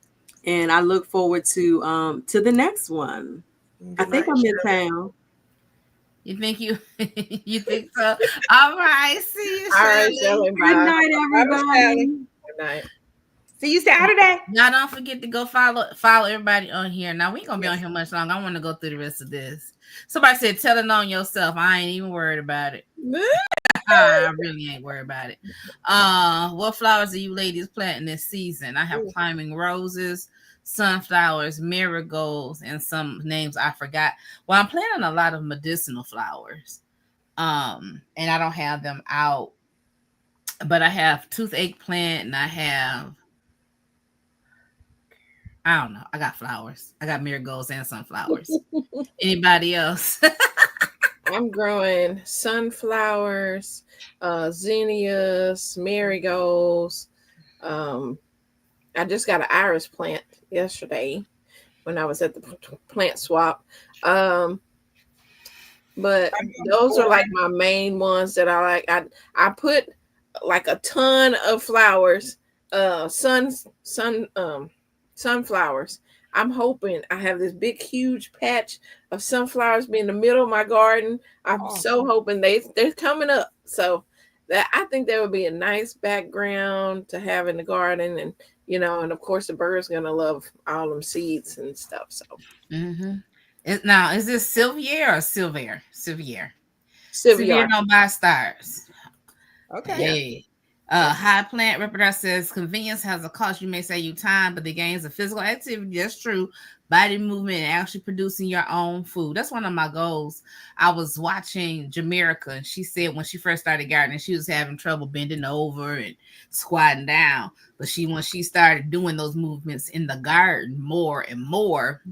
And I look forward to the next one. I think I'm in town. You think you think so? All right. See you. All right, Shelley. Good night, everybody. Good night. See you Saturday. Now don't forget to go follow everybody on here. Now we ain't gonna be on here much longer. I want to go through the rest of this. Somebody said, tell it on yourself. I ain't even worried about it. I really ain't worried about it. What flowers are you ladies planting this season? I have climbing roses, sunflowers, marigolds, and some names I forgot. Well, I'm planting a lot of medicinal flowers. And I don't have them out, but I have toothache plant, and I don't know. I got flowers. I got marigolds and sunflowers. Anybody else? I'm growing sunflowers, zinnias, marigolds. I just got an iris plant yesterday when I was at the plant swap. But those are like my main ones that I like. I put like a ton of flowers, sunflowers. I'm hoping I have this big, huge patch of sunflowers be in the middle of my garden. I'm so hoping they're coming up. So that I think that would be a nice background to have in the garden, and and of course the bird's gonna love all them seeds and stuff. So now is this Sylvier or Silvier? Sylvier don't buy stars. Okay. High plant repertoire says convenience has a cost. You may save you time, but the gains of physical activity, that's true. Body movement and actually producing your own food. That's one of my goals. I was watching Jamaica, and she said when she first started gardening, she was having trouble bending over and squatting down. But when she started doing those movements in the garden more and more,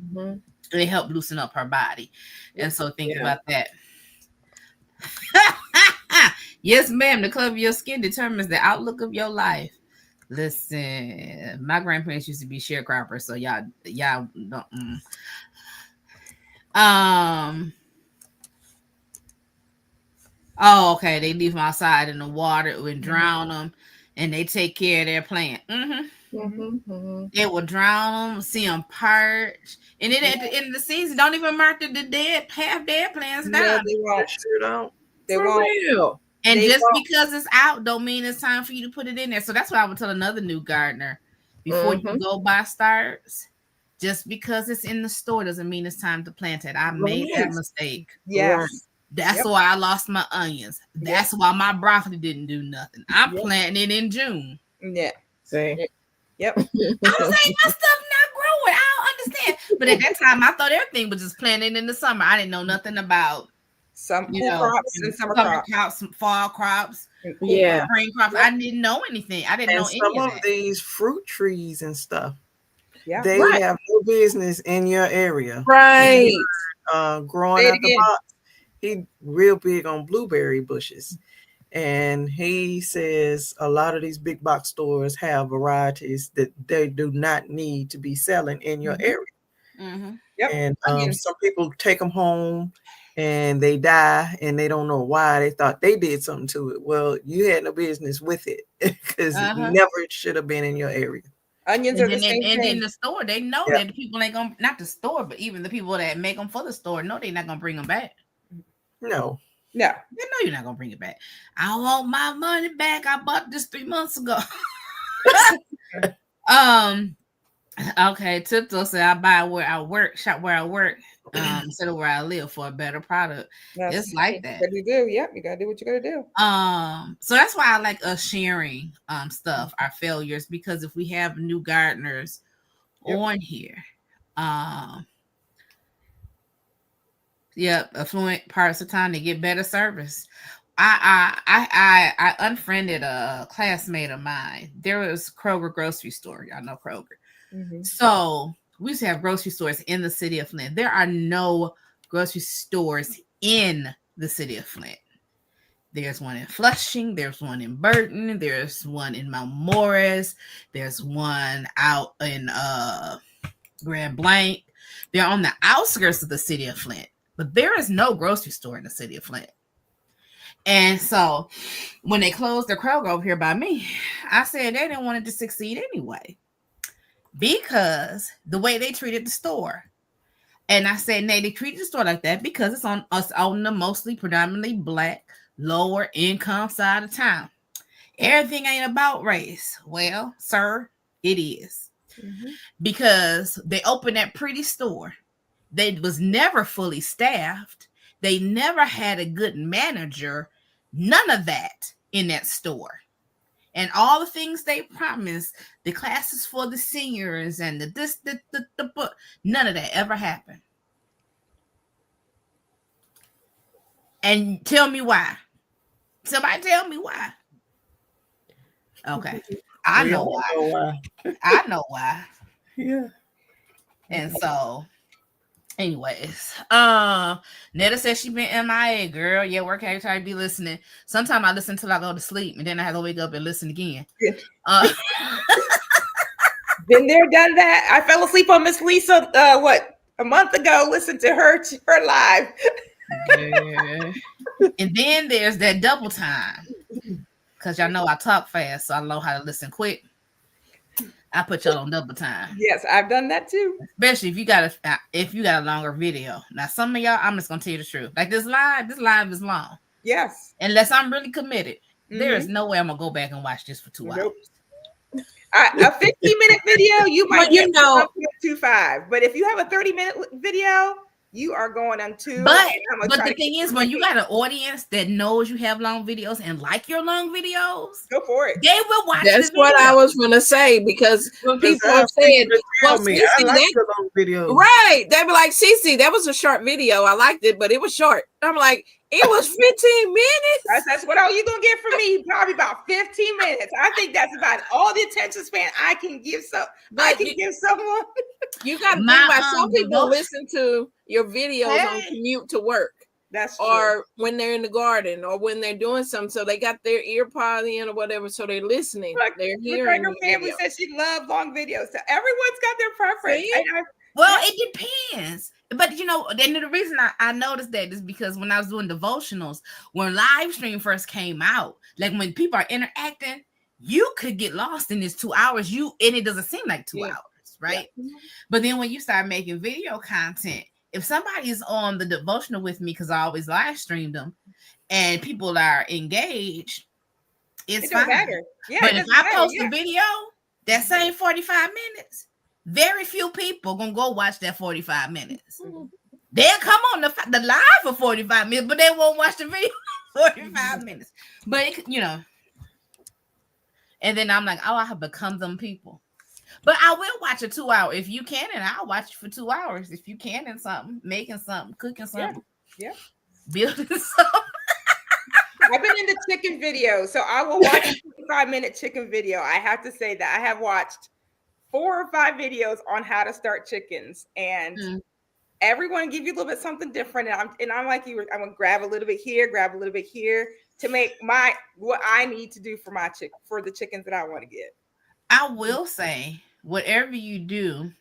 it helped loosen up her body. And so think about that. Yes, ma'am. The color of your skin determines the outlook of your life. Listen, my grandparents used to be sharecroppers, so y'all don't. Oh, okay. They leave them outside in the water and drown them, and they take care of their plant. They will drown them, see them perch, and then at the end of the season, don't even mark the half dead plants down. No, they won't. Sure don't. They won't. And just because it's out don't mean it's time for you to put it in there. So that's what I would tell another new gardener. Before you go buy starts, just because it's in the store doesn't mean it's time to plant it. I made that mistake. Yes. That's why I lost my onions. That's why my broccoli didn't do nothing. I'm planting it in June. Yeah. See? Yep. I'm saying my stuff not growing. I don't understand. But at that time, I thought everything was just planted in the summer. I didn't know nothing about some crops and summer crops, some fall crops, spring crops. I didn't know anything. I didn't know any of that. Some of these fruit trees and stuff, they have no business in your area. Right. Growing out the box. He real big on blueberry bushes. And he says a lot of these big box stores have varieties that they do not need to be selling in your area. Mm-hmm. Yep. And Onions. some people take them home and they die and they don't know why. They thought they did something to it. Well, you had no business with it because it never should have been in your area. Onions are the same And thing. then the store, they know Yeah. that the people ain't gonna, not the store, but even the people that make them for the store know they're not gonna bring them back. No. No. They know you're not gonna bring it back. I want my money back. I bought this 3 months ago. Okay, Tiptoe said I buy where I work, shop where I work, instead of where I live for a better product. It's like that. What you do? Yep, you gotta do what you gotta do. So that's why I like us sharing stuff, our failures, because if we have new gardeners on here, affluent parts of time they get better service. I unfriended a classmate of mine. There was Kroger grocery store. Y'all know Kroger. Mm-hmm. So we used to have grocery stores in the city of Flint. There are no grocery stores in the city of Flint. There's one in Flushing. There's one in Burton. There's one in Mount Morris. There's one out in Grand Blanc. They're on the outskirts of the city of Flint, but there is no grocery store in the city of Flint. And so when they closed the Kroger over here by me, I said they didn't want it to succeed anyway, because the way they treated the store. And I said, nay, they treated the store like that because it's on us on the mostly predominantly Black, lower income side of town. Everything ain't about race. Well, sir, it is. Mm-hmm. Because they opened that pretty store. They was never fully staffed. They never had a good manager. None of that in that store. And all the things they promised, the classes for the seniors and the book, none of that ever happened. And tell me why. Somebody tell me why. Okay. I know why. I know why. Yeah. And so, anyways, Netta says she been MIA, girl. Yeah, work every time I be listening. Sometimes I listen till I go to sleep, and then I have to wake up and listen again. Been there, done that. I fell asleep on Miss Lisa. A month ago? Listened to her live. Yeah. And then there's that double time, because y'all know I talk fast, so I know how to listen quick. I put y'all on double time. Yes, I've done that too. Especially if you got a longer video. Now, some of y'all, I'm just gonna tell you the truth. Like this live is long. Yes. Unless I'm really committed, there is no way I'm gonna go back and watch this for 2 hours. A 15-minute video, you might get 1.25. But if you have a 30-minute video, you are going on 2. But the thing is, when you got an audience that knows you have long videos and like your long videos, go for it. They will watch. That's what I was gonna say, because people have said, "Well, Cece, I like the long videos." Right? They be like, "Cece, that was a short video. I liked it, but it was short." I'm like, "It was 15 minutes." That's what all you're gonna get from me. Probably about 15 minutes. I think that's about all the attention span I can give. Give someone. You got to think about some people listen to your videos on commute to work. That's true. Or when they're in the garden, or when they're doing something, so they got their ear pod in or whatever, so they're listening. They're hearing. Her family said she loved long videos, so everyone's got their preference. Well, it depends. But then the reason I noticed that is because when I was doing devotionals, when live stream first came out, like when people are interacting, you could get lost in this 2 hours. And it doesn't seem like 2 hours, right? Yeah. But then when you start making video content, if somebody's on the devotional with me, because I always live stream them, and people are engaged, it's fine. Matter. Yeah, but if I post a video that same 45 minutes, very few people gonna go watch that 45 minutes. Mm-hmm. They'll come on the live for 45 minutes, but they won't watch the video 45 minutes. But and then I'm like, I have become them people. But I will watch a 2 hour if you can, and I'll watch it for 2 hours if you can, and something, making something, cooking something, building something. I've been into chicken videos, so I will watch a 25-minute chicken video. I have to say that I have watched 4 or 5 videos on how to start chickens, and everyone give you a little bit something different. And I'm like you, I'm gonna grab a little bit here, grab a little bit here. to make what I need to do for for the chickens that I want to get. I will say, whatever you do,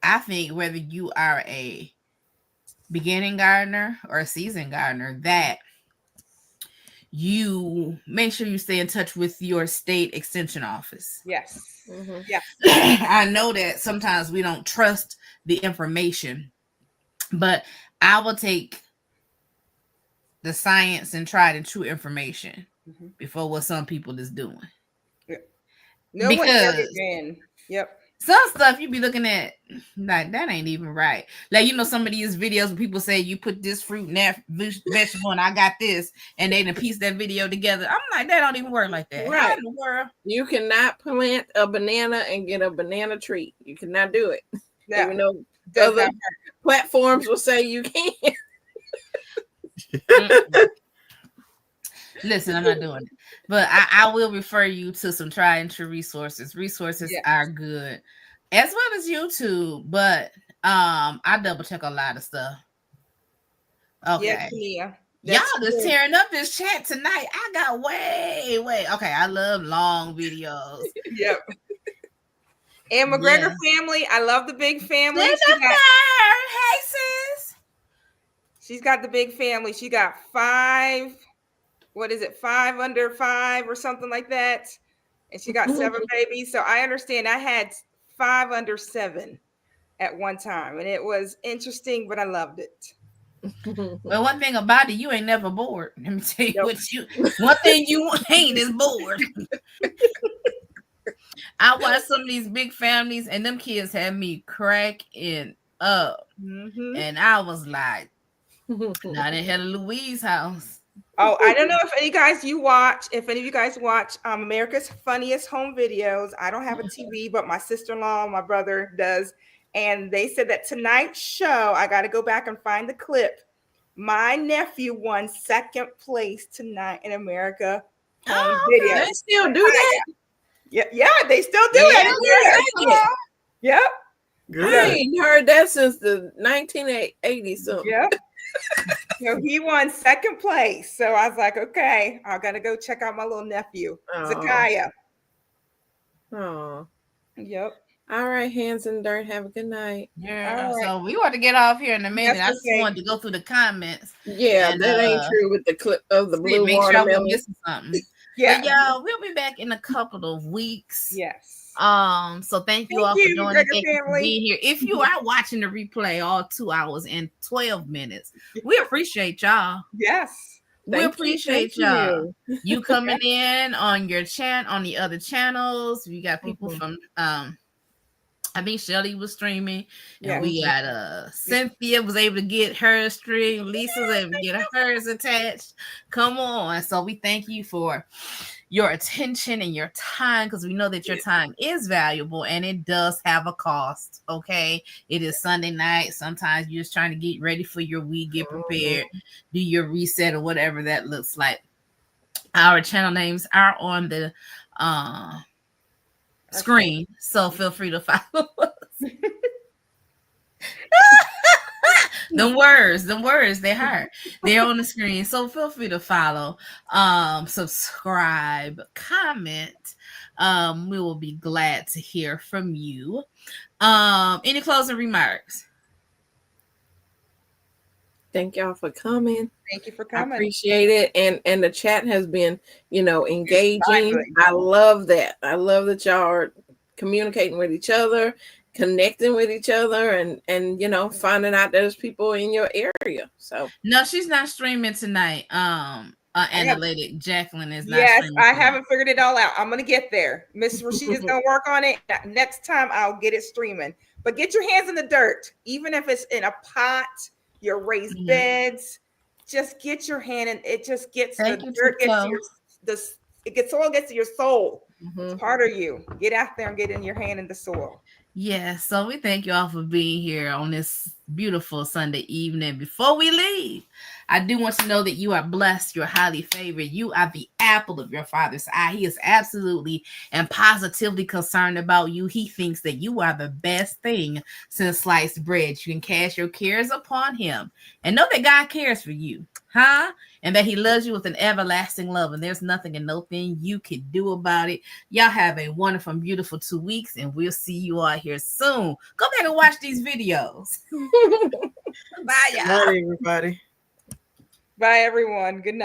I think whether you are a beginning gardener or a seasoned gardener, that you make sure you stay in touch with your state extension office. Yes. Mm-hmm. Yes. I know that sometimes we don't trust the information, but I will take the science and tried and true information before what some people is doing. Yeah. No one ever can. Yep. Some stuff you be looking at like that ain't even right. Like, you know, some of these videos where people say you put this fruit and that vegetable and I got this, and they done piece that video together. I'm like, that don't even work like that. Right. How in the world? You cannot plant a banana and get a banana tree. You cannot do it. No. Even though other platforms will say you can. Listen, I'm not doing it. But I will refer you to some tried and true resources. Resources are good, as well as YouTube. But I double check a lot of stuff. Okay. Yeah. Y'all just tearing up this chat tonight. I got way. Okay, I love long videos. Yep. And McGregor family. I love the big family. Hey, sis. She's got the big family. She got 5. What is it? 5 under 5 or something like that. And she got 7 babies. So I understand I had 5 under 7 at one time. And it was interesting, but I loved it. Well, one thing about it, you ain't never bored. Let me tell you one thing you ain't is bored. I watch some of these big families, and them kids had me cracking up. Mm-hmm. And I was like, now they had a Louise house. Oh, I don't know if any of you guys watch America's Funniest Home Videos. I don't have a TV, but my sister-in-law, my brother does. And they said that tonight's show, I got to go back and find the clip. My nephew won 2nd place tonight in America Home Video. They still do that? Yeah, they still do it. Yep. Good. I ain't heard that since the 1980s. So. Yeah. So he won 2nd place. So I was like, okay, I got to go check out my little nephew, Zakiah. Oh. Yep. All right, hands in dirt. Have a good night. Yeah. Right. So we want to get off here in a minute. I just wanted to go through the comments. Yeah, and, that ain't true with the clip of the blue make watermelon. sure I'm missing something. Yeah, but y'all, we'll be back in a couple of weeks. Yes. So thank you all for joining. Thank you for being here. If you are watching the replay all 2 hours and 12 minutes, we appreciate y'all. Yes. We appreciate y'all. You coming in on your on the other channels. We got people from I think Shelly was streaming. And we got Cynthia was able to get her stream. Lisa was able to get hers attached. Come on. So we thank you for your attention and your time, because we know that your time is valuable and it does have a cost. Okay. It is Sunday night. Sometimes you're just trying to get ready for your week, get prepared, do your reset or whatever that looks like. Our channel names are on the screen, so feel free to follow us. Them words, they're hard. They're on the screen, so feel free to follow, subscribe, comment. We will be glad to hear from you. Any closing remarks? Thank y'all for coming. Thank you for coming. I appreciate it. And the chat has been, engaging. I love that. I love that y'all are communicating with each other, connecting with each other, and finding out there's people in your area. So no, she's not streaming tonight. Analytic Jacqueline is not. Yes, I haven't figured it all out. I'm gonna get there. Miss Rashida's gonna work on it. Next time I'll get it streaming. But get your hands in the dirt, even if it's in a pot, your raised beds. Just get your hand in. It just gets the dirt. Soil gets to your soul. It's part of you. Get out there and get in your hand in the soil. Yeah, so we thank you all for being here on this beautiful Sunday evening. Before we leave, I do want to know that you are blessed, you're highly favored, you are the apple of your Father's eye. He is absolutely and positively concerned about you. He thinks that you are the best thing since sliced bread. You can cast your cares upon him and know that God cares for you. huh? And that he loves you with an everlasting love, and there's nothing and nothing you can do about it. Y'all have a wonderful, beautiful 2 weeks, and we'll see you all here soon. Go back and watch these videos. Bye, y'all. Bye, everybody. Bye, everyone. Good night.